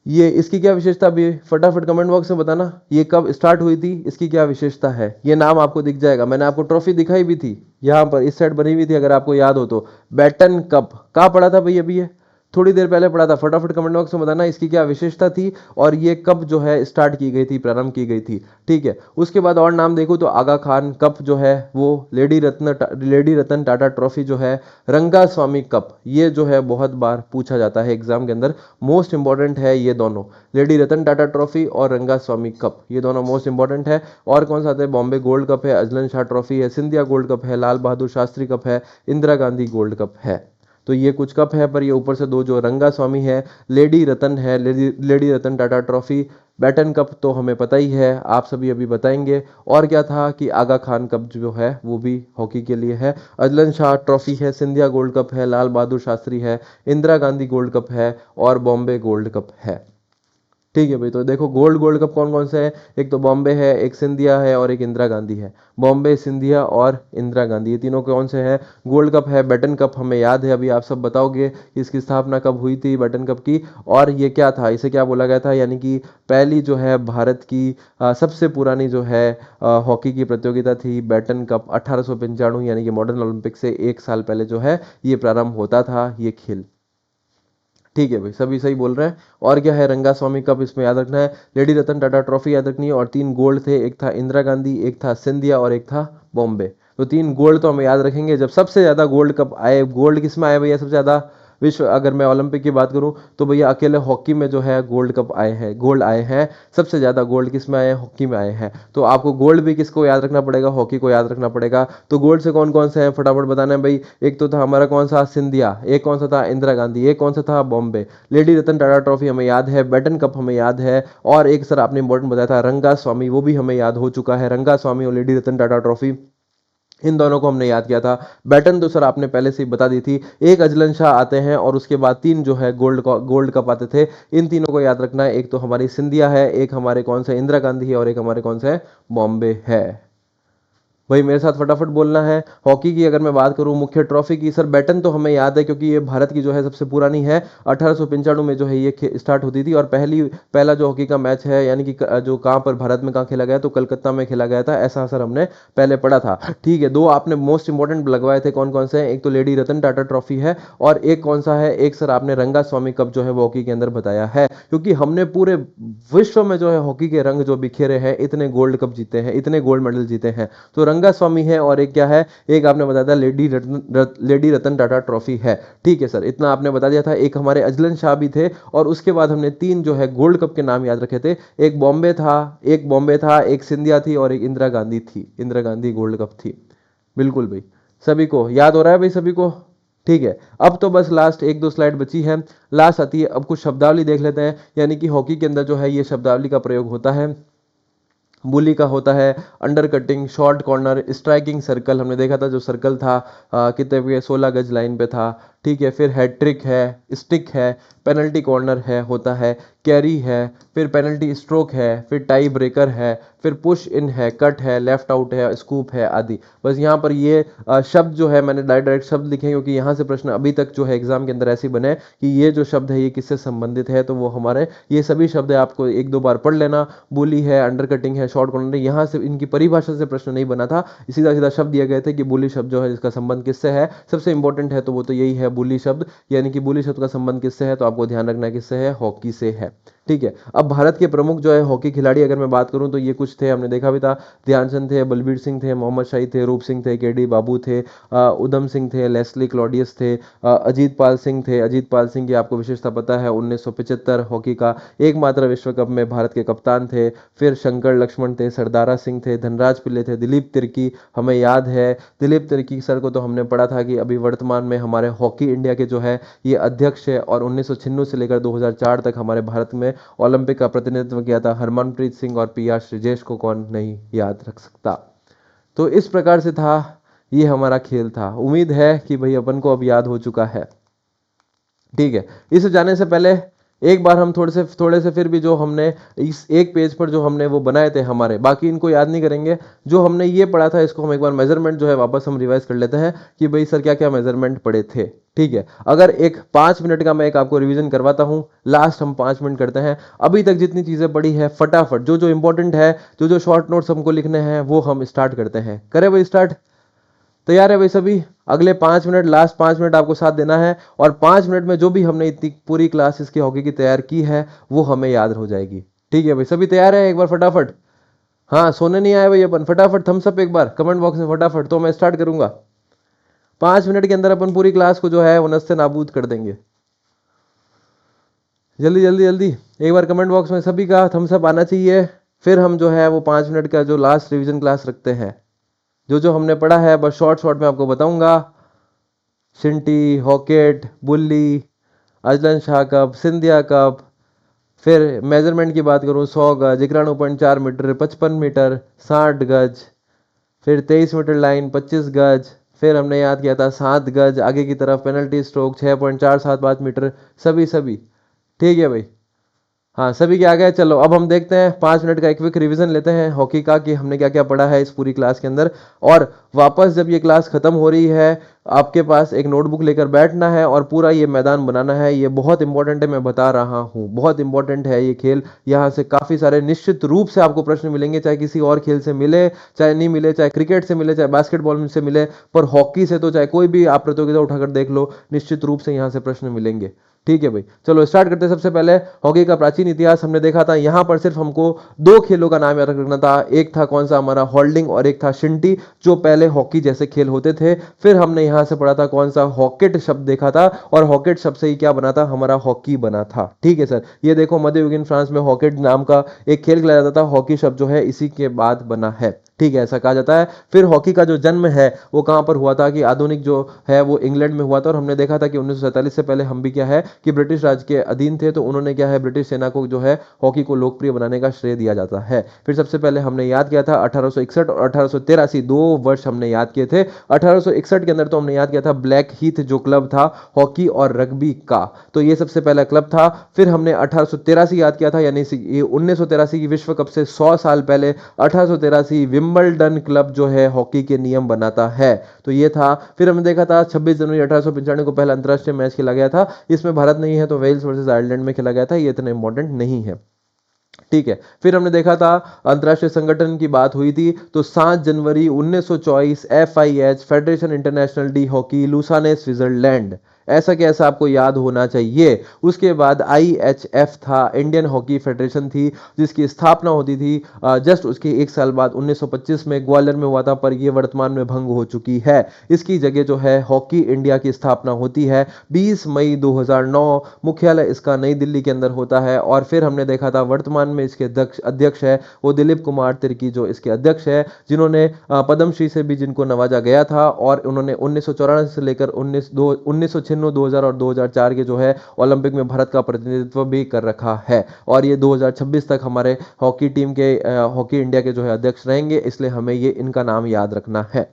ये इसकी क्या विशेषता, भी फटाफट कमेंट बॉक्स में बताना, ये कब स्टार्ट हुई थी, इसकी क्या विशेषता है। ये नाम आपको दिख जाएगा, मैंने आपको ट्रॉफी दिखाई भी थी यहाँ पर, इस साइड बनी हुई थी अगर आपको याद हो तो, बैटन कप, कहाँ पड़ा था भाई अभी ये, थोड़ी देर पहले पढ़ा था, फटाफट कमेंट बॉक्स में बताना इसकी क्या विशेषता थी और ये कब जो है स्टार्ट की गई थी, प्रारंभ की गई थी। ठीक है, उसके बाद और नाम देखो तो आगा खान कप जो है वो, लेडी रतन टाटा ट्रॉफी जो है, रंगा स्वामी कप, ये जो है बहुत बार पूछा जाता है एग्जाम के अंदर, मोस्ट इंपॉर्टेंट है ये दोनों, लेडी रतन टाटा ट्रॉफी और रंगा स्वामी कप, ये दोनों मोस्ट इंपॉर्टेंट है। और कौन सा आता है, बॉम्बे गोल्ड कप है, अजलन शाह ट्रॉफी है, सिंधिया गोल्ड कप है, लाल बहादुर शास्त्री कप है, इंदिरा गांधी गोल्ड कप है। तो ये कुछ कप है, पर ये ऊपर से दो जो रंगा स्वामी है, लेडी रतन है, lady Ratan Tata trophy, baton cup तो हमें पता ही है, आप सभी अभी बताएंगे। और क्या था कि आगा खान कप जो है वो भी हॉकी के लिए है, अजलन शाह ट्रॉफी है, सिंधिया गोल्ड कप है, लाल बहादुर शास्त्री है, इंदिरा गांधी गोल्ड कप है और बॉम्बे गोल्ड कप है। ठीक है भाई, तो देखो गोल्ड कप कौन कौन से हैं, एक तो बॉम्बे है, एक सिंधिया है और एक इंदिरा गांधी है। बॉम्बे, सिंधिया और इंदिरा गांधी, ये तीनों कौन से हैं, गोल्ड कप है। बैटन कप हमें याद है, अभी आप सब बताओगे कि इसकी स्थापना कब हुई थी बैटन कप की, और ये क्या था, इसे क्या बोला गया था, यानी कि पहली जो है भारत की सबसे पुरानी जो है हॉकी की प्रतियोगिता थी बैटन कप, 1895, यानी कि मॉडर्न ओलंपिक से एक साल पहले जो है ये प्रारंभ होता था ये खेल। ठीक है भाई, सभी सही बोल रहे हैं। और क्या है, रंगा स्वामी कप, इसमें याद रखना है, लेडी रतन टाटा ट्रॉफी याद रखनी है, और तीन गोल्ड थे, एक था इंदिरा गांधी, एक था सिंधिया और एक था बॉम्बे। तो तीन गोल्ड तो हम याद रखेंगे। जब सबसे ज्यादा गोल्ड कप आए, गोल्ड किस में आए भैया सबसे ज्यादा, विश्व, अगर मैं ओलंपिक की बात करूं तो भैया अकेले हॉकी में जो है गोल्ड कप आए हैं, गोल्ड आए हैं, सबसे ज्यादा गोल्ड किस में आए हैं, हॉकी में आए हैं। तो आपको गोल्ड भी किसको याद रखना पड़ेगा, हॉकी को याद रखना पड़ेगा। तो गोल्ड से कौन कौन से हैं फटाफट बताना है भाई। एक तो था हमारा कौन सा, सिंधिया, एक कौन सा था, इंदिरा गांधी, एक कौन सा था, बॉम्बे। लेडी रतन टाटा ट्रॉफी हमें याद है, बैटन कप हमें याद है, और एक सर आपने इंपॉर्टेंट बताया था रंगा स्वामी, वो भी हमें याद हो चुका है, रंगा स्वामी और लेडी रतन टाटा ट्रॉफी, इन दोनों को हमने याद किया था। बैटन तो सर आपने पहले से ही बता दी थी। एक अजलन शाह आते हैं और उसके बाद तीन जो है गोल्ड कप आते थे, इन तीनों को याद रखना है। एक तो हमारी सिंधिया है, एक हमारे कौन सा इंदिरा गांधी है और एक हमारे कौन सा है, बॉम्बे है। भाई मेरे साथ फटाफट बोलना है। हॉकी की अगर मैं बात करूं मुख्य ट्रॉफी की, सर बैटन तो हमें याद है क्योंकि ये भारत की जो है सबसे पुरानी है, 1895 में जो है ये स्टार्ट होती थी, और पहला जो हॉकी का मैच है, यानी कि जो कहाँ पर भारत में कहाँ खेला गया, तो कलकत्ता में खेला गया था, ऐसा सर हमने पहले पढ़ा था। ठीक है, दो आपने मोस्ट इंपॉर्टेंट लगवाए थे, कौन कौन से हैं, एक तो लेडी रतन टाटा ट्रॉफी है और एक कौन सा है, एक सर आपने रंगा स्वामी कप जो है वो हॉकी के अंदर बताया है, क्योंकि हमने पूरे विश्व में जो है हॉकी के रंग जो बिखेरे हैं, इतने गोल्ड कप जीते हैं, इतने गोल्ड मेडल जीते हैं। तो रंगा स्वामी है और एक क्या है, एक आपने बताया था लेडी रतन टाटा ट्रॉफी है। ठीक है सर, इतना आपने बता दिया था। एक हमारे अजलन शाह भी थे और उसके बाद हमने तीन जो है गोल्ड कप के नाम याद रखे थे, एक बॉम्बे था, एक सिंधिया थी और एक इंदिरा गांधी थी, इंदिरा गांधी गोल्ड कप थी। बिल्कुल भाई, सभी को याद हो रहा है भाई, सभी को। ठीक है, अब तो बस लास्ट एक दो स्लाइड बची है, लास्ट आती है। अब कुछ शब्दावली देख लेते हैं, यानी कि हॉकी के अंदर जो है ये शब्दावली का प्रयोग होता है। बुली का होता है under cutting, short corner, striking circle, हमने देखा था जो सर्कल था कितने पे, 16 गज लाइन पे था। ठीक है, फिर हैट्रिक है, स्टिक है, पेनल्टी कॉर्नर है, होता है कैरी है, फिर पेनल्टी स्ट्रोक है, फिर टाई ब्रेकर है, फिर पुश इन है, कट है, लेफ्ट आउट है, स्कूप है आदि। बस यहाँ पर ये शब्द जो है मैंने डायरेक्ट शब्द लिखे हैं, क्योंकि यहाँ से प्रश्न अभी तक जो है एग्जाम के अंदर ऐसे बने कि ये जो शब्द है ये किससे संबंधित है, तो वो हमारे ये सभी शब्द है, आपको एक दो बार पढ़ लेना। बुली है, अंडर कटिंग है, शॉर्ट कॉर्नर, यहाँ से इनकी परिभाषा से प्रश्न नहीं बना था, सीधा सीधा शब्द दिए गए थे कि बुली शब्द जो है इसका संबंध किससे है, सबसे इंपॉर्टेंट है तो वो तो यही है बुली शब्द, यानी कि बुली शब्द का संबंध किससे है, तो आपको ध्यान रखना है किससे है, हॉकी से है। ठीक है, अब भारत के प्रमुख जो है हॉकी खिलाड़ी अगर मैं बात करूं तो ये कुछ थे, हमने देखा भी था, ध्यानचंद थे, बलबीर सिंह थे, मोहम्मद शाही थे, रूप सिंह थे, केडी बाबू थे, उधम सिंह थे, लेस्ली क्लॉडियस थे, अजीत पाल सिंह थे। अजीत पाल सिंह की आपको विशेषता पता है, 1975 हॉकी का एकमात्र विश्व कप में भारत के कप्तान थे। फिर शंकर लक्ष्मण थे, सरदारा सिंह थे, धनराज पिल्ले थे, दिलीप तिर्की हमें याद है। दिलीप तिर्की सर को तो हमने पढ़ा था कि अभी वर्तमान में हमारे हॉकी इंडिया के जो है ये अध्यक्ष है, और 1996 से लेकर 2004 तक हमारे भारत में ओलंपिक का प्रतिनिधित्व किया था। हरमनप्रीत सिंह और पी आर श्रीजेश को कौन नहीं याद रख सकता। तो इस प्रकार से था, ये हमारा खेल था। उम्मीद है कि भाई अपन को अब याद हो चुका है। ठीक है, इस जाने से पहले एक बार हम थोड़े से फिर भी जो हमने इस एक पेज पर जो हमने वो बनाए थे हमारे, बाकी इनको याद नहीं करेंगे, जो हमने ये पढ़ा था इसको हम एक बार मेजरमेंट जो है वापस हम रिवाइज कर लेते हैं कि भाई सर क्या क्या मेजरमेंट पढ़े थे। ठीक है, अगर एक 5 मिनट का मैं एक आपको रिवीजन करवाता हूं, लास्ट हम 5 मिनट करते हैं। अभी तक जितनी चीजें पढ़ी है फटाफट जो जो इंपॉर्टेंट है, जो जो शॉर्ट नोट्स हमको लिखने हैं वो हम स्टार्ट करते हैं। करें भाई स्टार्ट, तैयार है भाई सभी? अगले 5 मिनट, लास्ट 5 मिनट आपको साथ देना है, और 5 मिनट में जो भी हमने इतनी पूरी क्लास इसकी हॉकी की तैयार की है वो हमें याद हो जाएगी। ठीक है भाई, सभी तैयार है? एक बार फटाफट, हाँ सोने नहीं आए भाई अपन, फटाफट थम्स अप एक बार कमेंट बॉक्स में फटाफट। तो मैं स्टार्ट करूंगा, 5 मिनट के अंदर अपन पूरी क्लास को जो है वो नस्ते नाबूद कर देंगे। जल्दी जल्दी जल्दी एक बार कमेंट बॉक्स में सभी का थम्स अप आना चाहिए। फिर हम जो है वो 5 मिनट का जो लास्ट रिवीजन क्लास रखते हैं। जो जो हमने पढ़ा है बस शॉर्ट शॉर्ट में आपको बताऊंगा। Shinty, hoquet, bully, Azlan Shah Cup, Scindia Cup. फिर मेजरमेंट की बात करूं, 100 गज, 91.4 मीटर, 55 मीटर, 60 गज। फिर 23 मीटर लाइन, 25 गज। फिर हमने याद किया था 7 गज आगे की तरफ पेनल्टी स्ट्रोक, 6.475 मीटर। सभी सभी ठीक है भाई, हाँ सभी के आ गए। चलो अब हम देखते हैं 5 मिनट का एक क्विक रिवीजन लेते हैं हॉकी का कि हमने क्या क्या पढ़ा है इस पूरी क्लास के अंदर। और वापस जब ये क्लास खत्म हो रही है, आपके पास एक नोटबुक लेकर बैठना है और पूरा ये मैदान बनाना है। ये बहुत इंपॉर्टेंट है, मैं बता रहा हूँ, बहुत इंपॉर्टेंट है ये खेल। यहाँ से काफ़ी सारे निश्चित रूप से आपको प्रश्न मिलेंगे, चाहे किसी और खेल से मिले चाहे नहीं मिले, चाहे क्रिकेट से मिले चाहे बास्केटबॉल से मिले, पर हॉकी से तो चाहे कोई भी आप प्रतियोगिता उठाकर देख लो, निश्चित रूप से यहाँ से प्रश्न मिलेंगे। ठीक है भाई, चलो स्टार्ट करते हैं। सबसे पहले हॉकी का प्राचीन इतिहास हमने देखा था। यहां पर सिर्फ हमको दो खेलों का नाम याद रखना था, एक था कौन सा हमारा होल्डिंग और एक था शिंटी, जो पहले हॉकी जैसे खेल होते थे। फिर हमने यहां से पढ़ा था कौन सा हॉकेट शब्द देखा था, और हॉकेट शब्द से ही क्या बना था, हमारा हॉकी बना था। ठीक है सर, ये देखो मध्ययुगीन फ्रांस में हॉकेट नाम का एक खेल खिलाया जाता था, हॉकी शब्द जो है इसी के बाद बना है। ठीक है, ऐसा कहा जाता है। फिर हॉकी का जो जन्म है वो कहां पर हुआ था, कि आधुनिक जो है वो इंग्लैंड में हुआ था। और हमने देखा था कि 1947 से पहले हम भी क्या है कि ब्रिटिश राज के अधीन थे, तो उन्होंने क्या है ब्रिटिश सेना को जो है हॉकी को लोकप्रिय बनाने का श्रेय दिया जाता है। फिर सबसे पहले हमने याद किया था 1861 और 1883, 2 वर्ष हमने याद किए थे। 1861 के अंदर तो हमने याद किया था ब्लैक हीथ जो क्लब था हॉकी और रग्बी का, तो ये सबसे पहला क्लब था। फिर हमने 1883 याद किया था, यानी 1983 की विश्व कप से 100 साल पहले 1883 विंबलडन क्लब जो है हॉकी के नियम बनाता है, तो ये था। फिर हमने देखा था 26 जनवरी 1895 को पहला अंतरराष्ट्रीय मैच खेला गया था, इसमें भारत नहीं है तो वेल्स वर्सेस आयरलैंड में खेला गया था, ये इतना इंपॉर्टेंट नहीं है। ठीक है, फिर हमने देखा था अंतरराष्ट्रीय संगठन की बात हुई थी, तो 7 जनवरी 1924 FIH federation international D hockey Lausanne Switzerland, ऐसा कैसा आपको याद होना चाहिए। उसके बाद IHF था, इंडियन हॉकी फेडरेशन थी, जिसकी स्थापना होती थी जस्ट उसके 1 साल बाद 1925 में ग्वालियर में हुआ था, पर यह वर्तमान में भंग हो चुकी है। इसकी जगह जो है हॉकी इंडिया की स्थापना होती है 20 मई 2009, मुख्यालय इसका नई दिल्ली के अंदर होता है। और फिर हमने देखा था वर्तमान में इसके अध्यक्ष है वो दिलीप कुमार तिर्की, जो इसके अध्यक्ष है, जिन्होंने पद्मश्री से भी जिनको नवाजा गया था, और उन्होंने 1994 से लेकर 1996, 2000 और 2004 के जो है ओलंपिक में भारत का प्रतिनिधित्व भी कर रखा है, और ये 2026 तक हमारे हॉकी टीम के हॉकी इंडिया के जो है अध्यक्ष रहेंगे, इसलिए हमें ये इनका नाम याद रखना है।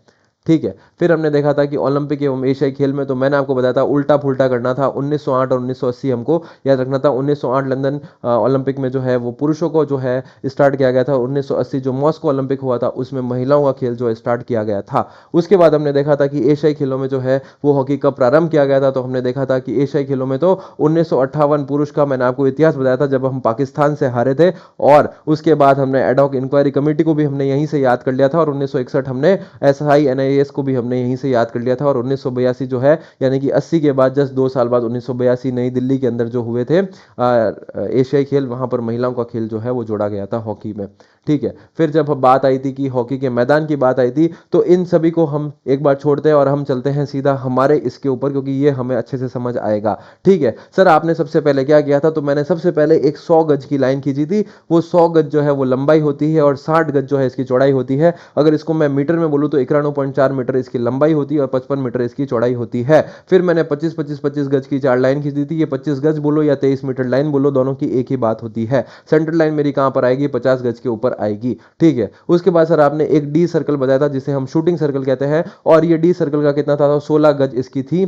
ठीक है, फिर हमने देखा था कि ओलंपिक एवं एशियाई खेल में, तो मैंने आपको बताया था उल्टा फुल्टा करना था, 1908 और 1980 हमको याद रखना था। 1908 लंदन ओलंपिक में जो है वो पुरुषों को जो है स्टार्ट किया गया था, 1980 जो मॉस्को ओलंपिक हुआ था उसमें महिलाओं का खेल जो है स्टार्ट किया गया था। उसके बाद हमने देखा था कि एशियाई खेलों में जो है वो हॉकी कब प्रारंभ किया गया था, तो हमने देखा था कि एशियाई खेलों में तो 1958 पुरुष का मैंने आपको इतिहास बताया था, जब हम पाकिस्तान से हारे थे, और उसके बाद हमने एडहॉक इंक्वायरी कमेटी को भी हमने यहीं से याद कर लिया था, और 1961 हमने SINIS को भी हमने यहीं से याद कर लिया था, और 1982 जो है यानी कि 80 के बाद जस्ट 2 साल बाद 1982 नई दिल्ली के अंदर जो हुए थे एशियाई खेल, वहां पर महिलाओं का खेल जो है वो जोड़ा गया था हॉकी में। ठीक है, फिर जब बात आई थी कि हॉकी के मैदान की बात आई थी, तो इन सभी को हम एक बार छोड़ते हैं और हम चलते हैं सीधा हमारे इसके ऊपर, क्योंकि ये हमें अच्छे से समझ आएगा। ठीक है सर, आपने सबसे पहले क्या किया था, तो मैंने सबसे पहले एक 100 गज की लाइन खींची थी। वो 100 गज जो है वो लंबाई होती है, और 60 गज जो है इसकी चौड़ाई होती है। अगर इसको मैं मीटर में बोलूँ तो 91.4 मीटर इसकी लंबाई होती है, और 55 मीटर इसकी चौड़ाई होती है। फिर मैंने 25 गज की 4 लाइन खींची थी। ये 25 गज बोलो या 23 मीटर लाइन बोलो, दोनों की एक ही बात होती है। सेंटर लाइन मेरी कहां पर आएगी, 50 गज के ऊपर आएगी। ठीक है, उसके बाद सर आपने एक डी सर्कल बताया था, जिसे हम शूटिंग सर्कल कहते हैं, और ये डी सर्कल का कितना था, 16 गज इसकी थी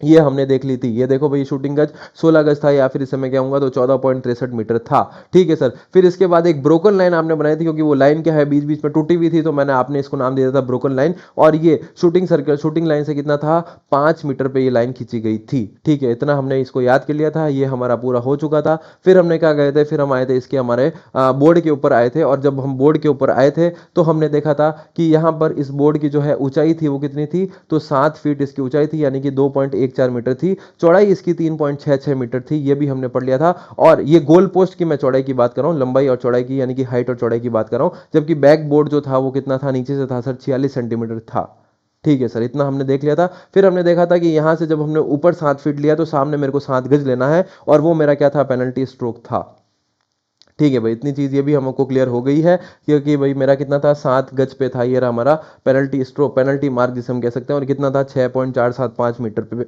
ये हमने देख ली थी। ये देखो भाई शूटिंग गज 16 गज था, या फिर इस समय क्या होगा तो 14.63 मीटर था। ठीक है सर। फिर इसके बाद एक ब्रोकन लाइन आपने बनाई थी, क्योंकि वो लाइन क्या है बीच बीच में टूटी हुई थी, तो मैंने आपने इसको नाम दिया था ब्रोकन लाइन। और ये शूटिंग सर्कल शूटिंग लाइन से कितना था, 5 मीटर पे ये लाइन खींची गई थी। ठीक है, इतना हमने इसको याद कर लिया था, ये हमारा पूरा हो चुका था। फिर हमने क्या गए थे, फिर हम आए थे इसके हमारे बोर्ड के ऊपर आए थे। और जब हम बोर्ड के ऊपर आए थे तो हमने देखा था कि यहाँ पर इस बोर्ड की जो है ऊंचाई थी वो कितनी थी, तो 7 फीट इसकी ऊंचाई थी, यानी कि 2.14 मीटर थी। चौड़ाई इसकी 3.66 मीटर थी, ये भी हमने पढ़ लिया था। और ये गोल पोस्ट की मैं चौड़ाई की बात कर रहा हूँ, लंबाई और चौड़ाई की, यानी कि हाइट और चौड़ाई की बात कर रहा हूँ। जबकि बैक बोर्ड जो था वो कितना था, नीचे से था सर 46 सेंटीमीटर था। ठीक है सर, इतना हमने देख लिया था। फिर हमने देखा था कि यहाँ से जब हमने ऊपर 7 फीट लिया तो सामने मेरे को 7 गज लेना है, और वो मेरा क्या था, पेनल्टी स्ट्रोक था। ठीक है भाई, इतनी चीज ये भी हमको क्लियर हो गई है, क्योंकि भाई मेरा कितना था, 7 गज पे था, ये रहा हमारा पेनल्टी स्ट्रोक, पेनल्टी मार्क जिसे हम कह सकते हैं। और कितना था, 6.475 मीटर पे,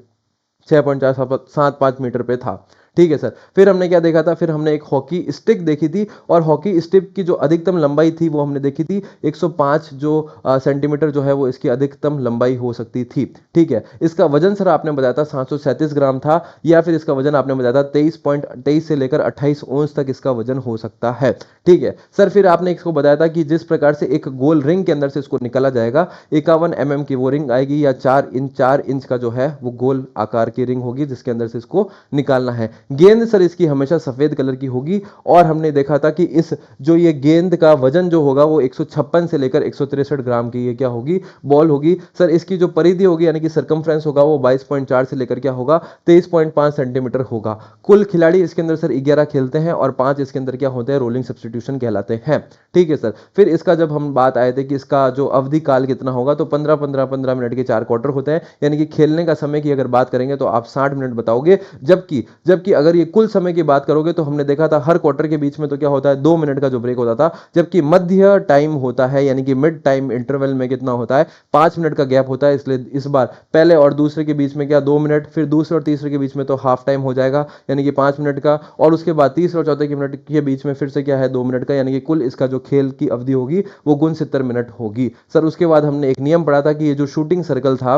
6.475 मीटर पे था। ठीक है सर। फिर हमने क्या देखा था, फिर हमने एक हॉकी स्टिक देखी थी, और हॉकी स्टिक की जो अधिकतम लंबाई थी वो हमने देखी थी 105 जो सेंटीमीटर जो है वो इसकी अधिकतम लंबाई हो सकती थी। ठीक है, इसका वजन सर आपने बताया था 737 ग्राम था, या फिर इसका वजन आपने बताया था 23 से लेकर 28 ओंस तक इसका वजन हो सकता है। ठीक है सर। फिर आपने इसको बताया था कि जिस प्रकार से एक गोल रिंग के अंदर से इसको निकाला जाएगा, 51 की वो रिंग आएगी, या 4 इंच का जो है वो गोल आकार की रिंग होगी, जिसके अंदर से इसको निकालना है। गेंद सर इसकी हमेशा सफेद कलर की होगी। और हमने देखा था कि इस जो ये गेंद का वजन जो होगा वो 156 से लेकर 163 ग्राम की ये क्या होगी, बॉल होगी सर। इसकी जो परिधि होगी यानी कि सरकमफ्रेंस होगा वो 22.4 से लेकर क्या होगा, 23.5 सेंटीमीटर होगा। कुल खिलाड़ी इसके अंदर सर 11 खेलते हैं, और 5 इसके अंदर क्या होते हैं, रोलिंग सब्स्टिट्यूशन कहलाते हैं। ठीक है सर। फिर इसका जब हम बात आए थे कि इसका जो अवधि काल कितना होगा, तो 15-15-15 मिनट के 4 क्वार्टर होते हैं, यानी कि खेलने का समय की अगर बात करेंगे तो आप 60 मिनट बताओगे। जबकि जबकि अगर ये कुल समय की बात करोगे तो हमने देखा था हर क्वार्टर के बीच में तो क्या होता है, 2 मिनट का जो ब्रेक होता था। जबकि मध्य टाइम होता है, यानी कि मिड टाइम इंटरवल में कितना होता है, 5 मिनट का गैप होता है। इसलिए इस बार पहले और दूसरे के बीच में क्या 2 मिनट, फिर दूसरे और तीसरे के बीच में तो हाफ टाइम हो जाएगा, यानी कि 5 मिनट का। और उसके बाद तीसरे और चौथे के मिनट के बीच में फिर से क्या है, 2 मिनट का, यानी कि कुल इसका जो खेल की अवधि होगी वो 69 मिनट होगी सर। उसके बाद हमने एक नियम पढ़ा था कि ये जो शूटिंग सर्कल था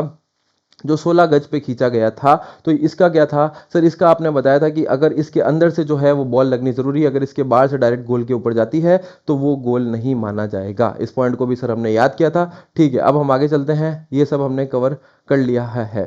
जो 16 गज पे खींचा गया था, तो इसका क्या था सर, इसका आपने बताया था कि अगर इसके अंदर से जो है वो बॉल लगनी जरूरी है, अगर इसके बाहर से डायरेक्ट गोल के ऊपर जाती है तो वो गोल नहीं माना जाएगा। इस पॉइंट को भी सर हमने याद किया था। ठीक है, अब हम आगे चलते हैं, ये सब हमने कवर कर लिया है।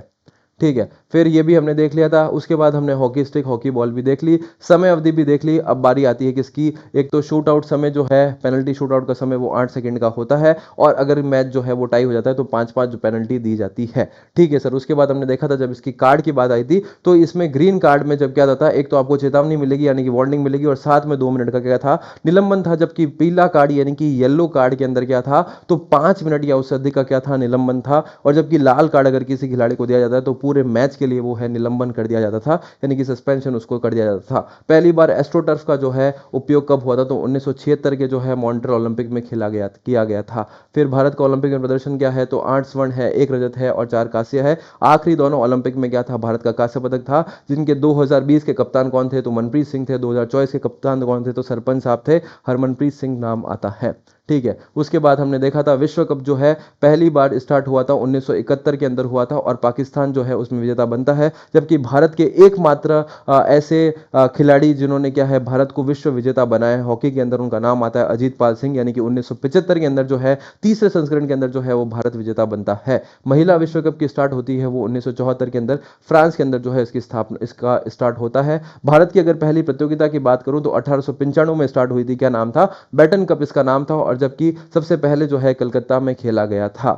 ठीक है, फिर ये भी हमने देख लिया था। उसके बाद हमने हॉकी स्टिक हॉकी बॉल भी देख ली, समय अवधि भी देख ली। अब बारी आती है किसकी, एक तो शूट आउट समय जो है, पेनल्टी शूट आउट का समय वो 8 सेकंड का होता है, और अगर मैच जो है वो टाई हो जाता है तो 5-5 जो पेनल्टी दी जाती है। ठीक है सर। उसके बाद हमने देखा था जब इसकी कार्ड की बात आई थी, तो इसमें ग्रीन कार्ड में जब क्या था, एक तो आपको चेतावनी मिलेगी यानी कि वार्निंग मिलेगी, और साथ में 2 मिनट का क्या था, निलंबन था। जबकि पीला कार्ड यानी कि येलो कार्ड के अंदर क्या था, तो 5 मिनट या उससे अधिक का क्या था, निलंबन था। और जबकि लाल कार्ड अगर किसी खिलाड़ी को दिया जाता है तो पूरे मैच के लिए वो है निलंबन कर दिया जाता था, यानी कि सस्पेंशन उसको कर दिया जाता था। पहली बार एस्ट्रोटर्फ का जो है उपयोग कब हुआ था, तो 1976 के जो है मॉन्ट्रियल ओलंपिक में किया गया था। फिर भारत का ओलंपिक में प्रदर्शन क्या है, तो 8 स्वर्ण है, 1 रजत है और 4 कांस्य है। आखिरी दोनों ओलंपिक में क्या था, भारत का कांस्य पदक था। जिनके 2020 के कप्तान कौन थे, तो मनप्रीत सिंह थे। 2024 के कप्तान कौन थे, तो सरपंच साहब थे, हरमनप्रीत सिंह नाम आता है। ठीक है। उसके बाद हमने देखा था विश्व कप जो है पहली बार स्टार्ट हुआ था 1971 के अंदर हुआ था, और पाकिस्तान जो है उसमें विजेता बनता है। जबकि भारत के एकमात्र ऐसे खिलाड़ी जिन्होंने क्या है भारत को विश्व विजेता बनाया है हॉकी के अंदर, उनका नाम आता है अजीत पाल सिंह, यानी कि 1975 के अंदर जो है तीसरे संस्करण के अंदर जो है वो भारत विजेता बनता है। महिला विश्व कप की स्टार्ट होती है वो 1974 के अंदर फ्रांस के अंदर जो है इसका स्टार्ट होता है। भारत की अगर पहली प्रतियोगिता की बात करूं तो 1895 में स्टार्ट हुई थी, क्या नाम था, बैटन कप इसका नाम था। और जबकि सबसे पहले जो है कलकत्ता में खेला गया था।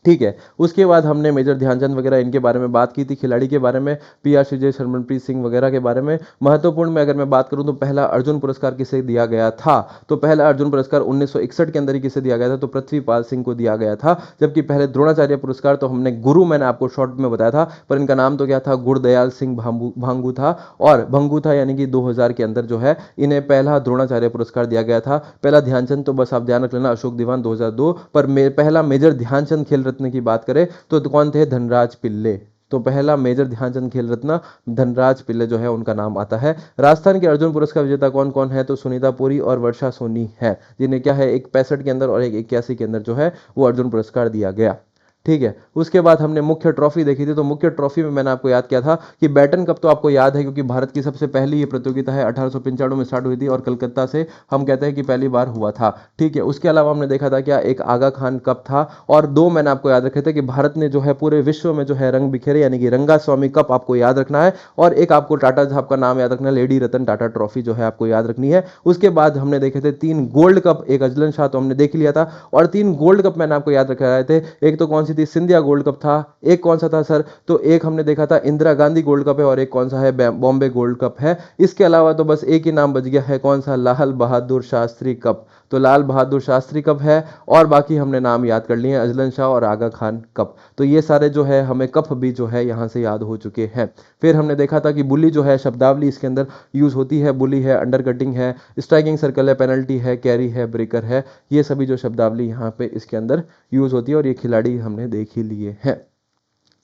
ठीक है। उसके बाद हमने मेजर ध्यानचंद वगैरह इनके बारे में बात की थी, खिलाड़ी के बारे में, पीआर श्रीजय, हरमनप्रीत सिंह वगैरह के बारे में। महत्वपूर्ण में अगर मैं बात करूं तो पहला अर्जुन पुरस्कार किसे दिया गया था, तो पहला अर्जुन पुरस्कार 1961 के अंदर ही किसे दिया गया था, तो पृथ्वीपाल सिंह को दिया गया था। जबकि पहले द्रोणाचार्य पुरस्कार तो हमने गुरु, मैंने आपको शॉर्ट में बताया था, पर इनका नाम तो क्या था, गुरदयाल सिंह भांगू था, और भंगू था, यानी कि 2000 के अंदर जो है इन्हें पहला द्रोणाचार्य पुरस्कार दिया गया था। पहला ध्यानचंद तो बस आप ध्यान रख लेना, अशोक दीवान 2002, पर पहला मेजर ध्यानचंद खेल रत्न की बात करें तो कौन थे, धनराज पिल्ले। तो पहला मेजर ध्यानचंद खेल रत्न धनराज पिल्ले जो है उनका नाम आता है। राजस्थान के अर्जुन पुरस्कार विजेता कौन कौन है, तो सुनीता पुरी और वर्षा सोनी है, जिन्हें क्या है एक 65 के अंदर और एक 81 के अंदर जो है वो अर्जुन पुरस्कार दिया गया। ठीक है। उसके बाद हमने मुख्य ट्रॉफी देखी थी, तो मुख्य ट्रॉफी में मैंने आपको याद किया था कि बैटन कप तो आपको याद है, क्योंकि भारत की सबसे पहली ये प्रतियोगिता है, 1895 में स्टार्ट हुई थी और कलकत्ता से हम कहते हैं कि पहली बार हुआ था। ठीक है। उसके अलावा हमने देखा था क्या, एक आगा खान कप था, और दो मैंने आपको याद रखे थे कि भारत ने जो है पूरे विश्व में जो है रंग बिखेरे, यानी कि रंगा स्वामी कप आपको याद रखना है, और एक आपको टाटा साहब का नाम याद रखना है, लेडी रतन टाटा ट्रॉफी जो है आपको याद रखनी है। उसके बाद हमने देखे थे 3 गोल्ड कप, एक अजलन शाह तो हमने देख लिया था, और 3 गोल्ड कप मैंने आपको याद रखे थे। एक तो कौन सी थी, सिंधिया गोल्ड कप था, एक कौन सा था सर, तो एक हमने देखा था इंदिरा गांधी गोल्ड कप है, और एक कौन सा है, बॉम्बे गोल्ड कप है। इसके अलावा तो बस एक ही नाम बच गया है, कौन सा, लाल बहादुर शास्त्री कप, तो लाल बहादुर शास्त्री कप है, और बाकी हमने नाम याद कर लिए, अजलन शाह और आगा खान कप। तो ये सारे जो है हमें कप भी जो है यहाँ से याद हो चुके हैं। फिर हमने देखा था कि बुली जो है शब्दावली इसके अंदर यूज होती है, बुली है, अंडर कटिंग है, स्ट्राइकिंग सर्कल है, पेनल्टी है, कैरी है, ब्रेकर है, ये सभी जो शब्दावली यहाँ पे इसके अंदर यूज होती है, और ये खिलाड़ी हमने देख ही लिए हैं।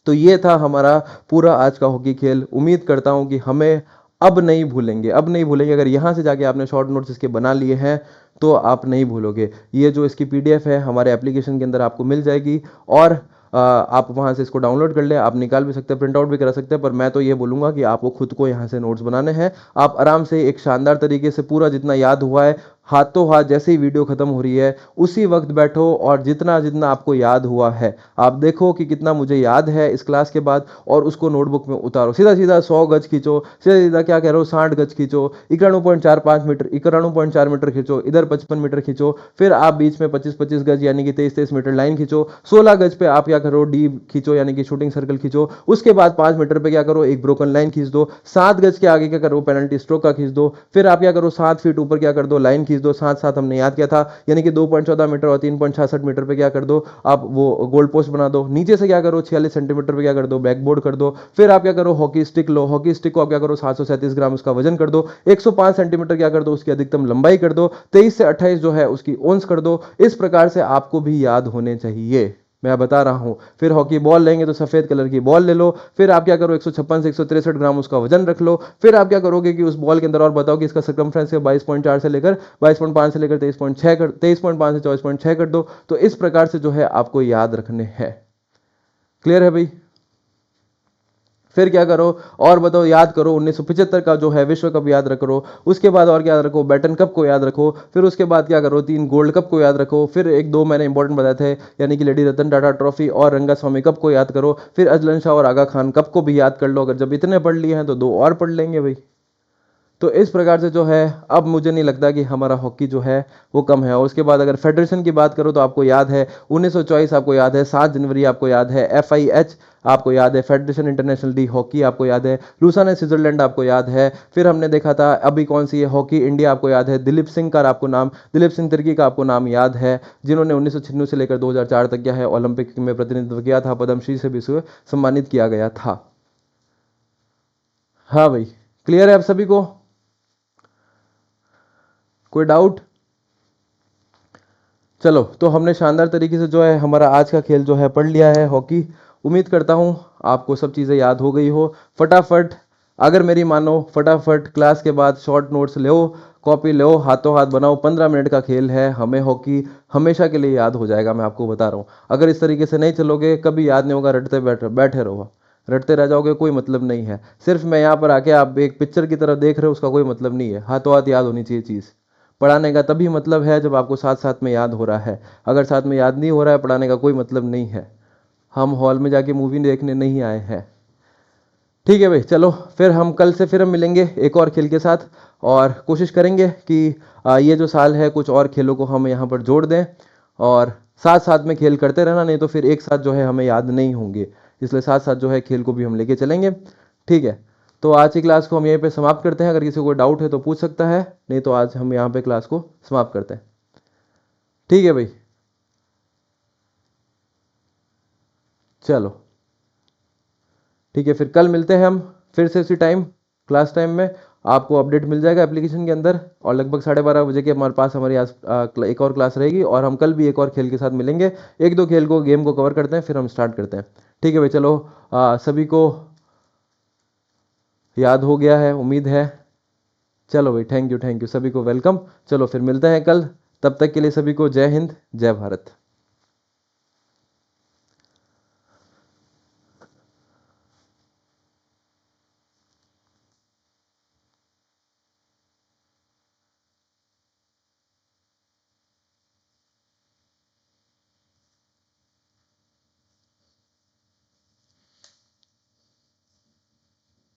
तो ये था हमारा पूरा आज का हॉकी खेल। उम्मीद करता हूं कि हमें अब नहीं भूलेंगे, अब नहीं भूलेंगे। अगर यहाँ से जाके आपने शॉर्ट नोट्स इसके बना लिए हैं तो आप नहीं भूलोगे। ये जो इसकी पीडीएफ है हमारे एप्लीकेशन के अंदर आपको मिल जाएगी, और आप वहाँ से इसको डाउनलोड कर ले, आप निकाल भी सकते हैं, प्रिंट आउट भी करा सकते हैं, पर मैं तो ये बोलूँगा कि आपको खुद को यहाँ से नोट्स बनाने हैं। आप आराम से एक शानदार तरीके से पूरा जितना याद हुआ है, हाथों हाथ जैसे ही वीडियो खत्म हो रही है उसी वक्त बैठो, और जितना जितना आपको याद हुआ है आप देखो कि कितना मुझे याद है इस क्लास के बाद, और उसको नोटबुक में उतारो। सीधा सीधा 100 गज खींचो, सीधा सीधा क्या कह रहे हो 60 गज खींचो, 91.45 मीटर, 91.4 मीटर खींचो, इधर 55 मीटर खींचो, फिर आप बीच में 25-25 गज यानी कि 23-23 मीटर लाइन खींचो, 16 गज पे आप क्या करो, डी खींचो यानी कि शूटिंग सर्कल खींचो। उसके बाद 5 मीटर पे क्या करो, एक ब्रोकन लाइन खींच दो। 7 गज के आगे क्या करो, पेनल्टी स्ट्रोक का खींच दो। फिर आप क्या करो, 7 फीट ऊपर क्या कर दो, लाइन खींच दो। साथ साथ हमने याद किया था, यानी कि 2.14 मीटर और 3.66 मीटर पे क्या कर दो, आप वो गोल पोस्ट बना दो। नीचे से क्या करो, 46 सेंटीमीटर पे क्या कर दो, बैकबोर्ड कर दो। फिर आप क्या करो, हॉकी स्टिक लो, हॉकी स्टिक को आप क्या करो, 737 ग्राम उसका वजन कर दो। 105 सेंटीमीटर क्या कर दो, उसकी अधिकतम लंबाई कर दो। 23 से 28 जो है उसकी ओंस कर दो। इस प्रकार से आपको भी याद होने चाहिए, मैं बता रहा हूं। फिर हॉकी बॉल लेंगे तो सफेद कलर की बॉल ले लो। फिर आप क्या करो, 156 से 163 ग्राम उसका वजन रख लो। फिर आप क्या करोगे कि उस बॉल के अंदर, और बताओ कि इसका सर्कमफ्रेंस 22.4 से लेकर 22.5 से लेकर 23.6 कर 23.5 से 24.6 कर दो। तो इस प्रकार से जो है आपको याद रखने हैं। क्लियर है भाई? फिर क्या करो, और बताओ, याद करो 1975 का जो है विश्व कप याद रखो। उसके बाद और क्या याद रखो, बैटन कप को याद रखो। फिर उसके बाद क्या करो, 3 गोल्ड कप को याद रखो। फिर एक दो मैंने इंपॉर्टेंट बताए थे, यानी कि लेडी रतन टाटा ट्रॉफी और रंगा स्वामी कप को याद करो। फिर अजलन शाह और आगा खान कप को भी याद कर लो। अगर जब इतने पढ़ लिए हैं तो 2 और पढ़ लेंगे भाई। तो इस प्रकार से जो है अब मुझे नहीं लगता कि हमारा हॉकी जो है वो कम है। और उसके बाद अगर फेडरेशन की बात करो तो आपको याद है 1924 आपको याद है, 7 जनवरी आपको याद है, FIH आपको याद है, फेडरेशन इंटरनेशनल डी हॉकी आपको याद है, लूसाने स्विट्जरलैंड आपको याद है। फिर हमने देखा था अभी कौन सी है, हॉकी इंडिया आपको याद है, दिलीप सिंह का आपको नाम, दिलीप सिंह तिर्की का आपको नाम याद है, जिन्होंने 1996 से लेकर 2004 तक क्या है ओलंपिक में प्रतिनिधित्व किया था, पद्मश्री से भी सम्मानित किया गया था। हाँ भाई, क्लियर है आप सभी को? कोई डाउट? चलो, तो हमने शानदार तरीके से जो है हमारा आज का खेल जो है पढ़ लिया है, हॉकी। उम्मीद करता हूँ आपको सब चीज़ें याद हो गई हो। फटाफट, अगर मेरी मानो, फटाफट क्लास के बाद शॉर्ट नोट्स लो, कॉपी लो, हाथों हाथ बनाओ। 15 मिनट का खेल है, हमें हॉकी हमेशा के लिए याद हो जाएगा, मैं आपको बता रहा हूँ। अगर इस तरीके से नहीं चलोगे कभी याद नहीं होगा, रटते बैठे बैठे रहो, रटते रह जाओगे, कोई मतलब नहीं है। सिर्फ मैं यहाँ पर आके आप एक पिक्चर की तरह देख रहे हो, उसका कोई मतलब नहीं है। हाथों हाथ याद होनी चाहिए चीज़। पढ़ाने का तभी मतलब है जब आपको साथ साथ में याद हो रहा है। अगर साथ में याद नहीं हो रहा है, पढ़ाने का कोई मतलब नहीं है। हम हॉल में जाके मूवी देखने नहीं आए हैं। ठीक है भाई, चलो फिर हम कल से फिर हम मिलेंगे एक और खेल के साथ, और कोशिश करेंगे कि ये जो साल है कुछ और खेलों को हम यहाँ पर जोड़ दें, और साथ साथ में खेल करते रहना, नहीं तो फिर एक साथ जो है हमें याद नहीं होंगे। इसलिए साथ साथ जो है खेल को भी हम लेके चलेंगे। ठीक है, तो आज की क्लास को हम यहीं पे समाप्त करते हैं। अगर किसी को डाउट है तो पूछ सकता है, नहीं तो आज हम यहाँ पे क्लास को समाप्त करते हैं। ठीक है भाई, चलो ठीक है, फिर कल मिलते हैं हम फिर से उसी टाइम, क्लास टाइम में। आपको अपडेट मिल जाएगा एप्लीकेशन के अंदर, और लगभग 12:30 बजे के हमारे पास हमारी आज एक और क्लास रहेगी, और हम कल भी एक और खेल के साथ मिलेंगे। एक दो खेल को, गेम को कवर करते हैं, फिर हम स्टार्ट करते हैं। ठीक है भाई, चलो सभी को याद हो गया है उम्मीद है। चलो भाई, थैंक यू सभी को, वेलकम। चलो फिर मिलते हैं कल, तब तक के लिए सभी को जय हिंद, जय भारत।